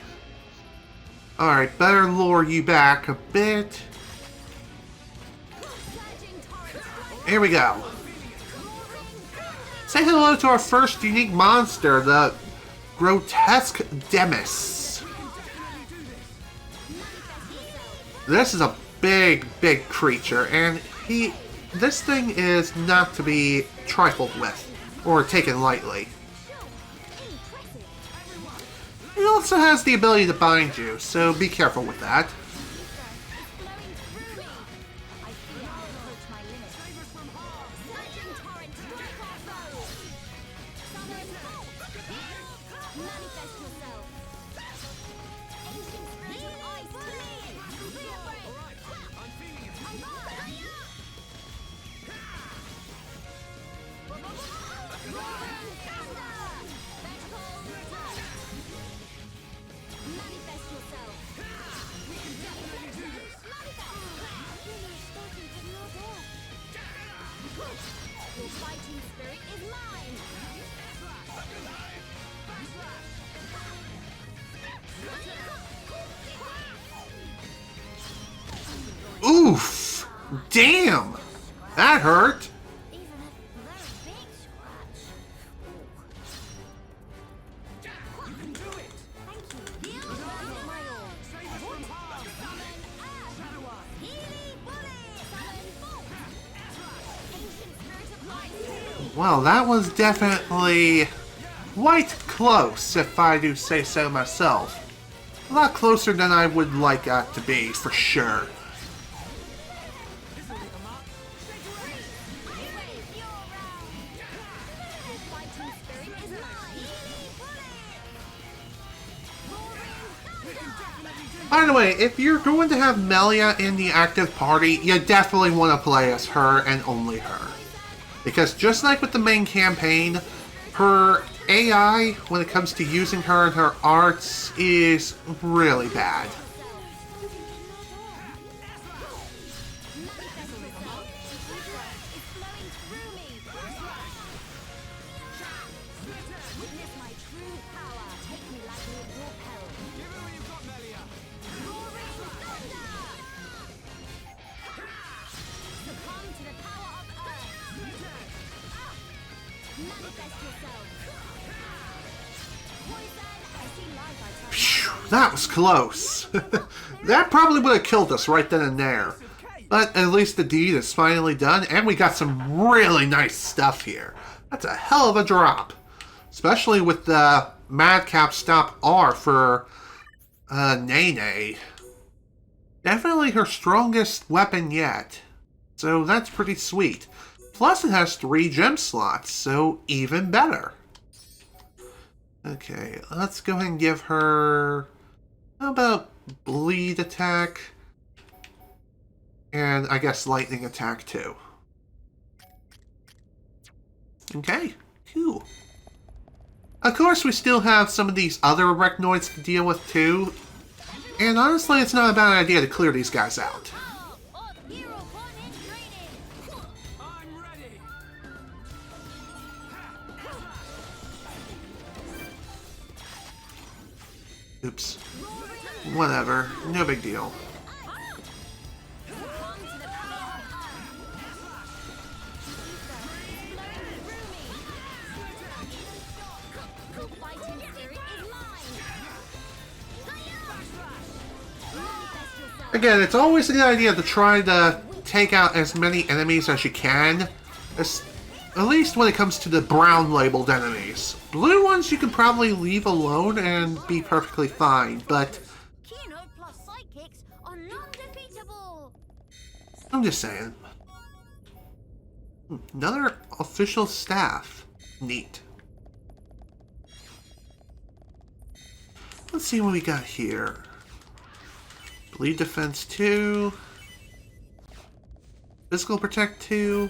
Alright, better lure you back a bit. Here we go. Say hello to our first unique monster, the Grotesque Demis. This is a big, big creature, and this thing is not to be trifled with, or taken lightly. It also has the ability to bind you, so be careful with that. Oof! Damn! That hurt! Even a very big scratch. You can do it! Thank you. My all. Summon Ash! Healy Bully! Summon Bolt! Ancient Spirit of Light! Well, that was definitely quite close, if I do say so myself. A lot closer than I would like that to be, for sure. By the way, if you're going to have Melia in the active party, you definitely want to play as her and only her. Because just like with the main campaign, her AI, when it comes to using her and her arts, is really bad. That was close. That probably would have killed us right then and there. But at least the deed is finally done, and we got some really nice stuff here. That's a hell of a drop. Especially with the Madcap Stop R for Nene. Definitely her strongest weapon yet. So that's pretty sweet. Plus it has 3 gem slots, so even better. Okay, let's go ahead and give her... How about bleed attack? And I guess lightning attack too. Okay, cool. Of course we still have some of these other arachnoids to deal with too. And honestly, it's not a bad idea to clear these guys out. Oops. Whatever. No big deal. Again, it's always a good idea to try to take out as many enemies as you can. At least when it comes to the brown labeled enemies. Blue ones you can probably leave alone and be perfectly fine, but Keno plus sidekicks are non-defeatable. I'm just saying. Another official staff. Neat. Let's see what we got here. Bleed defense 2. Physical protect 2.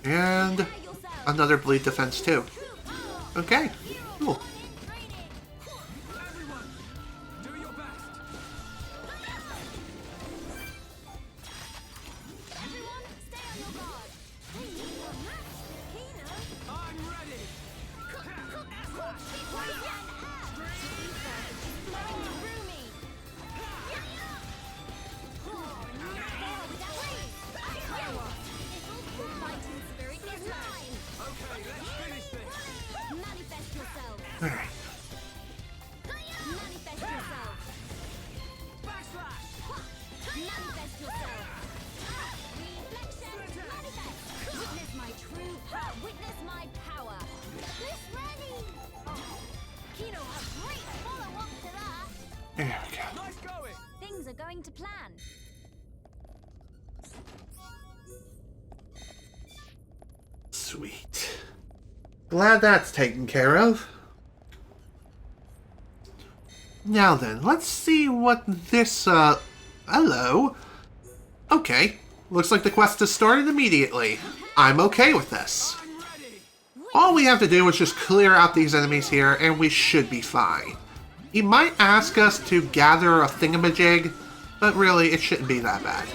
And another bleed defense 2. Okay, cool. Alright. Manifest yourself. Manifest yourself. Reflection. Manifest. Witness my true power. Witness my power. This ready. Keno has great follow-up to that. There we go. Nice going. Things are going to plan. Sweet. Glad that's taken care of. Now then, let's see what this, hello. Okay, looks like the quest has started immediately. I'm okay with this. All we have to do is just clear out these enemies here, and we should be fine. He might ask us to gather a thingamajig, but really, it shouldn't be that bad.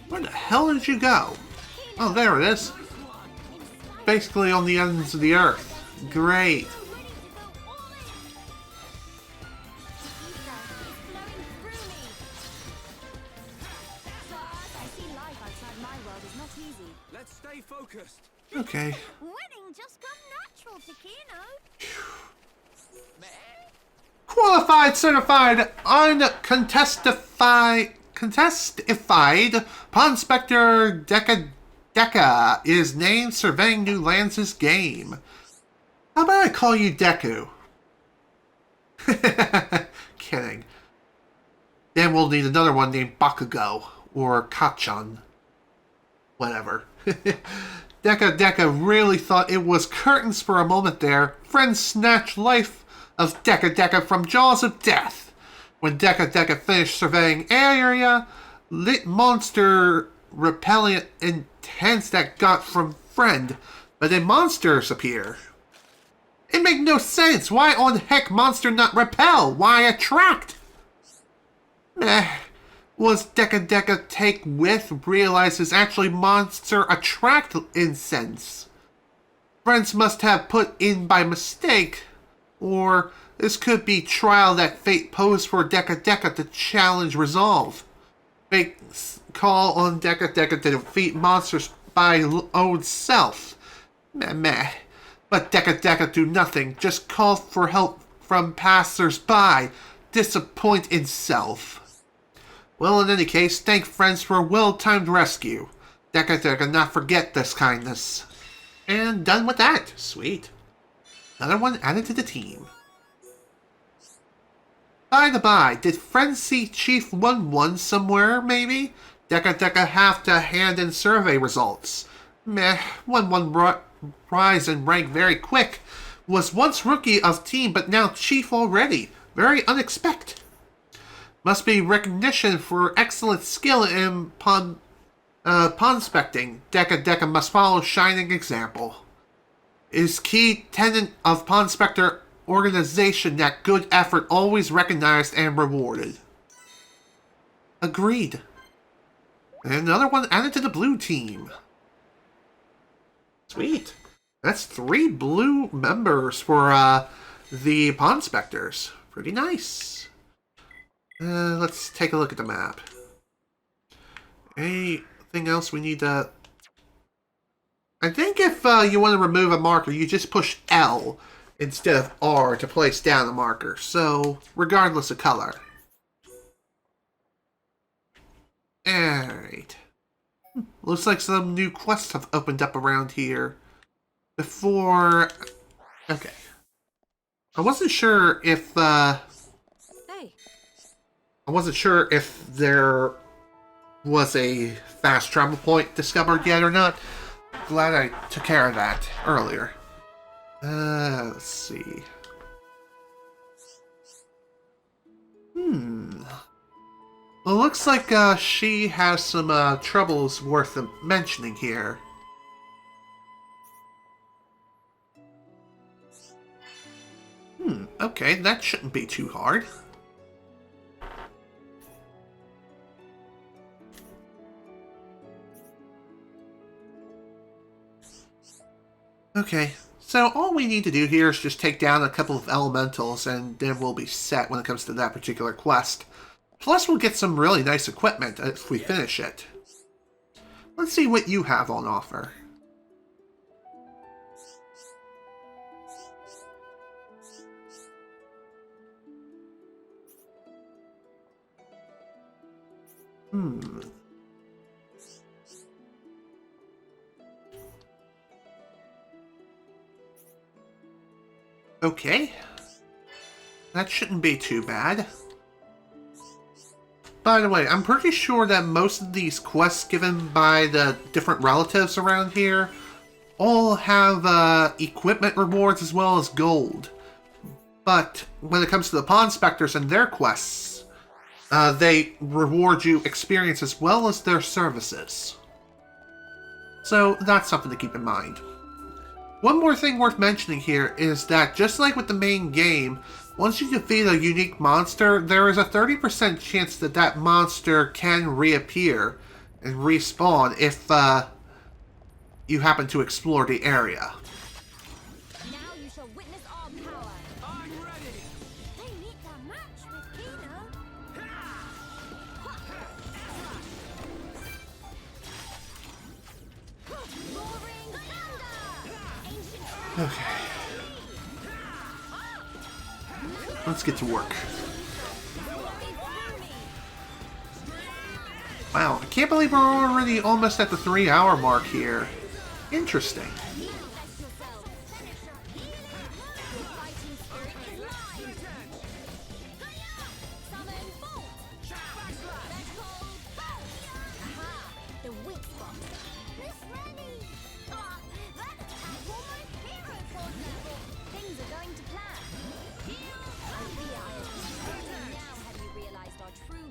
Where the hell did you go? Oh, there it is. Basically on the ends of the earth. Great. Let's stay focused. Okay. Winning just come natural to Keno. Qualified, certified, uncontestified, Ponspector Deca is named surveying new lands' game. How about I call you Deku? Kidding. Then we'll need another one named Bakugo or Kachan. Whatever. Deca really thought it was curtains for a moment there. Friends snatched life of Deca from jaws of death. When Deca finished surveying area, lit monster repellent intense that got from friend, but then monsters appear. It make no sense. Why on heck monster not repel? Why attract? Meh. Was Deca take with realizes actually monster attract incense. Friends must have put in by mistake, or this could be trial that fate posed for Deca to challenge resolve. Fate call on Deca to defeat monsters by own self. Meh. But Deca do nothing, just call for help from passers-by. Disappoint in self. Well, in any case, thank friends for a well-timed rescue. Deca not forget this kindness. And done with that. Sweet. Another one added to the team. By the by, did friends see Chief 1-1 somewhere, maybe? Deca have to hand in survey results. Meh, 1-1 rise in rank very quick. Was once rookie of team, but now chief already. Very unexpected. Must be recognition for excellent skill in ponspecting. Deca must follow shining example. Is key tenet of Ponspector organization that good effort always recognized and rewarded. Agreed. And another one added to the blue team. Sweet. That's 3 blue members for the Pond Specters. Pretty nice. Let's take a look at the map. Anything else we need to... I think if you want to remove a marker, you just push L instead of R to place down a marker. So, regardless of color. Alright. Looks like some new quests have opened up around here. Before... Okay. I wasn't sure if, I wasn't sure if there was a fast travel point discovered yet or not. Glad I took care of that earlier. Let's see. Well, looks like she has some troubles worth mentioning here. Okay, that shouldn't be too hard. Okay, so all we need to do here is just take down a couple of elementals, and then we'll be set when it comes to that particular quest. Plus, we'll get some really nice equipment if we finish it. Let's see what you have on offer. Okay. That shouldn't be too bad. By the way, I'm pretty sure that most of these quests given by the different relatives around here all have equipment rewards as well as gold. But when it comes to the Pond Specters and their quests, they reward you experience as well as their services. So that's something to keep in mind. One more thing worth mentioning here is that just like with the main game, once you defeat a unique monster, there is a 30% chance that that monster can reappear and respawn if you happen to explore the area. Now you shall witness our power. I'm ready. They need to match with Keno. Roaring thunder. Ancient. Okay. Let's get to work. Wow, I can't believe we're already almost at the 3-hour mark here. Interesting.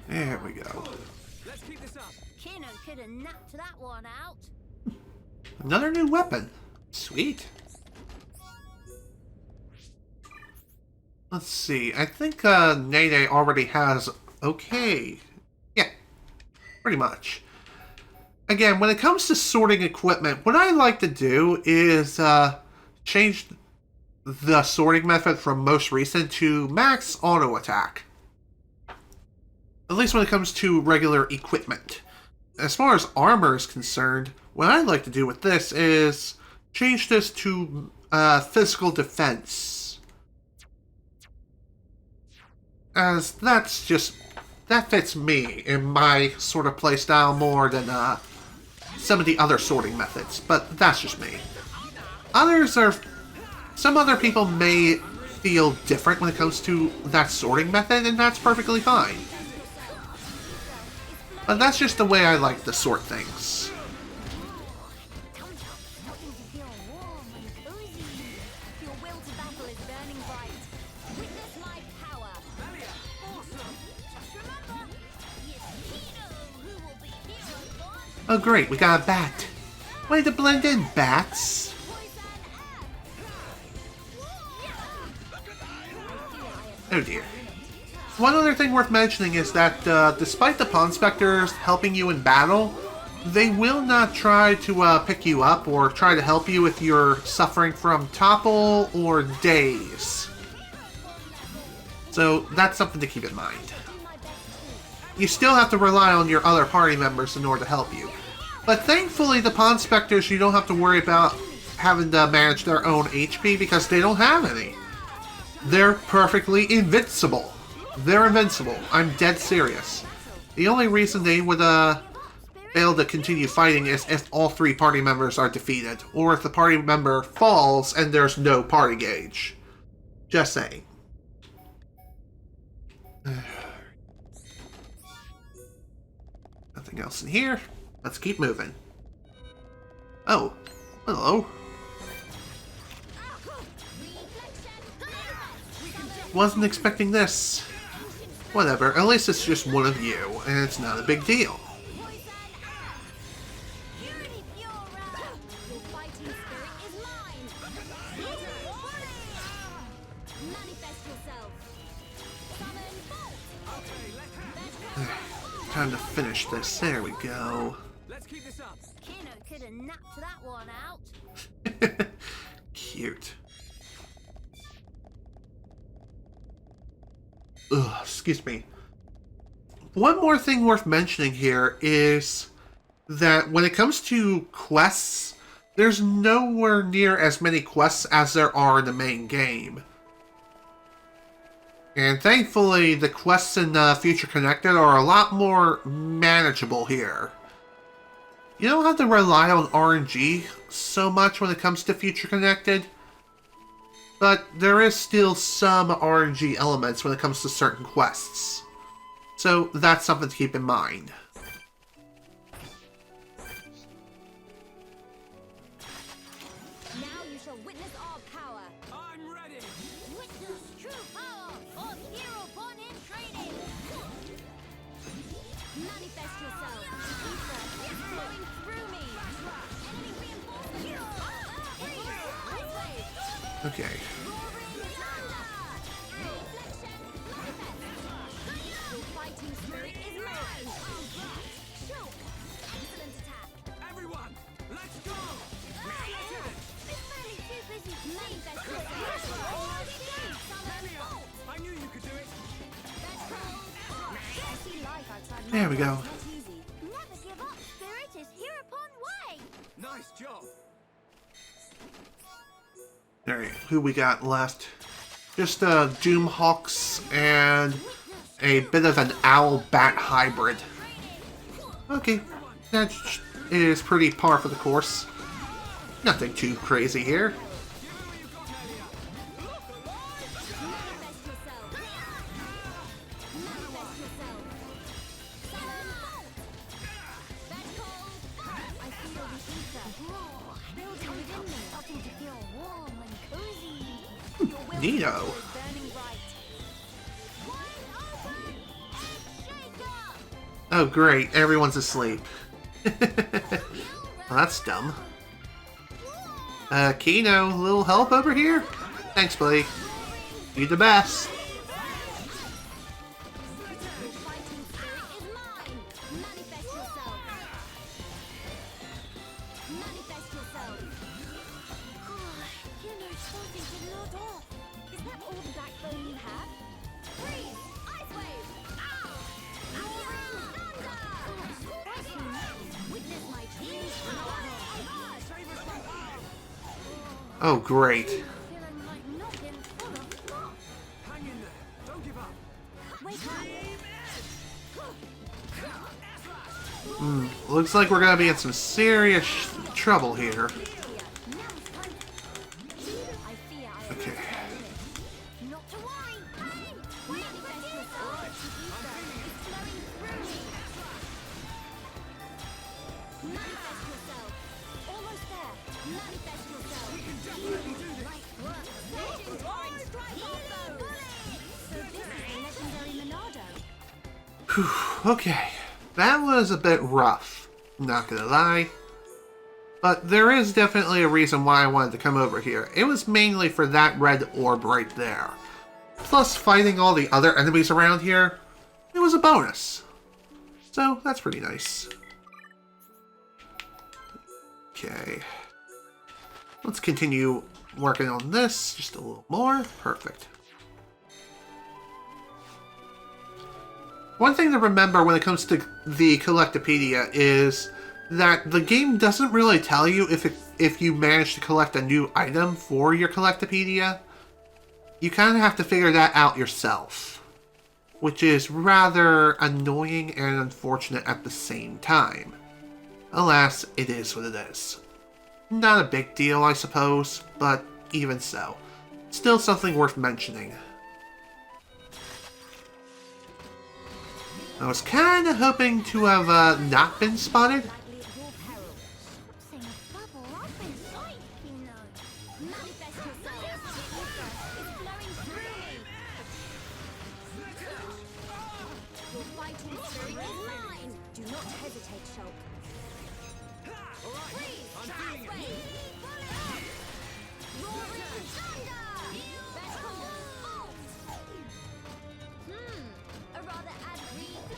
There we go. Let's keep this up. Keno could have knocked that one out. Another new weapon. Sweet. Let's see. I think Nene already has... Okay. Yeah. Pretty much. Again, when it comes to sorting equipment, what I like to do is change the sorting method from most recent to max auto attack. At least when it comes to regular equipment. As far as armor is concerned, what I'd like to do with this is change this to physical defense. As that's just... that fits me in my sort of playstyle more than some of the other sorting methods. But that's just me. Others are... some other people may feel different when it comes to that sorting method, and that's perfectly fine. But that's just the way I like to sort things. Oh great, we got a bat. Way to blend in, bats. Oh dear. One other thing worth mentioning is that despite the Pond Specters helping you in battle, they will not try to pick you up or try to help you if you're suffering from topple or daze. So that's something to keep in mind. You still have to rely on your other party members in order to help you. But thankfully, the Pond Specters, you don't have to worry about having to manage their own HP because they don't have any. They're perfectly invincible. They're invincible. I'm dead serious. The only reason they would fail to continue fighting is if all 3 party members are defeated, or if the party member falls and there's no party gauge. Just saying. Nothing else in here. Let's keep moving. Oh, hello. Wasn't expecting this. Whatever, at least it's just one of you, and it's not a big deal. Time to finish this. There we go. Let's keep this up. Keno could have napped that one out. Cute. Ugh, excuse me. One more thing worth mentioning here is that when it comes to quests, there's nowhere near as many quests as there are in the main game. And thankfully, the quests in Future Connected are a lot more manageable here. You don't have to rely on RNG so much when it comes to Future Connected, but there is still some RNG elements when it comes to certain quests. So that's something to keep in mind. Now you shall witness our power. I'm ready. Witness true power of hero born in training. Manifest yourself. Ether is flowing through me. Enemy reinforcements. Ice wave. Okay. Fighting spirit is mine. Shulk. Excellent attack. Everyone, let's go. It's really too busy to manifest yourself. I knew you could do it. I see life outside my There we go. walls. Not easy. Never give up. Spirit is here upon way. Nice job. Alright, who we got left? Just Doomhawks and a bit of an owl-bat hybrid. Okay, that is pretty par for the course. Nothing too crazy here. Manifest yourself. Manifest yourself. Summon bolt. That's cold. I feel the ether. Building within me, starting to feel warm and cozy. Your will Neato. is burning bright. Wide open. Shaker. Oh great, everyone's asleep. Well, that's dumb. Keno, a little help over here? Thanks, buddy. You the best. Fighting spirit is mine. Manifest yourself. Manifest yourself. Keno's starting to nod off. Is that all the backbone you have? Freeze! Ice wave! Zanza! Witness my true power. Oh great. Feeling like nothing full of fluff. Hang in there. Don't give up. Wake up. Looks like we're gonna be in some serious trouble here. I fear I have Okay. not to worry. Manifest yourself. Ether is flowing through me. Manifest yourself. Almost there. Manifest yourself. Right work. Legendary strike combo. So this is the legendary Monado. Whew, okay. That was a bit rough, not gonna lie. But there is definitely a reason why I wanted to come over here. It was mainly for that red orb right there. Plus fighting all the other enemies around here, it was a bonus. So that's pretty nice. Okay. Let's continue working on this just a little more. Perfect. One thing to remember when it comes to the Collectopedia is that the game doesn't really tell you if you manage to collect a new item for your Collectopedia. You kind of have to figure that out yourself, which is rather annoying and unfortunate at the same time. Alas, it is what it is. Not a big deal, I suppose, but even so, still something worth mentioning. I was kind of hoping to have not been spotted. Do not hesitate, Shulk. A rather ad-read.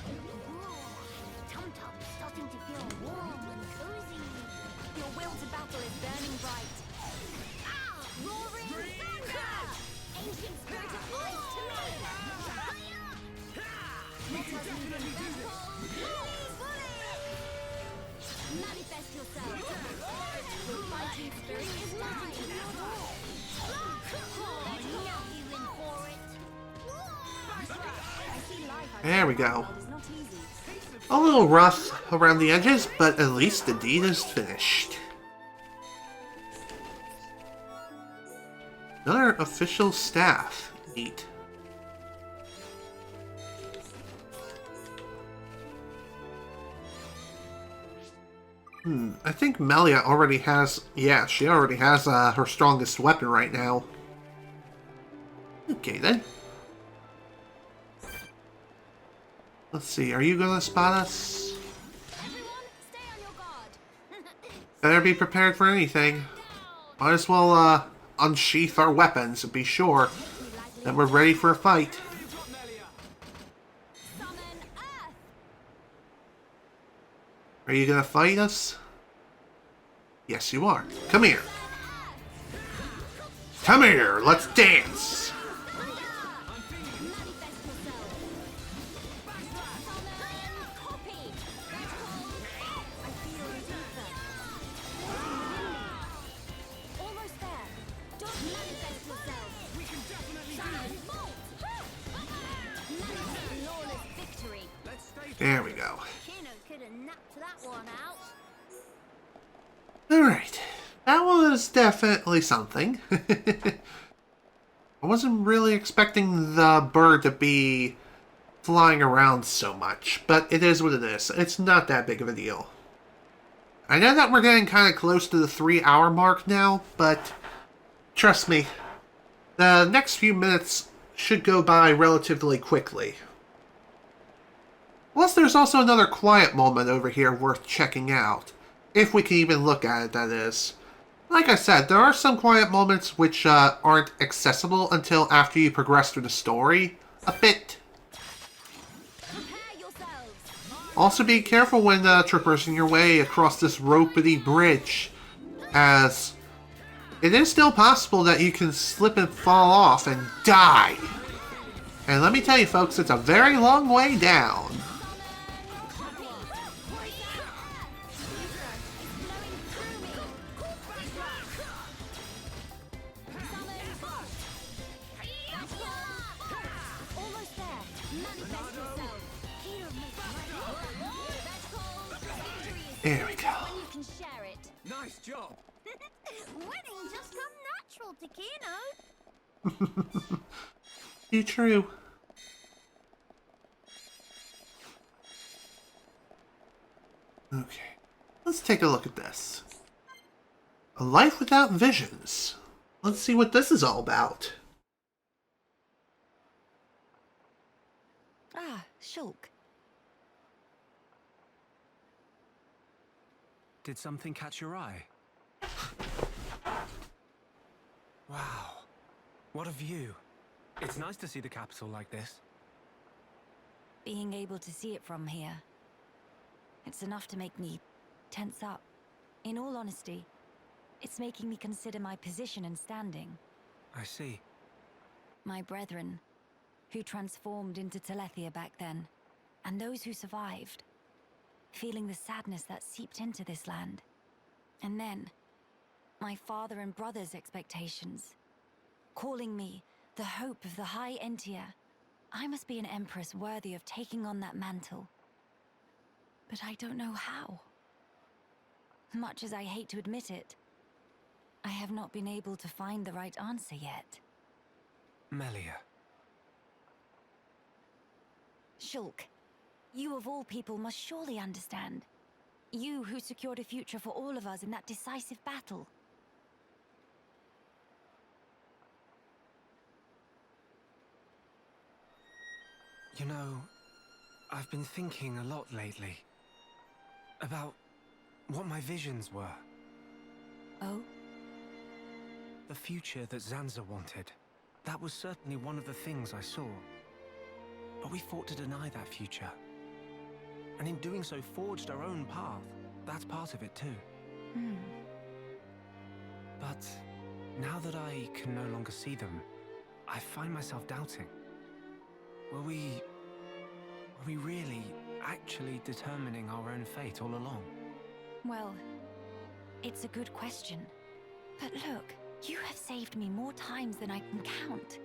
Tum-tum's starting to feel warm and cozy. Your will to battle is burning bright. Roaring thunder! Ancient spirit of ice to me! Let us move in battle! Manifest yourself! Your fighting spirit is mine! Now you in for it! There we go. A little rough around the edges, but at least the deed is finished. Another official staff. Neat. I think Melia already has... Yeah, she already has her strongest weapon right now. Okay, then. Let's see, are you gonna spot us? Everyone, stay on your guard. Better be prepared for anything. Might as well, unsheath our weapons and be sure that we're ready for a fight. Summon Earth! Are you gonna fight us? Yes, you are. Come here. Come here, let's dance! There we go. Keno could have napped that one out. Alright. That was definitely something. I wasn't really expecting the bird to be flying around so much, but it is what it is. It's not that big of a deal. I know that we're getting kind of close to the 3-hour mark now, but trust me, the next few minutes should go by relatively quickly. Plus, there's also another quiet moment over here worth checking out. If we can even look at it, that is. Like I said, there are some quiet moments which aren't accessible until after you progress through the story a bit. Also be careful when traversing your way across this ropey bridge, as it is still possible that you can slip and fall off and die. And let me tell you folks, it's a very long way down. There we go. Nice job. Winning just come natural to Keno. Be true. Okay, let's take a look at this. A life without visions. Let's see what this is all about. Ah, Shulk. Did something catch your eye? Wow. What a view. It's nice to see the capital like this. Being able to see it from here, it's enough to make me tense up. In all honesty, it's making me consider my position and standing. I see. My brethren, who transformed into Telethia back then, and those who survived, feeling the sadness that seeped into this land. And then, my father and brother's expectations, calling me the hope of the High Entia. I must be an empress worthy of taking on that mantle. But I don't know how. Much as I hate to admit it, I have not been able to find the right answer yet. Melia. Shulk, you of all people must surely understand. You who secured a future for all of us in that decisive battle. You know, I've been thinking a lot lately about what my visions were. Oh? The future that Zanza wanted. That was certainly one of the things I saw. But we fought to deny that future. And in doing so, forged our own path. That's part of it too. But now that I can no longer see them, I find myself doubting. Were we really actually determining our own fate all along? Well, it's a good question. But look, you have saved me more times than I can count.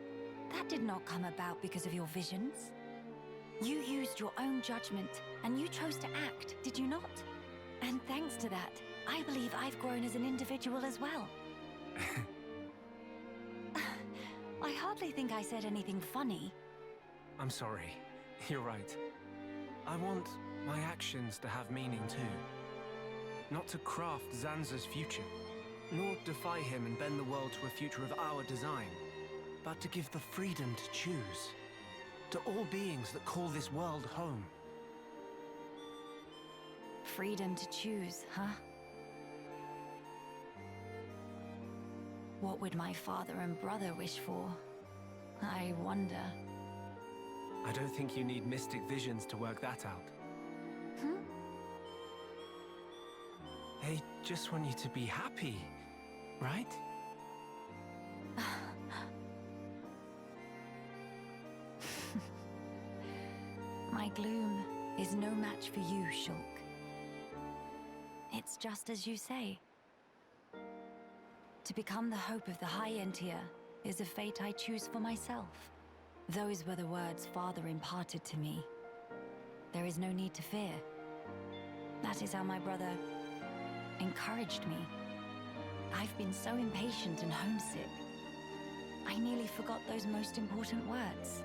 That did not come about because of your visions. You used your own judgment, and you chose to act, did you not? And thanks to that, I believe I've grown as an individual as well. I hardly think I said anything funny. I'm sorry. You're right. I want my actions to have meaning too. Not to craft Zanza's future, nor defy him and bend the world to a future of our design, but to give the freedom to choose. To all beings that call this world home. Freedom to choose, huh? What would my father and brother wish for? I wonder. I don't think you need mystic visions to work that out. They just want you to be happy, right? My gloom is no match for you, Shulk. It's just as you say. To become the hope of the High Entia is a fate I choose for myself. Those were the words Father imparted to me. There is no need to fear. That is how my brother encouraged me. I've been so impatient and homesick. I nearly forgot those most important words.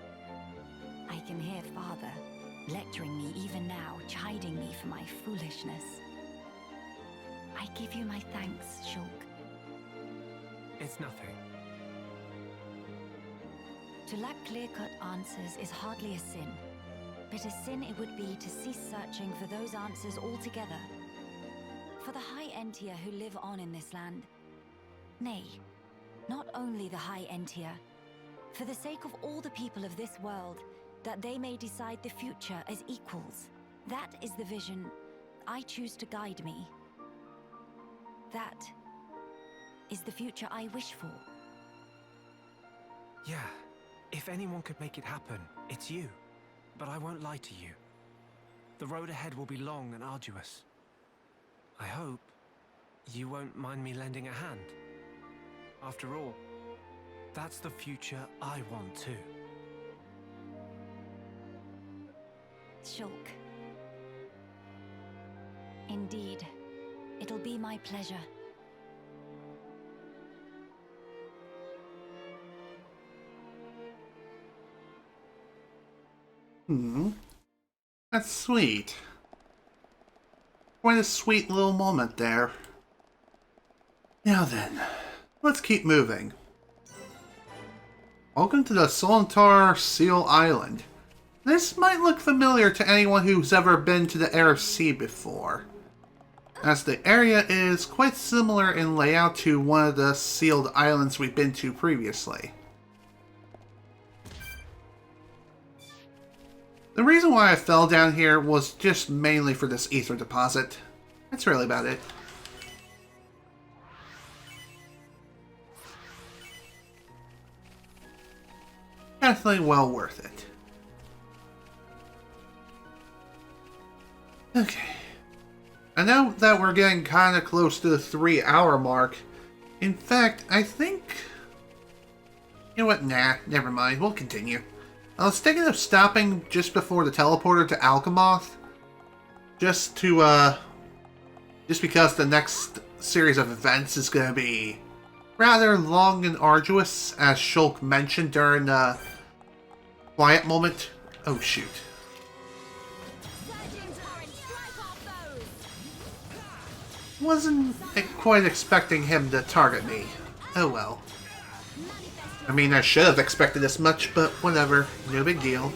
I can hear Father lecturing me even now, chiding me for my foolishness. I give you my thanks, Shulk. It's nothing. To lack clear-cut answers is hardly a sin, but a sin it would be to cease searching for those answers altogether. For the High Entia who live on in this land. Nay, not only the High Entia, for the sake of all the people of this world, that they may decide the future as equals. That is the vision I choose to guide me. That is the future I wish for. Yeah, if anyone could make it happen, it's you. But I won't lie to you. The road ahead will be long and arduous. I hope you won't mind me lending a hand. After all, that's the future I want too. Shulk. Indeed, it'll be my pleasure. That's sweet. Quite a sweet little moment there. Now then, let's keep moving. Welcome to the Solentar Seal Island. This might look familiar to anyone who's ever been to the Air Sea before, as the area is quite similar in layout to one of the sealed islands we've been to previously. The reason why I fell down here was just mainly for this ether deposit. That's really about it. definitely well worth it. Okay. I know that we're getting kind of close to the 3-hour mark. In fact, I think... You know what? Nah, never mind. We'll continue. I was thinking of stopping just before the teleporter to Alcamoth. Just because the next series of events is going to be rather long and arduous, as Shulk mentioned during the quiet moment. Oh, shoot. Wasn't quite expecting him to target me. Oh well. I mean, I should have expected this much, but whatever. No big deal.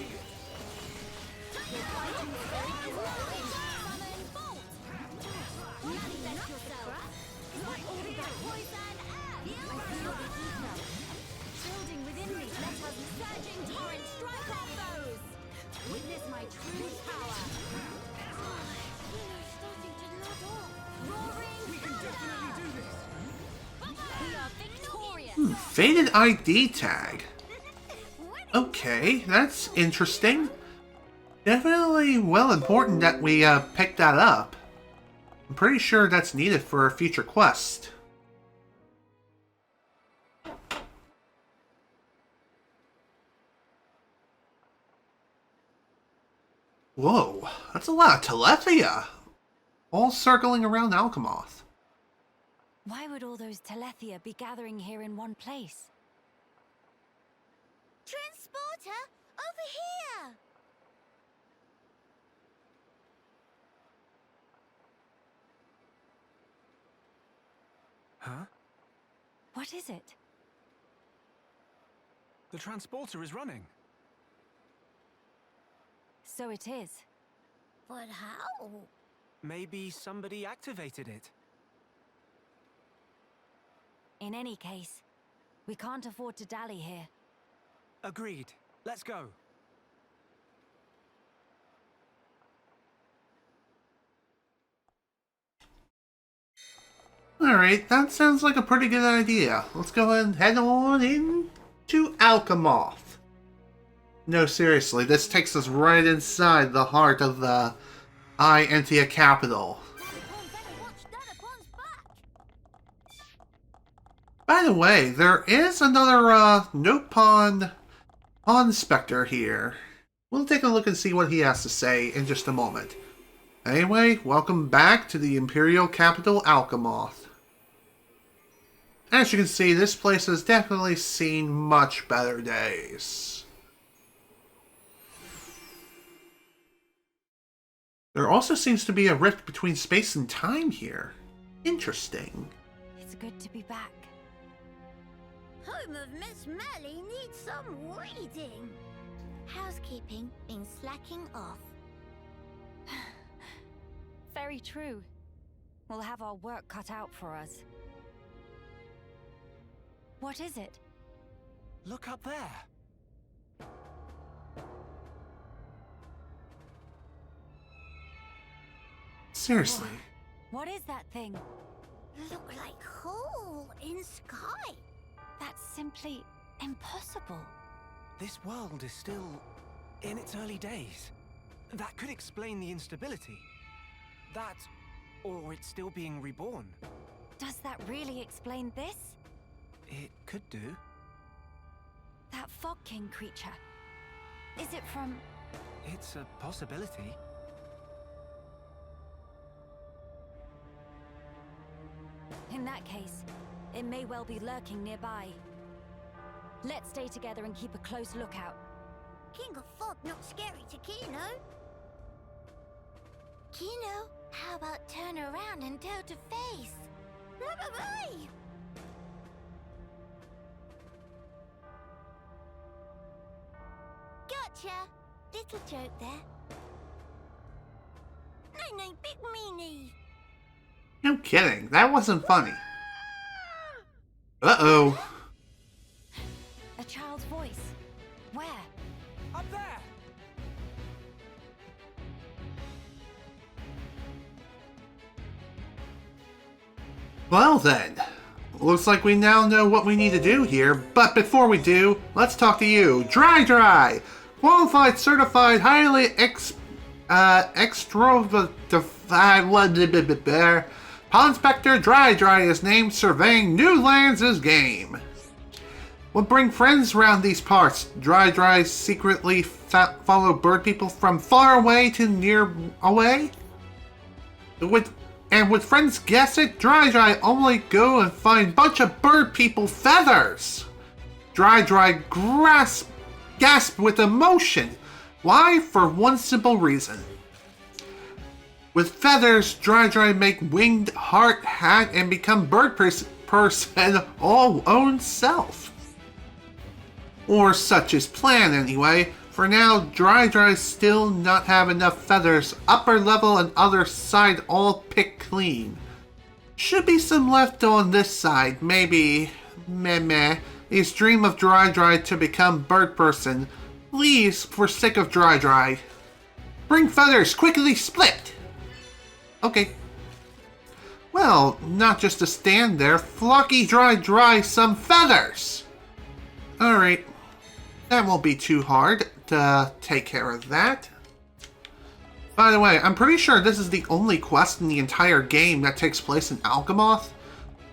Faded ID tag. Okay, that's interesting. Definitely well important that we pick that up. I'm pretty sure that's needed for a future quest. Whoa, that's a lot of Telethia. All circling around Alcamoth. Why would all those Telethia be gathering here in one place? Transporter, over here! Huh? What is it? The transporter is running. So it is. But how? Maybe somebody activated it. In any case, we can't afford to dally here. Agreed. Let's go. Alright, that sounds like a pretty good idea. Let's go ahead and head on into Alcamoth. No, seriously, this takes us right inside the heart of the High Entia capital. By the way, there is another Note Pawn Spectre here. We'll take a look and see what he has to say in just a moment. Anyway, welcome back to the Imperial capital, Alcamoth. As you can see, this place has definitely seen much better days. There also seems to be a rift between space and time here. Interesting. It's good to be back. Home of Miss Melly needs some reading. Housekeeping been slacking off. Very true. We'll have our work cut out for us. What is it? Look up there. Seriously. What is that thing? Look like hole in sky. That's simply impossible. This world is still in its early days. That could explain the instability. That, or it's still being reborn. Does that really explain this? It could do. That Fog King creature. Is it from... It's a possibility. In that case, it may well be lurking nearby. Let's stay together and keep a close lookout. King of Fog not scary to Keno. Keno, how about turn around and toe to face? Bye-bye-bye! Gotcha! Little joke there. No, big meanie! No kidding, that wasn't funny. Uh-oh. A child's voice. Where? Up there! Well then, looks like we now know what we need to do here, but before we do, let's talk to you. Dry! Qualified, certified, highly extrovert... Pond Inspector Dry is named surveying new lands as game. We'll bring friends around these parts. Dry secretly follow bird people from far away to near away. Would friends guess it? Dry only go and find bunch of bird people feathers. Dry gasp with emotion. Why? For one simple reason. With feathers, Dry make winged heart hat and become bird person all own self. Or such is plan anyway. For now, Dry still not have enough feathers. Upper level and other side all picked clean. Should be some left on this side, maybe. Meh. His dream of Dry to become bird person. Please, for sake of Dry. Bring feathers, quickly split! Okay. Well, not just to stand there. Flocky Dry some feathers! Alright. That won't be too hard to take care of that. By the way, I'm pretty sure this is the only quest in the entire game that takes place in Alcamoth.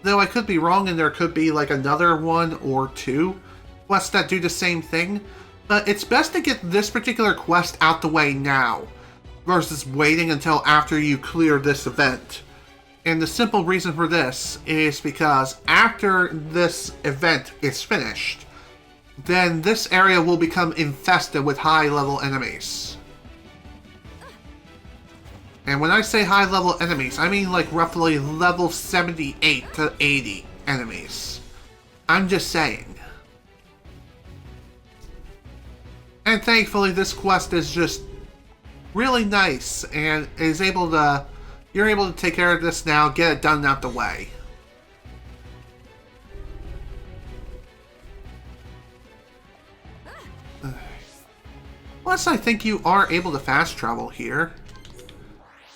Though I could be wrong and there could be like another one or two quests that do the same thing. But it's best to get this particular quest out the way now, versus waiting until after you clear this event. And the simple reason for this is because after this event is finished, then this area will become infested with high-level enemies. And when I say high-level enemies, I mean like roughly level 78 to 80 enemies. I'm just saying. And thankfully this quest is just really nice and is able to... You're able to take care of this now, get it done out the way. Plus, I think you are able to fast travel here.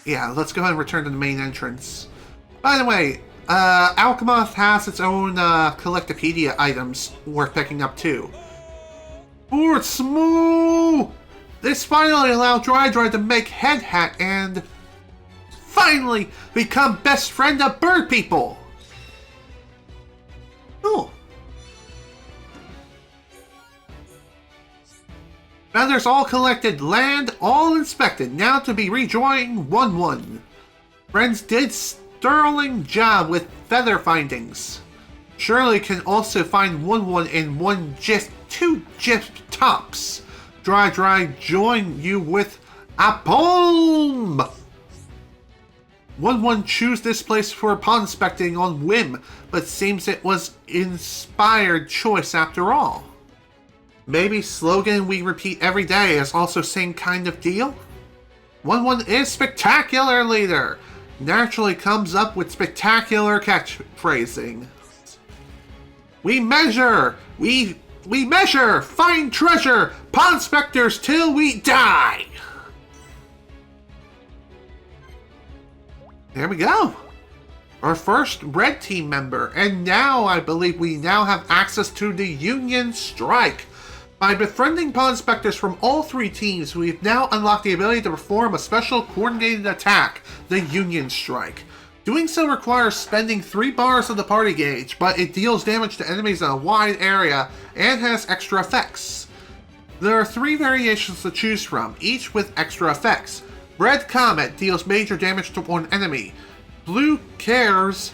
Yeah, let's go ahead and return to the main entrance. By the way, Alcamoth has its own Collectopedia items worth picking up too. Board smooth! This finally allowed Dry to make head hat and finally become best friend of bird people! Cool. Feathers all collected, land all inspected, now to be rejoining 1-1. Friends did sterling job with feather findings. Surely can also find 1-1 in one gist, two gist tops. Dry join you with a poem. 1-1 choose this place for pond inspecting on whim, but seems it was inspired choice after all. Maybe slogan we repeat every day is also same kind of deal? 1-1 is spectacular leader. Naturally comes up with spectacular catchphrasing. We measure, find treasure, pond inspectors till we die. There we go. Our first red team member, and now I believe we now have access to the Union Strike. By befriending pond inspectors from all three teams, we've now unlocked the ability to perform a special coordinated attack, the Union Strike. Doing so requires spending 3 bars of the party gauge, but it deals damage to enemies in a wide area and has extra effects. There are 3 variations to choose from, each with extra effects. Red Comet deals major damage to one enemy. Blue Cares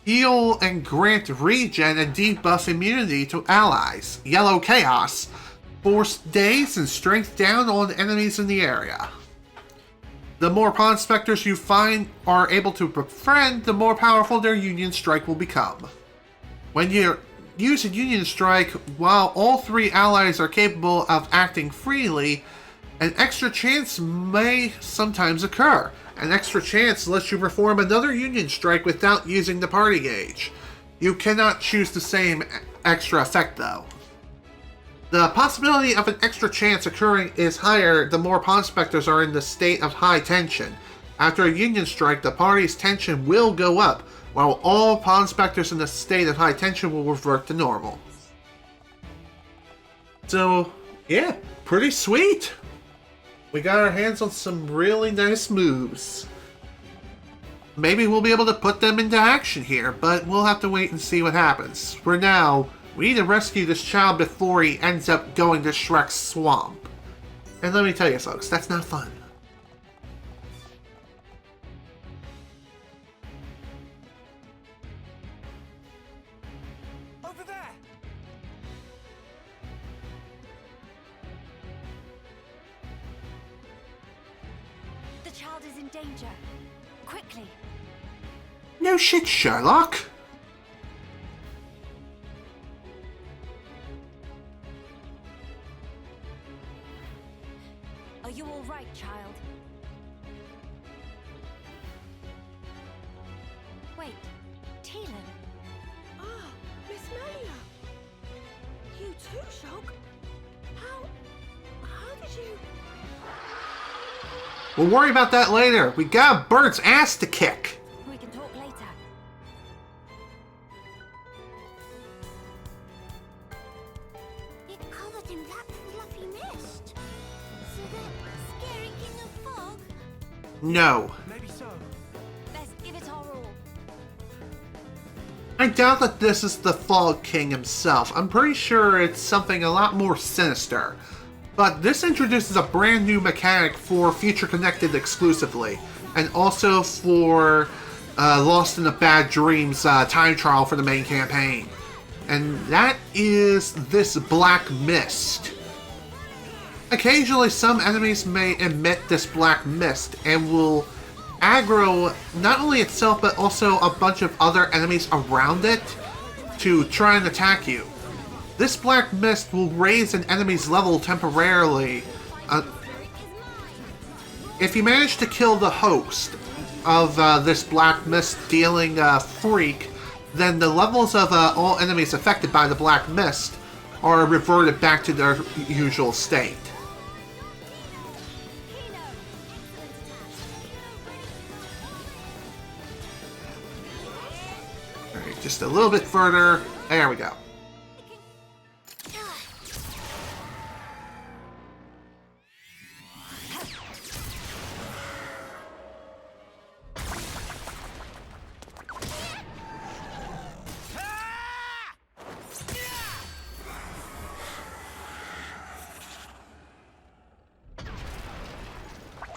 heal and grant regen and debuff immunity to allies. Yellow Chaos force daze and strength down on enemies in the area. The more pond inspectors you find are able to befriend, the more powerful their Union Strike will become. When you use a Union Strike, while all 3 allies are capable of acting freely, an extra chance may sometimes occur. An extra chance lets you perform another Union Strike without using the party gauge. You cannot choose the same extra effect though. The possibility of an extra chance occurring is higher the more pond inspectors are in the state of high tension. After a union strike, the party's tension will go up, while all pawn specters in a state of high tension will revert to normal. So, yeah, pretty sweet. We got our hands on some really nice moves. Maybe we'll be able to put them into action here, but we'll have to wait and see what happens. For now, we need to rescue this child before he ends up going to Shrek's swamp. And let me tell you folks, that's not fun. Over there! The child is in danger. Quickly. No shit, Sherlock. Are you all right, child? Wait, Teelan. Ah, Miss Melia. You too, Shulk? How did you... We'll worry about that later. We got a bird's ass to kick. We can talk later. It covered in that fluffy mist. So that scary king of fog? No. Maybe so. Let's give it our all. I doubt that this is the Fog King himself. I'm pretty sure it's something a lot more sinister. But this introduces a brand new mechanic for Future Connected exclusively, and also for Lost in the Bad Dreams time trial for the main campaign. And that is this black mist. Occasionally some enemies may emit this black mist and will aggro not only itself but also a bunch of other enemies around it to try and attack you. This black mist will raise an enemy's level temporarily. If you manage to kill the host of this black mist dealing freak, then the levels of all enemies affected by the black mist are reverted back to their usual state. Alright, just a little bit further. There we go.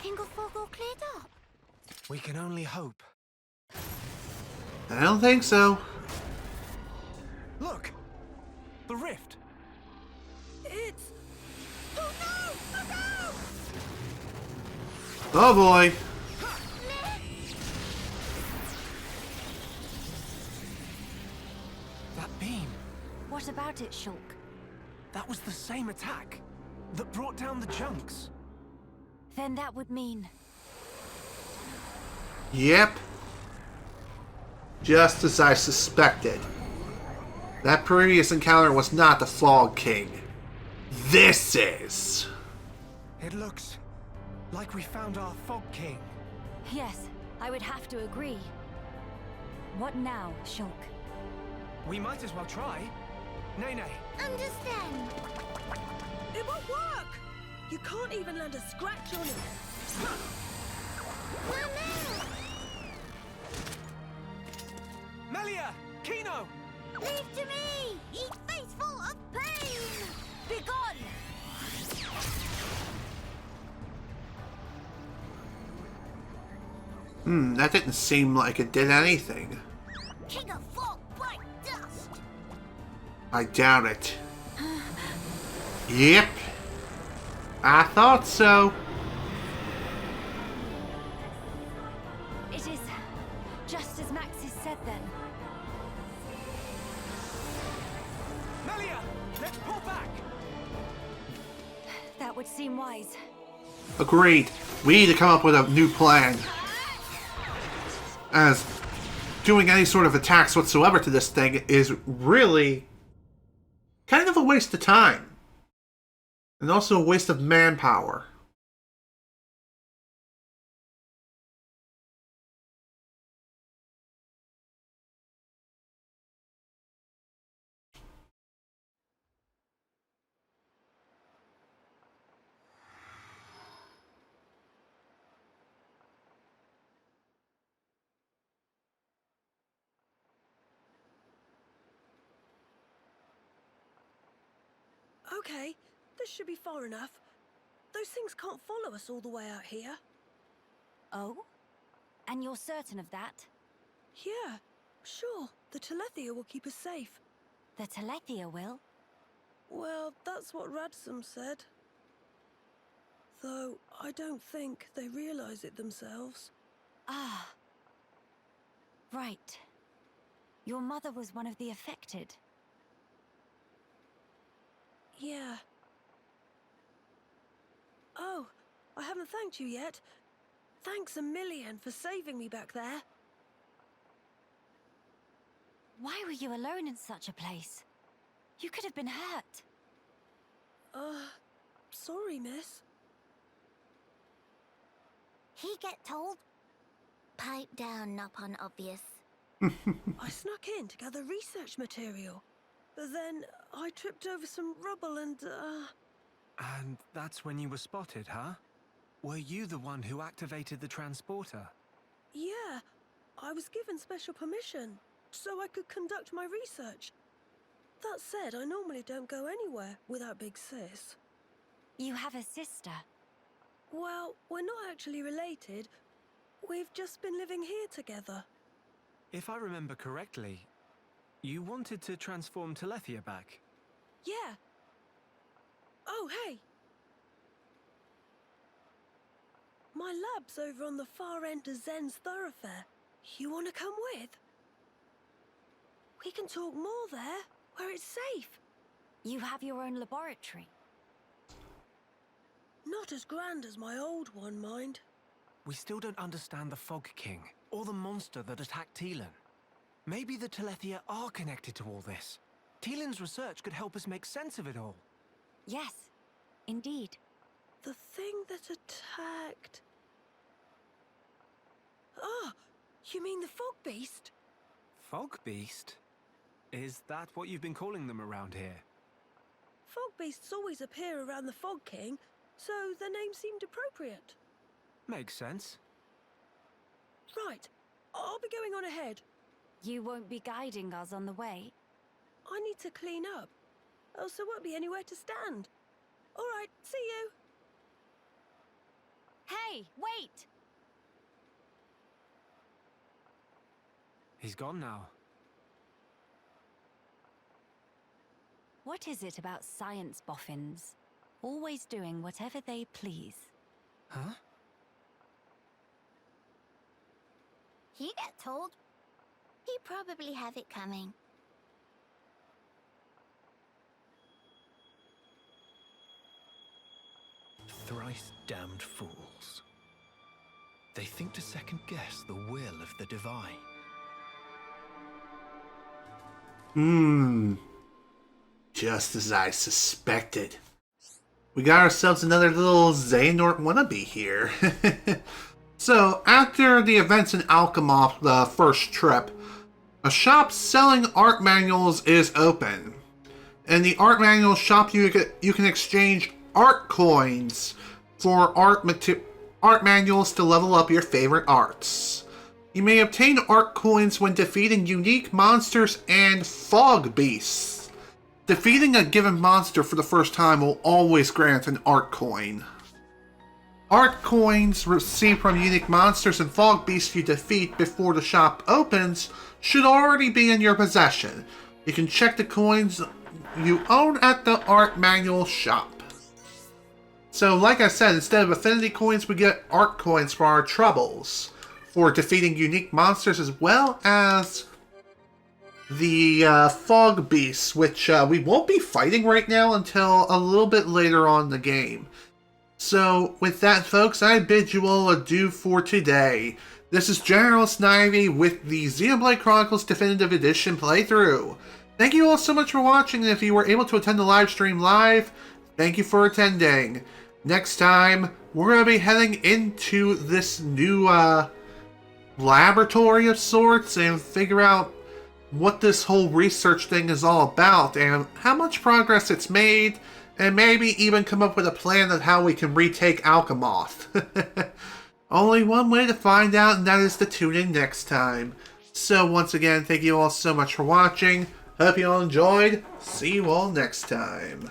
King of fog all cleared up? We can only hope. I don't think so. Look! The rift! It's... Oh no! Oh Oh boy. That beam! What about it, Shulk? That was the same attack that brought down the junks. Then that would mean... Yep. Just as I suspected. That previous encounter was not the Fog King. This is. It looks like we found our Fog King. Yes, I would have to agree. What now, Shulk? We might as well try. Nay. Understand. It won't work! You can't even land a scratch on it. Melia! Keno! Leave to me! Ye face full of pain! Begone! That didn't seem like it did anything. King of fog, bright dust! I doubt it. Yep. I thought so. It is just as Maxis said then. Melia! Let's pull back! That would seem wise. Agreed. We need to come up with a new plan. As doing any sort of attacks whatsoever to this thing is really kind of a waste of time. And also a waste of manpower. Okay, this should be far enough. Those things can't follow us all the way out here. Oh? And you're certain of that? Yeah, sure. The Telethia will keep us safe. The Telethia will? Well, that's what Radsum said. Though, I don't think they realize it themselves. Ah. Right. Your mother was one of the affected. Yeah. Oh, I haven't thanked you yet. Thanks a million for saving me back there. Why were you alone in such a place? You could have been hurt. Sorry, miss. He get told? Pipe down, not obvious. I snuck in to gather research material. But then I tripped over some rubble and, And that's when you were spotted, huh? Were you the one who activated the transporter? Yeah, I was given special permission, so I could conduct my research. That said, I normally don't go anywhere without Big Sis. You have a sister. Well, we're not actually related. We've just been living here together. If I remember correctly, you wanted to transform Telethia back. Yeah. Oh, hey! My lab's over on the far end of Zen's thoroughfare. You want to come with? We can talk more there, where it's safe. You have your own laboratory. Not as grand as my old one, mind. We still don't understand the Fog King, or the monster that attacked Teelan. Maybe the Telethia are connected to all this. Teelan's research could help us make sense of it all. Yes, indeed. The thing that attacked... Ah, you mean the Fog Beast? Fog Beast? Is that what you've been calling them around here? Fog Beasts always appear around the Fog King, so the name seemed appropriate. Makes sense. Right, I'll be going on ahead. You won't be guiding us on the way? I need to clean up, else there won't be anywhere to stand. All right, see you. Hey, wait! He's gone now. What is it about science boffins? Always doing whatever they please. Huh? He get told? He probably have it coming. Thrice damned fools. They think to second guess the will of the divine. Just as I suspected. We got ourselves another little Xehanort wannabe here. So, after the events in Alcamoth, the first trip, a shop selling art manuals is open. In the art manual shop, you can exchange art coins for art manuals to level up your favorite arts. You may obtain art coins when defeating unique monsters and fog beasts. Defeating a given monster for the first time will always grant an art coin. Art coins received from unique monsters and fog beasts you defeat before the shop opens should already be in your possession. You can check the coins you own at the art manual shop. So, like I said, instead of affinity coins, we get art coins for our troubles, for defeating unique monsters, as well as the fog beasts, which we won't be fighting right now until a little bit later on in the game. So, with that, folks, I bid you all adieu for today. This is General Snivy with the Xenoblade Chronicles Definitive Edition playthrough. Thank you all so much for watching, and if you were able to attend the live stream live, thank you for attending. Next time, we're going to be heading into this new laboratory of sorts and figure out what this whole research thing is all about and how much progress it's made, and maybe even come up with a plan of how we can retake Alcamoth. Only one way to find out, and that is to tune in next time. So once again, thank you all so much for watching. Hope you all enjoyed. See you all next time.